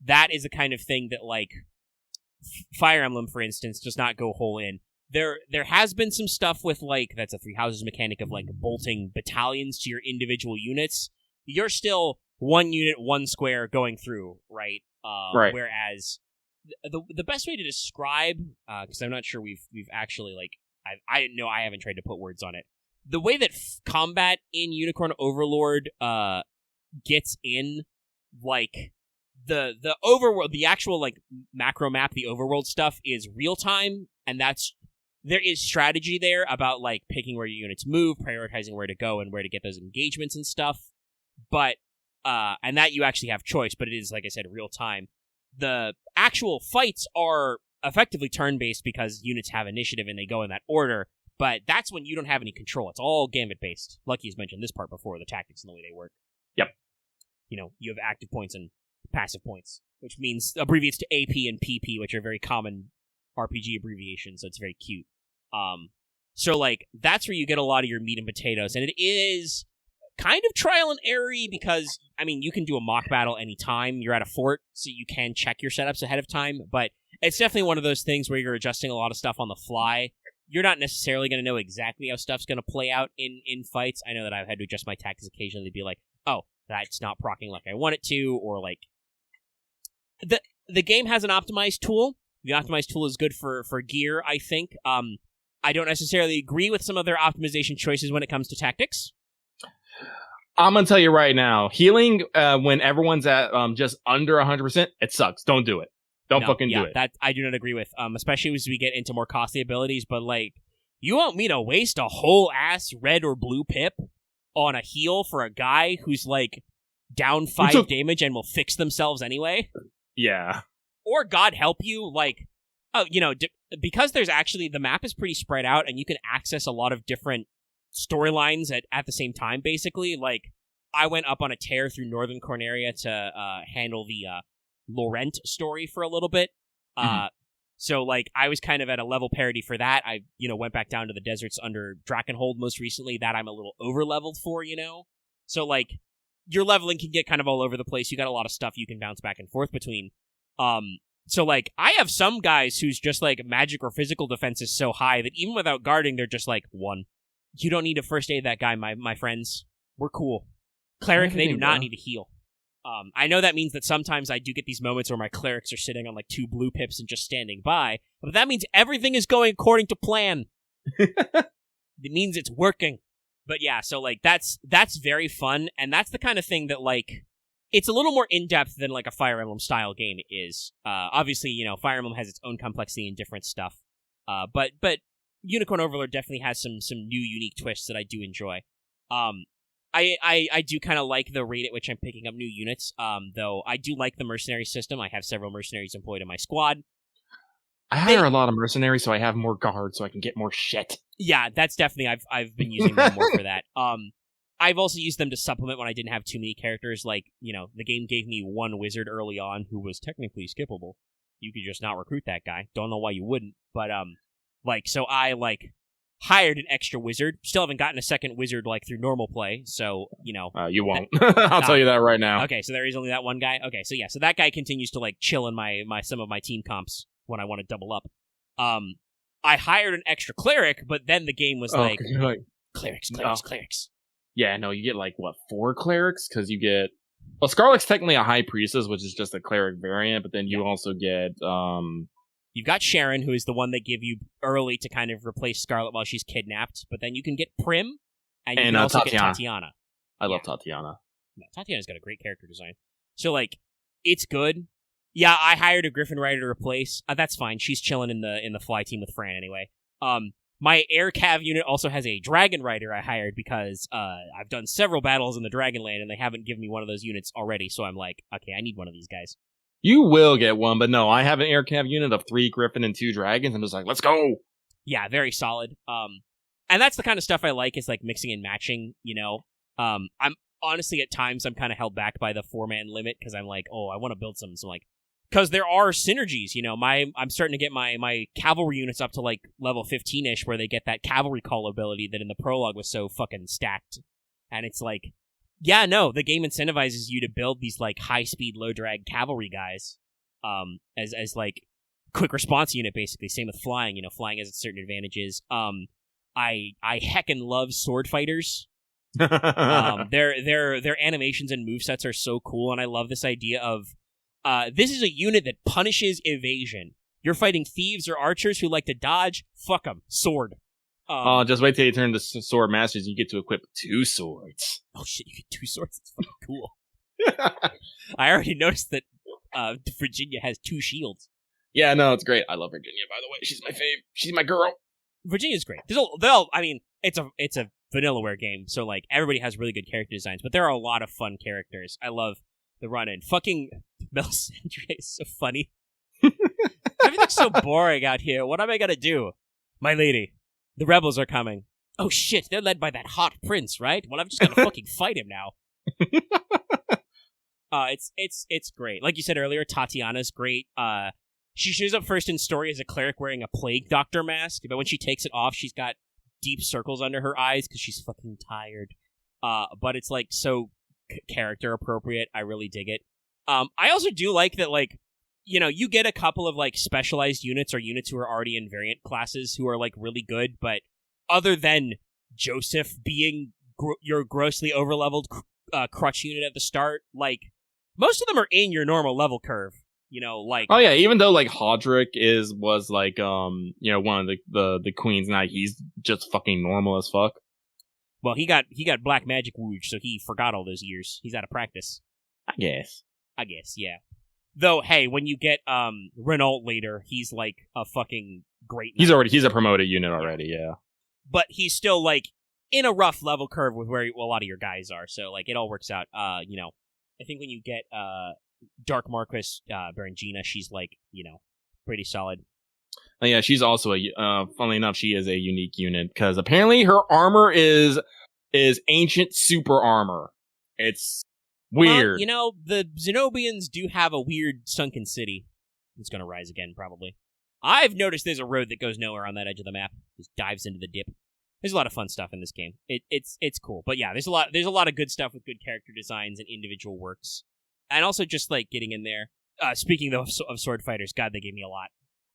S1: that is the kind of thing that Fire Emblem, for instance, does not go whole in. There has been some stuff with that's a three houses mechanic of bolting battalions to your individual units. You're still one unit, one square going through, right?
S2: Right.
S1: Whereas the best way to describe, because I'm not sure we've actually I know I haven't tried to put words on it. The way that combat in Unicorn Overlord gets in, like, the overworld, the actual, like, macro map, the overworld stuff is real time, and there is strategy there about, like, picking where your units move, prioritizing where to go and where to get those engagements and stuff, but, and that you actually have choice, but it is, like I said, real time. The actual fights are effectively turn-based because units have initiative and they go in that order, but that's when you don't have any control. It's all gambit-based. Lucky's mentioned this part before, the tactics and the way they work.
S2: Yep.
S1: You know, you have active points and passive points, which means abbreviates to AP and PP, which are very common RPG abbreviations, so it's very cute. So, like, that's where you get a lot of your meat and potatoes, and it is kind of trial and error because, I mean, you can do a mock battle anytime you're at a fort, so you can check your setups ahead of time, but it's definitely one of those things where you're adjusting a lot of stuff on the fly. You're not necessarily going to know exactly how stuff's going to play out in fights. I know that I've had to adjust my tactics occasionally to be like, oh, that's not proccing like I want it to, or like... The game has an optimized tool. The optimized tool is good for gear, I think. I don't necessarily agree with some of their optimization choices when it comes to tactics.
S2: I'm going to tell you right now, healing when everyone's at just under 100%, it sucks. Don't do it. Don't do it.
S1: That I do not agree with, especially as we get into more costly abilities, but, like, you want me to waste a whole ass red or blue pip on a heal for a guy who's, like, down 5 damage and will fix themselves anyway?
S2: Yeah.
S1: Or, God help you, like, oh, you know, because there's actually, the map is pretty spread out and you can access a lot of different storylines at the same time, basically. Like, I went up on a tear through Northern Corneria to handle the Laurent story for a little bit. So, like, I was kind of at a level parity for that. I, went back down to the deserts under Drakkenhold most recently. That I'm a little over-leveled for, So, like, your leveling can get kind of all over the place. You got a lot of stuff you can bounce back and forth between. So, like, I have some guys whose just, like, magic or physical defense is so high that even without guarding, they're just like, 1. You don't need to first aid that guy, my friends. We're cool. Cleric, they do not need to heal. I know that means that sometimes I do get these moments where my clerics are sitting on, like, 2 blue pips and just standing by, but that means everything is going according to plan. It means it's working. But yeah, so, like, that's very fun, and that's the kind of thing that, like, it's a little more in-depth than, like, a Fire Emblem style game is. Obviously, Fire Emblem has its own complexity and different stuff. But Unicorn Overlord definitely has some new unique twists that I do enjoy. I do kind of like the rate at which I'm picking up new units, though I do like the mercenary system. I have several mercenaries employed in my squad.
S2: I hire a lot of mercenaries, so I have more guards, so I can get more shit. Yeah,
S1: that's definitely, I've been using them more for that. I've also used them to supplement when I didn't have too many characters. Like, the game gave me one wizard early on who was technically skippable. You could just not recruit that guy. Don't know why you wouldn't, but, so I, hired an extra wizard. Still haven't gotten a second wizard, through normal play, so,
S2: you won't. I'll tell you that right now.
S1: Okay, so there is only that one guy? Okay, so yeah, so that guy continues to, chill in some of my team comps when I want to double up. I hired an extra cleric, but then the game was clerics.
S2: Yeah, no, you get, 4 clerics? Because you get... Well, Scarlet's technically a high priestess, which is just a cleric variant, but then you also get,
S1: You've got Sharon, who is the one they give you early to kind of replace Scarlet while she's kidnapped, but then you can get Prim, and you can also get Tatiana.
S2: I love Tatiana.
S1: No, Tatiana's got a great character design. So, it's good. Yeah, I hired a Griffin Rider to replace. That's fine. She's chilling in the fly team with Fran anyway. My Air Cav unit also has a Dragon Rider I hired because I've done several battles in the Dragonland, and they haven't given me one of those units already, so I'm like, okay, I need one of these guys.
S2: You will get one, but no, I have an air cav unit of 3 Griffin and 2 Dragons. I'm just like, let's go!
S1: Yeah, very solid. And that's the kind of stuff I like, is mixing and matching, I'm honestly, at times, I'm kind of held back by the 4-man limit, because I'm like, oh, I want to build some because there are synergies, I'm starting to get my cavalry units up to, level 15-ish, where they get that cavalry call ability that in the prologue was so fucking stacked. And it's like, yeah, no, the game incentivizes you to build these, high-speed, low-drag cavalry guys, as quick response unit, basically. Same with flying, flying has its certain advantages. I heckin' love sword fighters. Their animations and movesets are so cool, and I love this idea of, this is a unit that punishes evasion. You're fighting thieves or archers who like to dodge, fuck them, sword.
S2: Just wait till you turn to sword masters and you get to equip 2 swords.
S1: Oh shit, you get 2 swords? It's fucking cool. I already noticed that Virginia has 2 shields.
S2: Yeah, no, it's great. I love Virginia, by the way. She's my fave. She's my girl.
S1: Virginia's great. I mean, it's a Vanillaware game, so like everybody has really good character designs, but there are a lot of fun characters. I love the run-in. Fucking Melisandre is so funny. Everything's so boring out here. What am I gonna do? My lady, the rebels are coming. Oh shit, they're led by that hot prince, right? Well, I'm just gonna fucking fight him now. It's great. Like you said earlier, Tatiana's great. She shows up first in story as a cleric wearing a plague doctor mask, but when she takes it off, she's got deep circles under her eyes because she's fucking tired. But it's like so character appropriate. I really dig it. I also do like that, like, you know, you get a couple of like specialized units or units who are already in variant classes who are like really good, but other than Joseph being your grossly overleveled crutch unit at the start, like most of them are in your normal level curve. You know, like,
S2: oh yeah, even though like Hodrick was like you know, one of the queens now, he's just fucking normal as fuck.
S1: Well, he got black magic wooge, so he forgot all those years. He's out of practice.
S2: I guess,
S1: yeah. Though, hey, when you get Renault later, he's like a fucking great knight.
S2: He's a promoted unit already, yeah.
S1: But he's still like in a rough level curve with where a lot of your guys are, so like it all works out. You know, I think when you get Dark Marquis Berengina, she's like, you know, pretty solid.
S2: Oh, yeah, she's also funnily enough, she is a unique unit because apparently her armor is ancient super armor. It's weird.
S1: You know, the Zenobians do have a weird sunken city. It's gonna rise again, probably. I've noticed there's a road that goes nowhere on that edge of the map. Just dives into the dip. There's a lot of fun stuff in this game. It's cool, but yeah, there's a lot of good stuff with good character designs and individual works. And also just, like, getting in there. Speaking of sword fighters, God, they gave me a lot.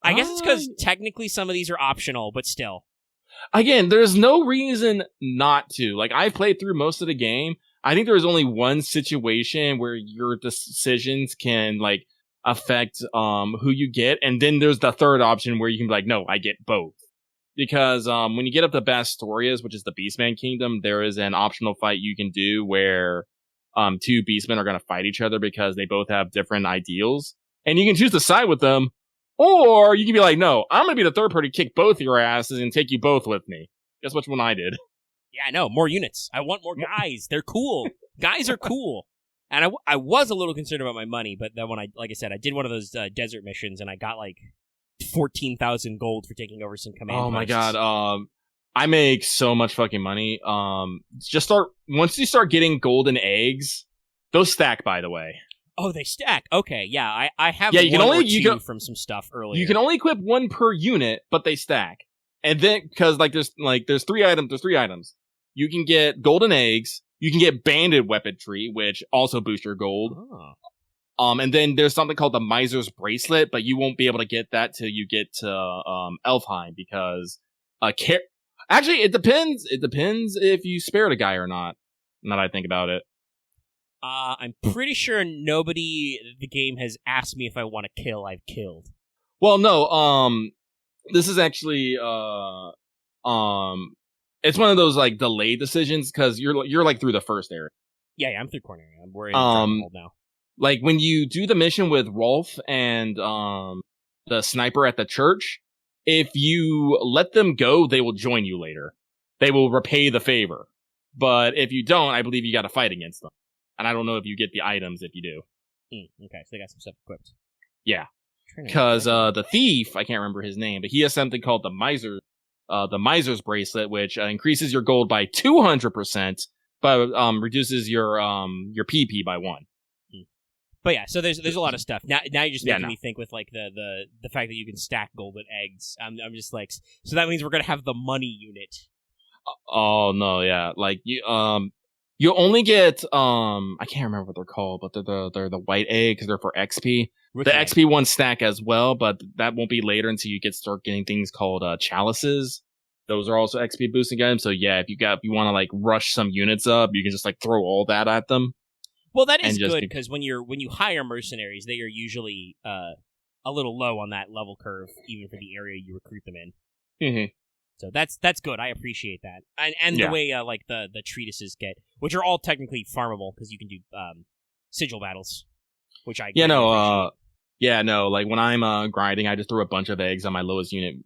S1: I guess it's because technically some of these are optional, but still.
S2: Again, there's no reason not to. Like, I've played through most of the game. I think there's only one situation where your decisions can, like, affect who you get. And then there's the third option where you can be like, no, I get both. Because when you get up to Bastorias, which is the Beastman Kingdom, there is an optional fight you can do where 2 beastmen are going to fight each other because they both have different ideals. And you can choose to side with them, or you can be like, no, I'm going to be the third party, kick both your asses, and take you both with me. Guess which one I did?
S1: Yeah, I know. More units. I want more guys. They're cool. Guys are cool. And I was a little concerned about my money, but then when like I said, I did one of those desert missions, and I got like 14,000 gold for taking over some command posts.
S2: My god. I make so much fucking money. Once you start getting golden eggs, those stack, by the way.
S1: Oh, they stack. Okay, yeah, I have
S2: you can only
S1: two from some stuff earlier.
S2: You can only equip 1 per unit, but they stack. And then because there's 3 items. You can get golden eggs, you can get banded weaponry, which also boost your gold. Oh. And then there's something called the Miser's Bracelet, but you won't be able to get that till you get to Elfheim because actually, it depends. It depends if you spared a guy or not. Now that I think about it.
S1: I'm pretty sure nobody in the game has asked me if I want to kill. I've killed.
S2: Well, no. This is actually it's one of those like delayed decisions because you're like through the first area.
S1: Yeah, I'm through corner area. We're in Dragonhold now.
S2: Like when you do the mission with Rolf and the sniper at the church. If you let them go, they will join you later. They will repay the favor. But if you don't, I believe you got to fight against them. And I don't know if you get the items if you do.
S1: Okay, so they got some stuff equipped.
S2: Yeah. Because the thief, I can't remember his name, but he has something called the Miser's Bracelet, which increases your gold by 200%, but reduces your PP by 1.
S1: But yeah, so there's a lot of stuff. Now you're just making me think with like the fact that you can stack golden eggs. I'm just like, so that means we're gonna have the money unit.
S2: Oh no, yeah, like you only get I can't remember what they're called, but they're the white egg because they're for XP. The XP ones stack as well, but that won't be later until you start getting things called chalices. Those are also XP boosting items. So yeah, if you want to like rush some units up, you can just like throw all that at them.
S1: Well, that is good because when you hire mercenaries, they are usually a little low on that level curve, even for the area you recruit them in.
S2: Mm-hmm.
S1: So that's good. I appreciate that, and the way like the treatises get, which are all technically farmable because you can do sigil battles, which I
S2: Yeah, no,
S1: appreciate.
S2: yeah, no, like when I'm grinding, I just throw a bunch of eggs on my lowest unit,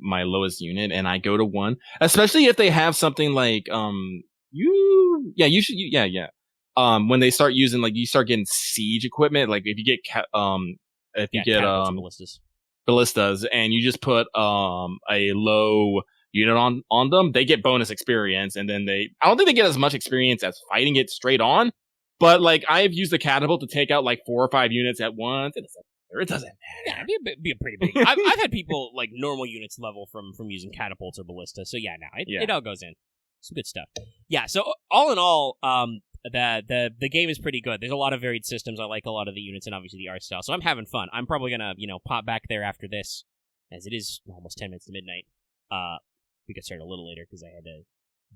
S2: and I go to one. Especially if they have something like when they start using you start getting siege equipment, like if you get
S1: catapults and ballistas.
S2: ballistas and you just put a low unit on them, they get bonus experience, and then I don't think they get as much experience as fighting it straight on. But I've used the catapult to take out 4 or 5 units at once, and it doesn't matter.
S1: Yeah, be a pretty big. I've had people normal units level from using catapults or ballista. So yeah, it all goes in. Some good stuff. Yeah. So all in all, the game is pretty good. There's a lot of varied systems. I like a lot of the units and obviously the art style. So I'm having fun. I'm probably gonna pop back there after this, as it is almost 10 minutes to midnight. We could start a little later because I had to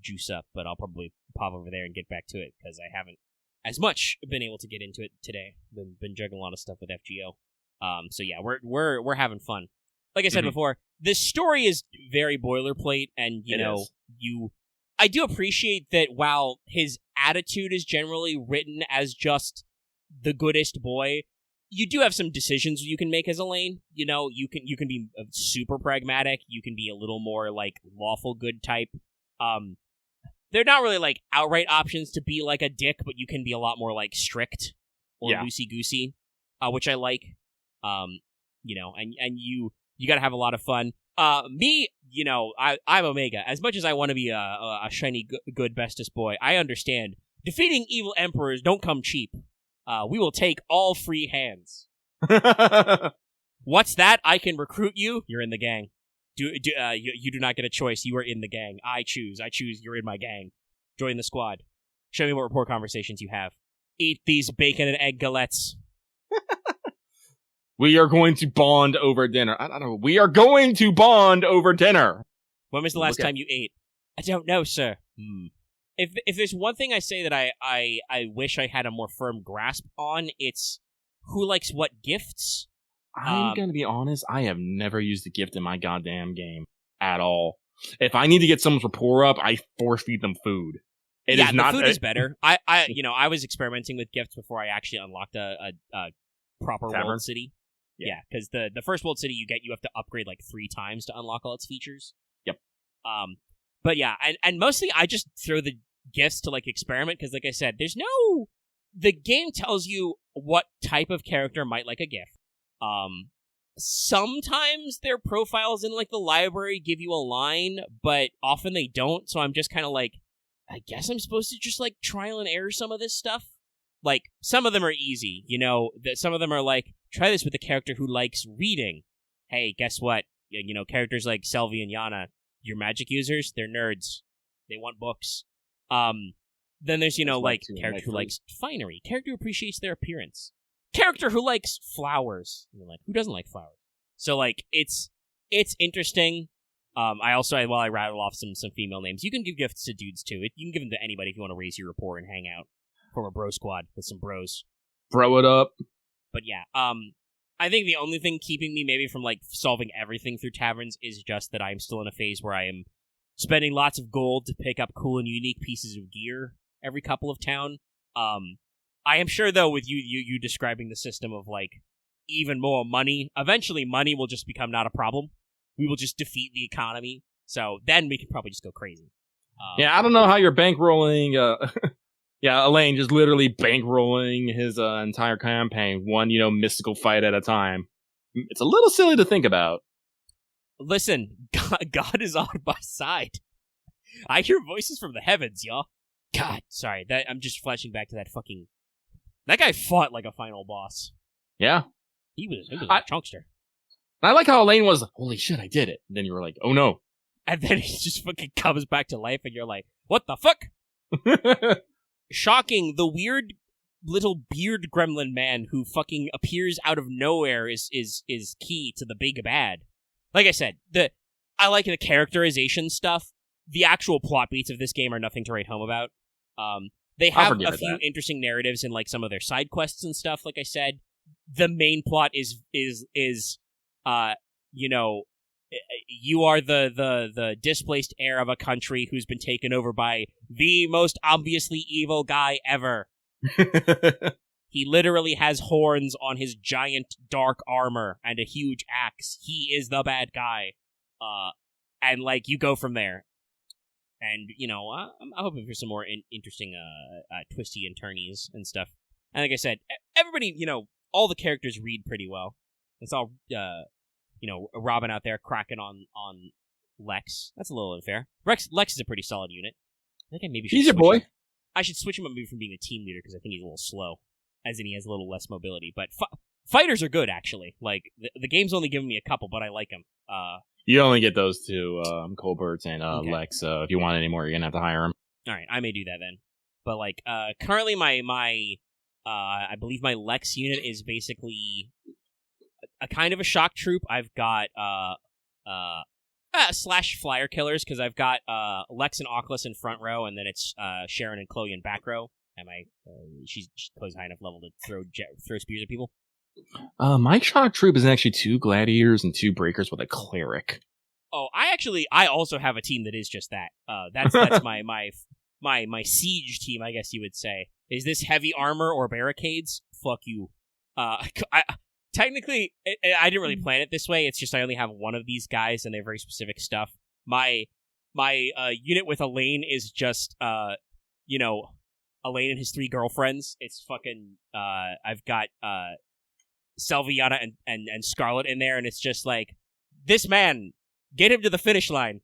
S1: juice up, but I'll probably pop over there and get back to it because I haven't as much been able to get into it today. Been juggling a lot of stuff with FGO. So yeah, we're having fun. Like I said before, the story is very boilerplate, and I do appreciate that while his attitude is generally written as just the goodest boy, you do have some decisions you can make as Elaine. You can be super pragmatic. You can be a little more lawful good type. They're not really outright options to be a dick, but you can be a lot more strict or loosey goosey, which I like. And you got to have a lot of fun. Me, I'm Omega. As much as I want to be a shiny good bestest boy, I understand defeating evil emperors don't come cheap. We will take all free hands. What's that? I can recruit you. You're in the gang. You do not get a choice. You are in the gang. I choose. You're in my gang. Join the squad. Show me what rapport conversations you have. Eat these bacon and egg galettes.
S2: We are going to bond over dinner. I don't know. We are going to bond over dinner.
S1: When was the last time you ate? I don't know, sir. If there's one thing I say that I wish I had a more firm grasp on, it's who likes what gifts.
S2: I'm going to be honest. I have never used a gift in my goddamn game at all. If I need to get someone's rapport up, I force feed them food.
S1: Food is better. I was experimenting with gifts before I actually unlocked a proper world city. Yeah, because the first world city you have to upgrade 3 times to unlock all its features.
S2: Yep.
S1: But yeah, and mostly I just throw the gifts to experiment because, like I said, the game tells you what type of character might like a gift. Sometimes their profiles in the library give you a line, but often they don't. So I'm just kind of I guess I'm supposed to just trial and error some of this stuff. Some of them are easy, some of them are try this with a character who likes reading. Hey, guess what? Characters like Selvi and Yana, your magic users, they're nerds. They want books. Then there's, character who likes finery. Character who appreciates their appearance. Character who likes flowers. Who doesn't like flowers? So, it's interesting. I also, while I rattle off some female names, you can give gifts to dudes, too. You can give them to anybody if you want to raise your rapport and hang out. From a bro squad with some bros.
S2: Throw it up.
S1: But yeah, I think the only thing keeping me maybe from solving everything through taverns is just that I'm still in a phase where I am spending lots of gold to pick up cool and unique pieces of gear every couple of town. I am sure though with you describing the system of even more money, eventually money will just become not a problem. We will just defeat the economy. So then we can probably just go crazy.
S2: Yeah, I don't know how you're bankrolling yeah, Elaine just literally bankrolling his entire campaign, one, mystical fight at a time. It's a little silly to think about.
S1: Listen, God is on my side. I hear voices from the heavens, y'all. God, sorry, I'm just flashing back to that guy fought like a final boss.
S2: Yeah.
S1: He was a chunkster.
S2: I like how Elaine was, holy shit, I did it. And then you were like, oh no.
S1: And then he just fucking comes back to life and you're like, what the fuck? Shocking, the weird little beard gremlin man who fucking appears out of nowhere is key to the big bad. Like I said, I like the characterization stuff. The actual plot beats of this game are nothing to write home about. They have a few interesting narratives in some of their side quests and stuff, like I said. The main plot is you are the displaced heir of a country who's been taken over by the most obviously evil guy ever. He literally has horns on his giant dark armor and a huge axe. He is the bad guy. And, like, you go from there. And, you know, I'm hoping for some more interesting twisty and turnies and stuff. And like I said, everybody, you know, all the characters read pretty well. It's all, you know, Robin out there cracking on Lex. That's a little unfair. Lex is a pretty solid unit. I think I maybe should
S2: He's your boy.
S1: him. I should switch him up maybe from being a team leader because I think he's a little slow, as in he has a little less mobility. But fighters are good, actually. Like, the game's only given me a couple, but I like them.
S2: You only get those two, Colberts and
S1: Okay.
S2: Lex, so if you want any more, you're gonna have to hire them.
S1: All right, I may do that then. But, like, currently I believe my Lex unit is basically a kind of a shock troop. I've got, slash flyer killers, because I've got, Lex and Oculus in front row, and then it's, Sharon and Chloe in back row. And she's Chloe's high enough level to throw spears at people.
S2: My shock troop is actually 2 gladiators and 2 breakers with a cleric.
S1: Oh, I also have a team that is just that. That's my siege team, I guess you would say. Is this heavy armor or barricades? Fuck you. Technically, I didn't really plan it this way. It's just I only have one of these guys, and they're very specific stuff. My unit with Elaine is just you know, Elaine and his 3 girlfriends. It's fucking I've got Selviana and Scarlet in there, and it's just like, this man, get him to the finish line.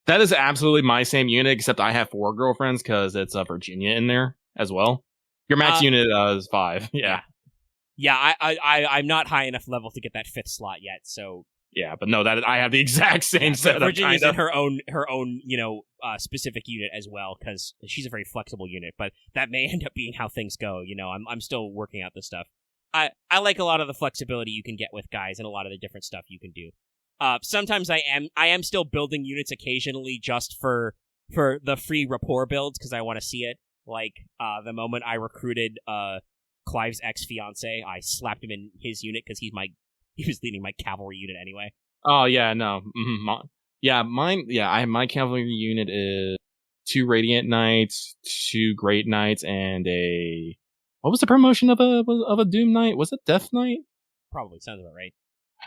S2: That is absolutely my same unit, except I have 4 girlfriends because it's Virginia in there as well. Your max unit is 5. Yeah.
S1: Yeah, I'm not high enough level to get that 5th slot yet, so...
S2: Yeah, but no, that I have the exact same setup.
S1: Virginia's in her own, you know, specific unit as well, because she's a very flexible unit, but that may end up being how things go, you know, I'm still working out this stuff. I like a lot of the flexibility you can get with guys and a lot of the different stuff you can do. Sometimes I am still building units occasionally just for the free rapport builds, because I want to see it. Like, the moment I recruited Clive's ex-fiance, I slapped him in his unit because he was leading my cavalry unit anyway.
S2: Oh, yeah, no. My cavalry unit is 2 Radiant Knights, 2 Great Knights, and what was the promotion of a Doom Knight? Was it Death Knight?
S1: Probably, sounds about right.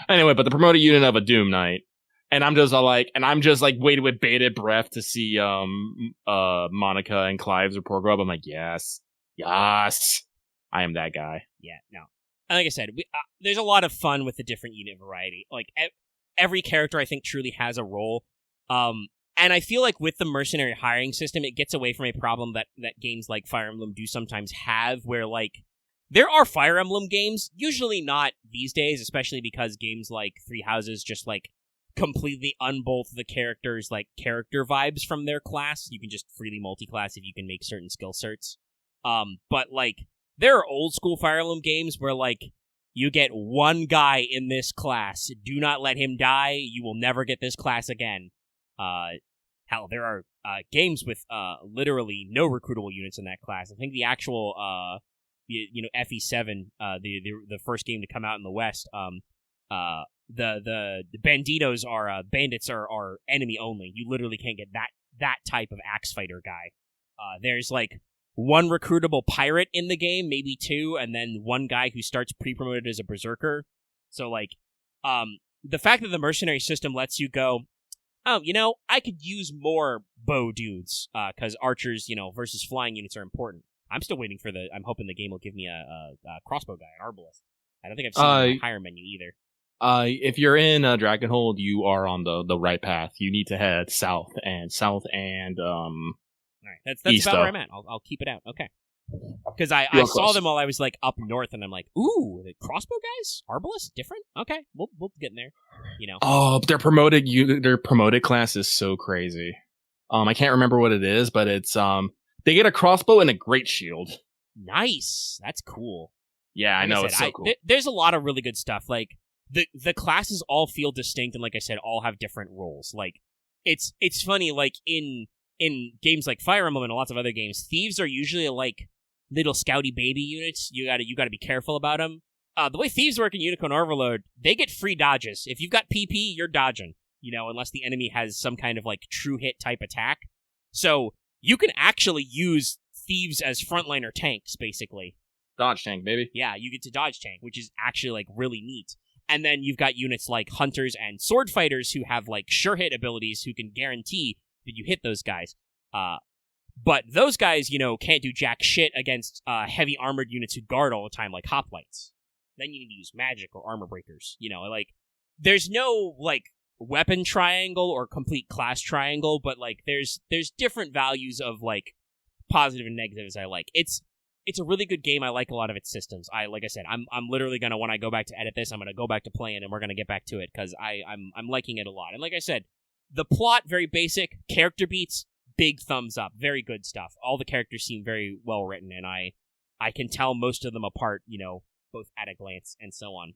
S2: Anyway, but the promoted unit of a Doom Knight. And I'm just waiting with bated breath to see Monica and Clive's report go up. I'm like, yes, I am that guy.
S1: Yeah, no. And like I said, there's a lot of fun with the different unit variety. Like, every character, I think, truly has a role. And I feel like with the mercenary hiring system, it gets away from a problem that games like Fire Emblem do sometimes have, where, like, there are Fire Emblem games, usually not these days, especially because games like Three Houses just, like, completely unbolt the characters' like character vibes from their class. You can just freely multi-class if you can make certain skill certs. But like there are old school Fire Emblem games where like you get one guy in this class. Do not let him die. You will never get this class again. Hell, there are games with literally no recruitable units in that class. I think the actual FE7, the first game to come out in the West, the banditos are bandits are enemy only. You literally can't get that type of axe fighter guy. There's like one recruitable pirate in the game, maybe two, and then one guy who starts pre-promoted as a berserker. So like the fact that the mercenary system lets you go, oh, I could use more bow dudes, because archers, versus flying units are important. I'm still waiting for I'm hoping the game will give me a crossbow guy, an arbalist. I don't think I've seen the higher menu either.
S2: If you're in Dragonhold, you are on the right path. You need to head south and
S1: all right, that's
S2: east
S1: about where I'm at. I'll keep it out. Okay. Because I saw them while I was like up north, and I'm like, ooh, the crossbow guys, arbalists, different. Okay, we'll get in there.
S2: Oh, but their promoted class is so crazy. I can't remember what it is, but it's they get a crossbow and a great shield.
S1: Nice, that's cool.
S2: Yeah, I know, it's so cool.
S1: There's a lot of really good stuff. Like the classes all feel distinct, and like I said, all have different roles. Like it's funny. Like in games like Fire Emblem and lots of other games, thieves are usually like little scouty baby units. You gotta be careful about them. The way thieves work in Unicorn Overlord, they get free dodges. If you've got PP, you're dodging. Unless the enemy has some kind of like true hit type attack. So you can actually use thieves as frontliner tanks, basically.
S2: Dodge tank, baby.
S1: Yeah, you get to dodge tank, which is actually, like, really neat. And then you've got units like hunters and sword fighters who have, like, sure hit abilities who can guarantee that you hit those guys. But those guys, can't do jack shit against heavy armored units who guard all the time, like hoplites. Then you need to use magic or armor breakers. There's no, like, weapon triangle or complete class triangle, but, like, there's different values of, like, positive and negatives I like. It's a really good game. I like a lot of its systems. Like I said, I'm literally gonna, when I go back to edit this, I'm gonna go back to playing and we're gonna get back to it because I'm liking it a lot. And like I said, the plot, very basic. Character beats, big thumbs up. Very good stuff. All the characters seem very well written, and I can tell most of them apart, both at a glance and so on.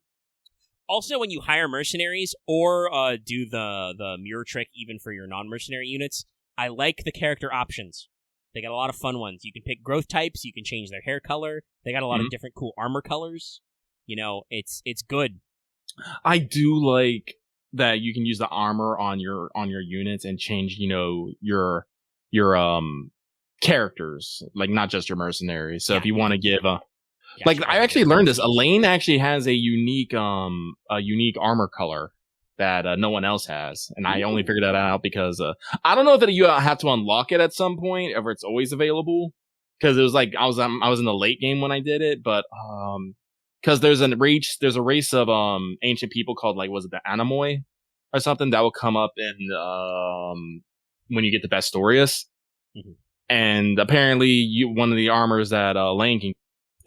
S1: Also, when you hire mercenaries or do the mirror trick even for your non-mercenary units, I like the character options. They got a lot of fun ones. You can pick growth types. You can change their hair color. They got a lot of different cool armor colors. It's good.
S2: I do like that you can use the armor on your units and change, your characters, like not just your mercenaries. So if you want to give I actually learned this. Elaine actually has a unique armor color that no one else has, and I only figured that out because I don't know if you have to unlock it at some point, or it's always available. Because it was like I was in the late game when I did it, but because there's a race of ancient people called, like, was it the Anomoi or something that will come up in when you get the Bastorius, and apparently one of the armors that Elaine can.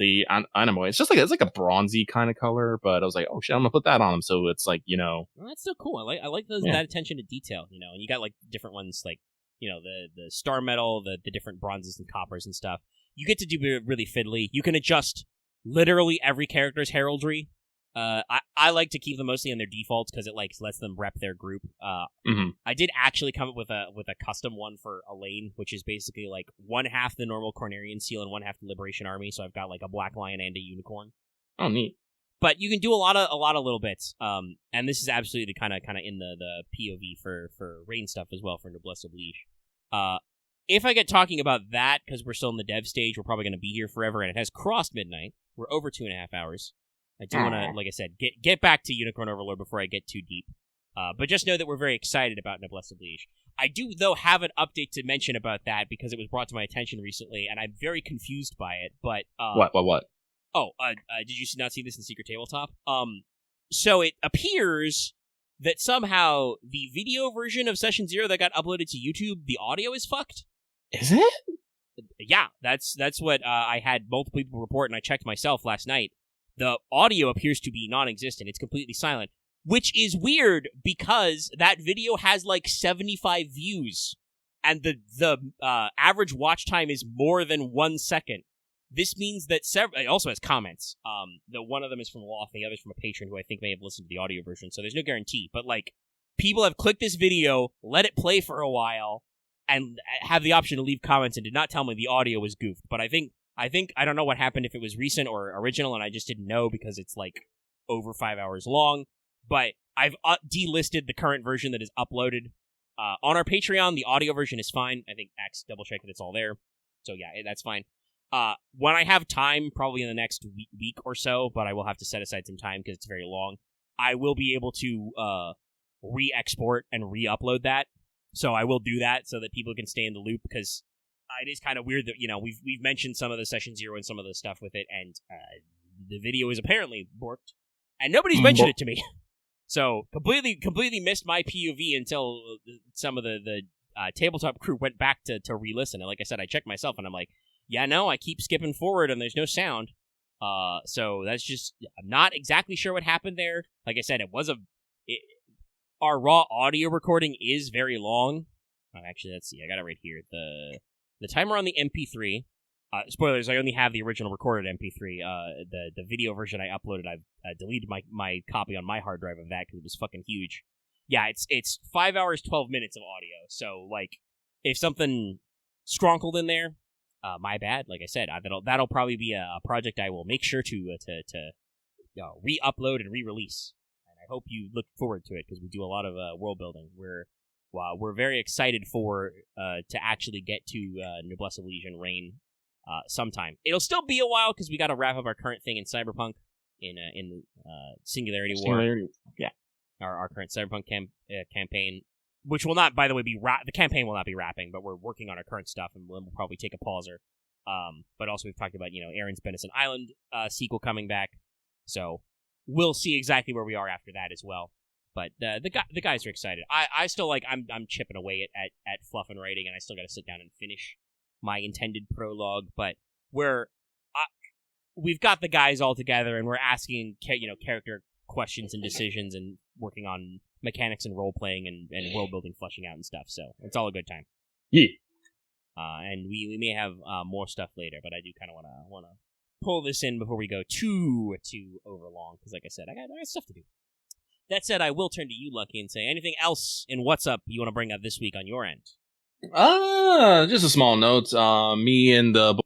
S2: The Anomoi. It's like a bronzy kind of color, but I was like, oh shit, I'm gonna put that on him. So it's like,
S1: Well, that's so cool. I like that attention to detail, and you got like different ones, like, the star metal, the different bronzes and coppers and stuff. You get to do really fiddly. You can adjust literally every character's heraldry. I like to keep them mostly on their defaults because it lets them rep their group. I did actually come up with a custom one for Elaine, which is basically like one half the normal Cornerian seal and one half the Liberation Army. So I've got like a black lion and a unicorn.
S2: Oh, neat.
S1: But you can do a lot of little bits. And this is absolutely kind of in the POV for Rain stuff as well for Noblesse Oblige. If I get talking about that, because we're still in the dev stage, we're probably going to be here forever, and it has crossed midnight. We're over 2.5 hours. I do want to, like I said, get back to Unicorn Overlord before I get too deep. But just know that we're very excited about Noblesse Oblige. I do, though, have an update to mention about that because it was brought to my attention recently, and I'm very confused by it. But
S2: What?
S1: Oh, did you not see this in Secret Tabletop? So it appears that somehow the video version of Session 0 that got uploaded to YouTube, the audio is fucked.
S2: Is it?
S1: Yeah, that's what I had multiple people report, and I checked myself last night. The audio appears to be non-existent. It's completely silent, which is weird because that video has like 75 views, and the average watch time is more than 1 second. This means that it also has comments. One of them is from Loth, the other is from a patron who I think may have listened to the audio version, so there's no guarantee. But like, people have clicked this video, let it play for a while, and have the option to leave comments, and did not tell me the audio was goofed. But I think I don't know what happened, if it was recent or original, and I just didn't know because it's like over 5 hours long. But I've delisted the current version that is uploaded on our Patreon. The audio version is fine. I think Axe double-checked that it's all there. So yeah, that's fine. When I have time, probably in the next week or so, but I will have to set aside some time because it's very long, I will be able to re-export and re-upload that. So I will do that so that people can stay in the loop, because it is kind of weird that, we've mentioned some of the Session 0 and some of the stuff with it, and the video is apparently borked, and nobody's mentioned it to me. So completely missed my POV until some of the tabletop crew went back to re-listen. And like I said, I checked myself, and I'm like, yeah, no, I keep skipping forward, and there's no sound. So that's just, I'm not exactly sure what happened there. Like I said, our raw audio recording is very long. Actually, let's see, I got it right here. The timer on the MP3. Spoilers, I only have the original recorded MP3. The video version I uploaded, I've deleted my copy on my hard drive of that because it was fucking huge. Yeah, it's 5 hours, 12 minutes of audio. So, like, if something skronkled in there, my bad. Like I said, that'll probably be a project I will make sure to re-upload and re-release. And I hope you look forward to it, because we do a lot of world building. We're very excited to actually get to Noblesse Oblige and Reign sometime. It'll still be a while because we got to wrap up our current thing in Cyberpunk in Singularity War.
S2: Yeah.
S1: Our current Cyberpunk campaign, which will not, by the way, the campaign will not be wrapping, but we're working on our current stuff, and we'll probably take a pauser. But also we've talked about, Aaron's Benison Island sequel coming back, so we'll see exactly where we are after that as well. But the guys are excited. I still I'm chipping away at fluff and writing, and I still got to sit down and finish my intended prologue. But we've got the guys all together, and we're asking character questions and decisions, and working on mechanics and role playing and world building, fleshing out and stuff. So it's all a good time.
S2: Yeah.
S1: And we may have more stuff later, but I do kind of want to pull this in before we go too overlong, because like I said, I got stuff to do. That said, I will turn to you, Lucky, and say anything else in What's Up you want to bring up this week on your end.
S2: Just a small note. Me and the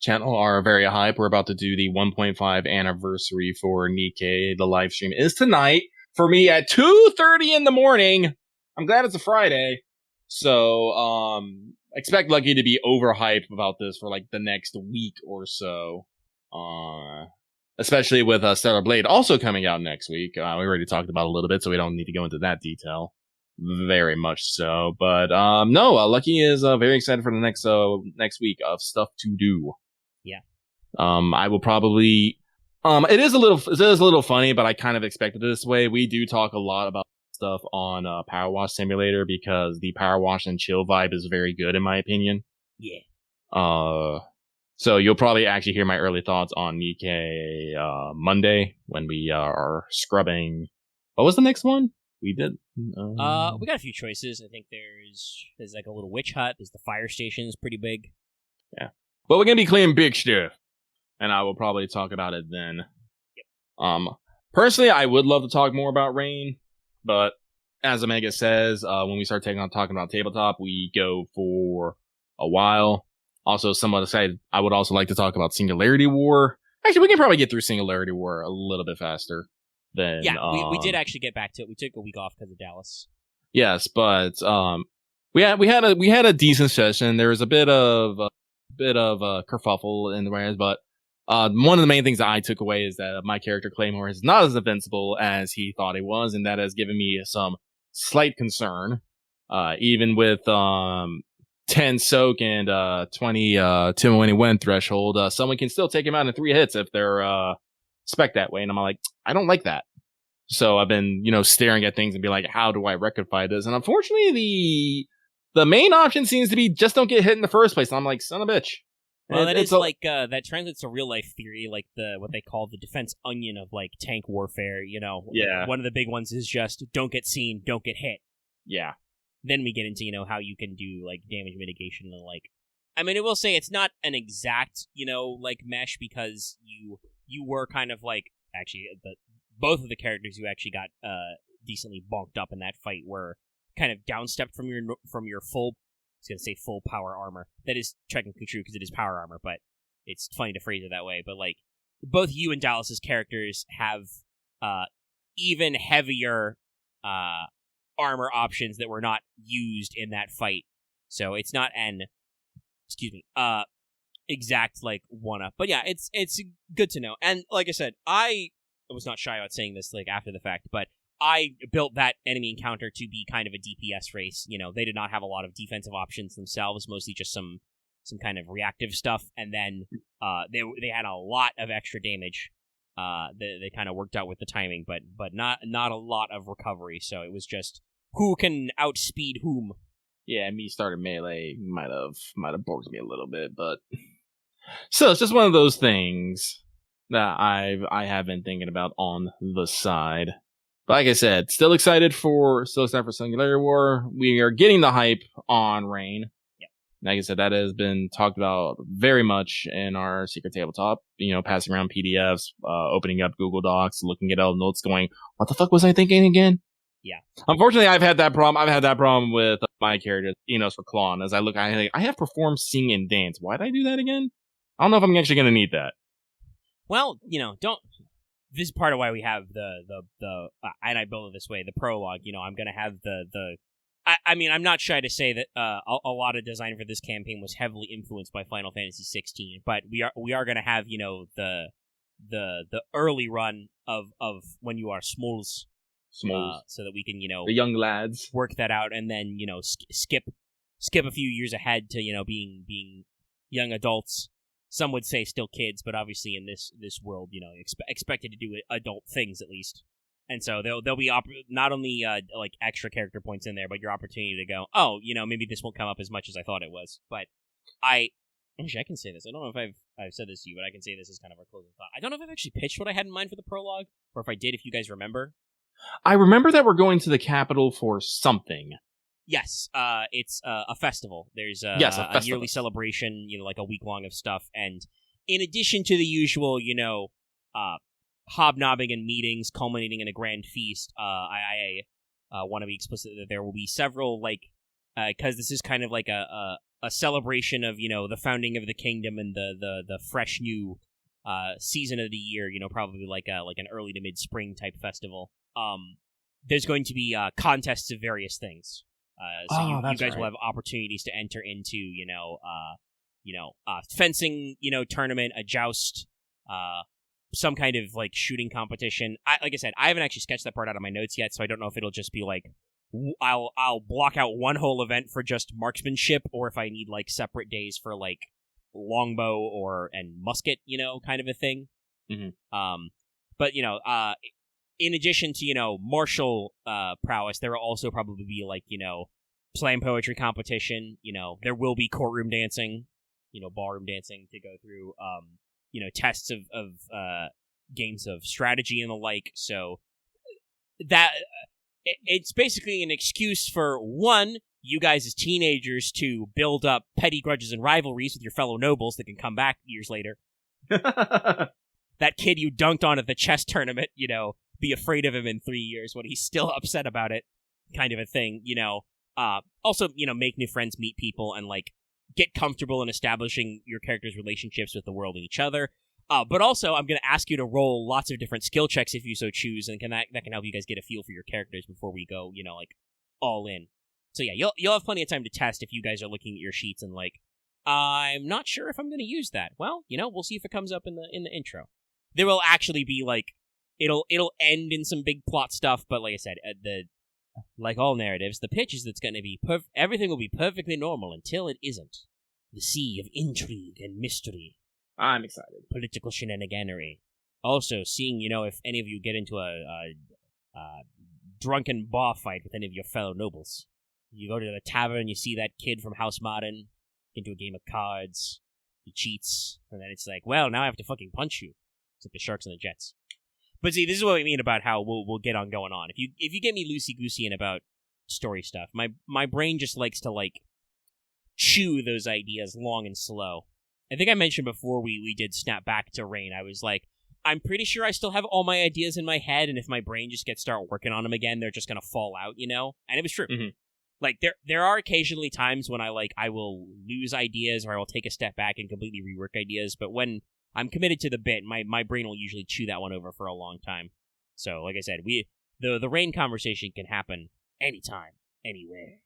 S2: channel are very hype. We're about to do the 1.5 anniversary for Nikkei. The live stream is tonight for me at 2:30 in the morning. I'm glad it's a Friday. So, expect Lucky to be overhyped about this for the next week or so. Especially with Stellar Blade also coming out next week. We already talked about it a little bit, so we don't need to go into that detail. Very much so. But, no, Lucky is very excited for the next week of stuff to do.
S1: Yeah.
S2: I will probably, it is a little funny, but I kind of expected it this way. We do talk a lot about stuff on Power Wash Simulator because the Power Wash and chill vibe is very good in my opinion.
S1: Yeah.
S2: So you'll probably actually hear my early thoughts on Nikkei Monday when we are scrubbing. What was the next one? We did.
S1: We got a few choices. I think there's a little witch hut. There's the fire station is pretty big.
S2: Yeah. But we're gonna be cleaning big stuff, and I will probably talk about it then.
S1: Yep.
S2: Personally, I would love to talk more about Rain, but as Omega says, when we start talking about tabletop, we go for a while. Also, some other side, I would also like to talk about Singularity War. Actually, we can probably get through Singularity War a little bit faster than.
S1: Yeah, we did actually get back to it. We took a week off because of Dallas.
S2: Yes, but we had a decent session. There was a bit of kerfuffle in the ways, but one of the main things that I took away is that my character Claymore is not as invincible as he thought he was, and that has given me some slight concern. Even with 10 soak and 20 20 win threshold, someone can still take him out in 3 hits if they're spec that way, and I'm like, I don't like that. So I've been staring at things and be like, how do I rectify this? And unfortunately, the main option seems to be just don't get hit in the first place. And I'm like, son of a bitch.
S1: Well, that translates to real life theory, like what they call the defense onion of tank warfare.
S2: Yeah.
S1: One of the big ones is just don't get seen, don't get hit.
S2: Yeah.
S1: Then we get into how you can do damage mitigation and I mean, I will say it's not an exact mesh because you were kind of actually both of the characters you actually got decently bonked up in that fight were kind of downstepped from your full. I was going to say full power armor. That is technically true because it is power armor, but it's funny to phrase it that way. But both you and Dallas's characters have even heavier armor options that were not used in that fight. So it's not an exact one up. But yeah, it's good to know. And like I said, I was not shy about saying this after the fact, but I built that enemy encounter to be kind of a DPS race. They did not have a lot of defensive options themselves, mostly just some kind of reactive stuff. And then they had a lot of extra damage. They kind of worked out with the timing, but not a lot of recovery. So it was just who can outspeed whom.
S2: Yeah, me starting melee might have borked me a little bit, but so it's just one of those things that I have been thinking about on the side. Like I said, still excited for Singularity War. We are getting the hype on Rain.
S1: Yeah.
S2: Like I said, that has been talked about very much in our secret tabletop. Passing around PDFs, opening up Google Docs, looking at all the notes, going, "What the fuck was I thinking again?"
S1: Yeah.
S2: Unfortunately, I've had that problem. I've had that problem with my character, Enos for Klon. As I look, I have performed sing and dance. Why did I do that again? I don't know if I'm actually going to need that.
S1: Well, don't. This is part of why we have the and I build it this way, the prologue. I'm going to have the I mean, I'm not shy to say that a lot of design for this campaign was heavily influenced by Final Fantasy 16, but we are going to have, the early run of when you are Smalls, so that we can,
S2: the young lads,
S1: work that out, and then, skip a few years ahead to, being young adults. Some would say still kids, but obviously in this world, expected to do adult things at least. And so there'll be not only like extra character points in there, but your opportunity to go, oh, maybe this won't come up as much as I thought it was. But I can say this. I don't know if I've said this to you, but I can say this as kind of our closing thought. I don't know if I've actually pitched what I had in mind for the prologue, or if I did. If you guys remember,
S2: I remember that we're going to the capital for something.
S1: Yes, it's a festival. There's a yearly celebration, like a week long of stuff, and in addition to the usual, hobnobbing and meetings culminating in a grand feast, I want to be explicit that there will be several, because this is kind of like a celebration of, the founding of the kingdom and the fresh new season of the year, probably like an early to mid-spring type festival. There's going to be contests of various things. So you guys will have opportunities to enter into, fencing, tournament, a joust, some kind of shooting competition. Like I said, I haven't actually sketched that part out of my notes yet, so I don't know if it'll just be I'll block out one whole event for just marksmanship, or if I need separate days for longbow and musket, kind of a thing.
S2: Mm-hmm.
S1: But in addition to martial prowess, there will also probably be slam poetry competition. There will be courtroom dancing, ballroom dancing to go through. Tests of games of strategy and the like. So that it's basically an excuse for, one, you guys as teenagers to build up petty grudges and rivalries with your fellow nobles that can come back years later. That kid you dunked on at the chess tournament, be afraid of him in 3 years when he's still upset about it, kind of a thing. Also, make new friends, meet people, and get comfortable in establishing your character's relationships with the world and each other. But also, I'm going to ask you to roll lots of different skill checks if you so choose, and that can help you guys get a feel for your characters before we go, all in. So yeah, you'll have plenty of time to test if you guys are looking at your sheets and I'm not sure if I'm going to use that. Well, we'll see if it comes up in the intro. There will actually be it'll end in some big plot stuff, but like I said, like all narratives, the pitch is that's going to be everything will be perfectly normal until it isn't. The sea of intrigue and mystery.
S2: I'm excited.
S1: Political shenaniganery. Also, seeing, if any of you get into a drunken bar fight with any of your fellow nobles. You go to the tavern, you see that kid from House Modern, into a game of cards, he cheats, and then it's well, now I have to fucking punch you. It's like the Sharks and the Jets. But see, this is what we mean about how we'll get on going on. If you get me loosey-goosey and about story stuff, my brain just likes to, chew those ideas long and slow. I think I mentioned before we did Snap Back to Rain, I was I'm pretty sure I still have all my ideas in my head, and if my brain just gets start working on them again, they're just gonna fall out, And it was true.
S2: Mm-hmm.
S1: There are occasionally times when I will lose ideas, or I will take a step back and completely rework ideas, but when I'm committed to the bit, my brain will usually chew that one over for a long time. So, like I said, the Rain conversation can happen anytime, anywhere.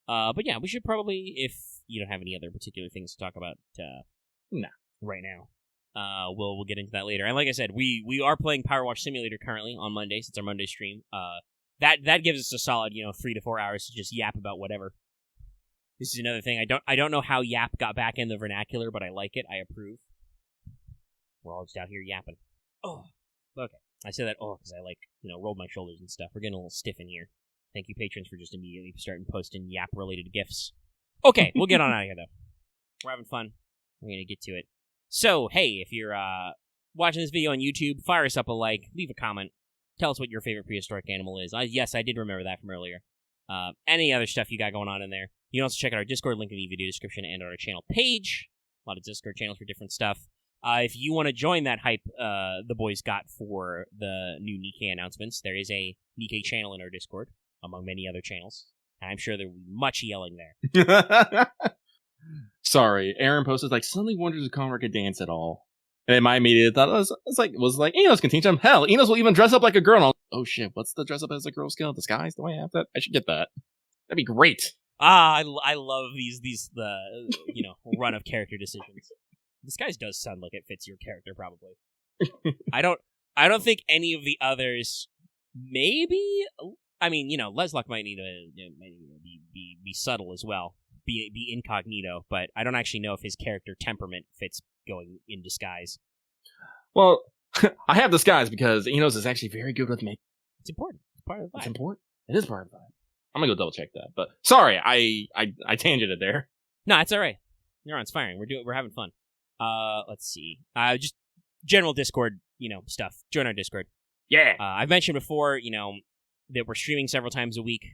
S1: But yeah, we should probably, if you don't have any other particular things to talk about, right now, we'll get into that later. And like I said, we are playing Power Wash Simulator currently on Mondays. It's our Monday stream. That gives us a solid 3 to 4 hours to just yap about whatever. This is another thing. I don't know how yap got back in the vernacular, but I like it. I approve. We're all just out here yapping. Oh, okay. I say that because I rolled my shoulders and stuff. We're getting a little stiff in here. Thank you, patrons, for just immediately starting posting yap-related gifs. Okay, we'll get on out of here, though. We're having fun. We're going to get to it. So, hey, if you're watching this video on YouTube, fire us up a like, leave a comment, tell us what your favorite prehistoric animal is. Yes, I did remember that from earlier. Any other stuff you got going on in there. You can also check out our Discord link in the video description and our channel page. A lot of Discord channels for different stuff. If you want to join that hype the boys got for the new Nikkei announcements, there is a Nikkei channel in our Discord, among many other channels. I'm sure there will be much yelling there.
S2: Sorry, Aaron posted suddenly wonders if Conrad could dance at all. And then my immediate thought was Enos can teach him. Hell, Enos will even dress up like a girl. And oh shit, what's the dress up as a girl skill? Disguise? Do I have that? I should get that. That'd be great.
S1: I love these run of character decisions. This guy does sound like it fits your character, probably. I don't think any of the others. Maybe. I mean, Lesluck might need to be subtle as well, be incognito. But I don't actually know if his character temperament fits going in disguise.
S2: Well, I have disguise because Enos is actually very good with makeup.
S1: It's important. It's part of the vibe.
S2: It's important. It is part of the vibe. I'm gonna go double check that. But sorry, I tangented there.
S1: No, it's all right. Neuron's firing. We're having fun. Let's see. Just general Discord, stuff. Join our Discord.
S2: Yeah.
S1: I've mentioned before, that we're streaming several times a week.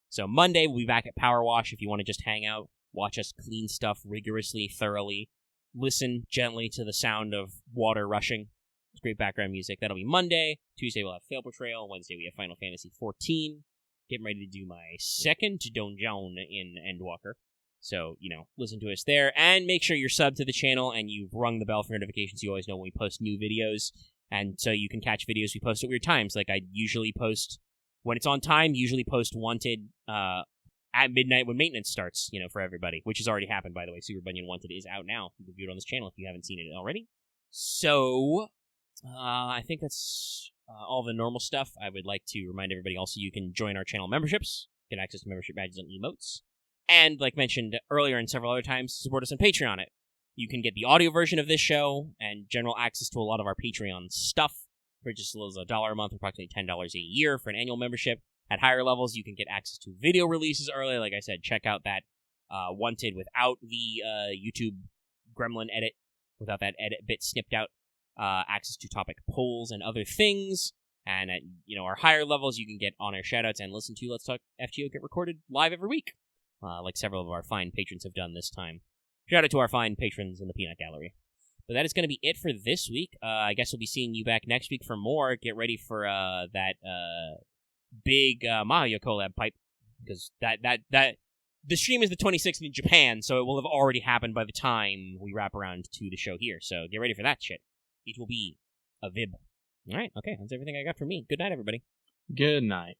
S1: So Monday we'll be back at Power Wash if you want to just hang out, watch us clean stuff rigorously, thoroughly, listen gently to the sound of water rushing. It's great background music. That'll be Monday. Tuesday we'll have Fail Portrayal. Wednesday we have Final Fantasy XIV. Getting ready to do my second donjon in Endwalker. So, listen to us there. And make sure you're subbed to the channel and you've rung the bell for notifications. You always know when we post new videos. And so you can catch videos we post at weird times. Like I usually post, when it's on time, usually post Wanted at midnight when maintenance starts, for everybody. Which has already happened, by the way. Super Bunyan Wanted is out now. You can view it on this channel if you haven't seen it already. So, I think that's all the normal stuff. I would like to remind everybody also you can join our channel memberships, get access to membership badges and emotes, and like mentioned earlier and several other times, support us on Patreon. You can get the audio version of this show and general access to a lot of our Patreon stuff for just as little as $1 a month, approximately $10 a year for an annual membership. At higher levels, you can get access to video releases early. Like I said, check out that Wanted without the YouTube gremlin edit, without that edit bit snipped out. Access to topic polls and other things, and at our higher levels, you can get on-air shoutouts and listen to Let's Talk FGO get recorded live every week, like several of our fine patrons have done this time. Shout out to our fine patrons in the Peanut Gallery. But that is going to be it for this week. I guess we'll be seeing you back next week for more. Get ready for that big Mahoyo collab pipe, because that the stream is the 26th in Japan, so it will have already happened by the time we wrap around to the show here. So get ready for that shit. It will be a vib. All right, okay, that's everything I got from me. Good night, everybody.
S2: Good night.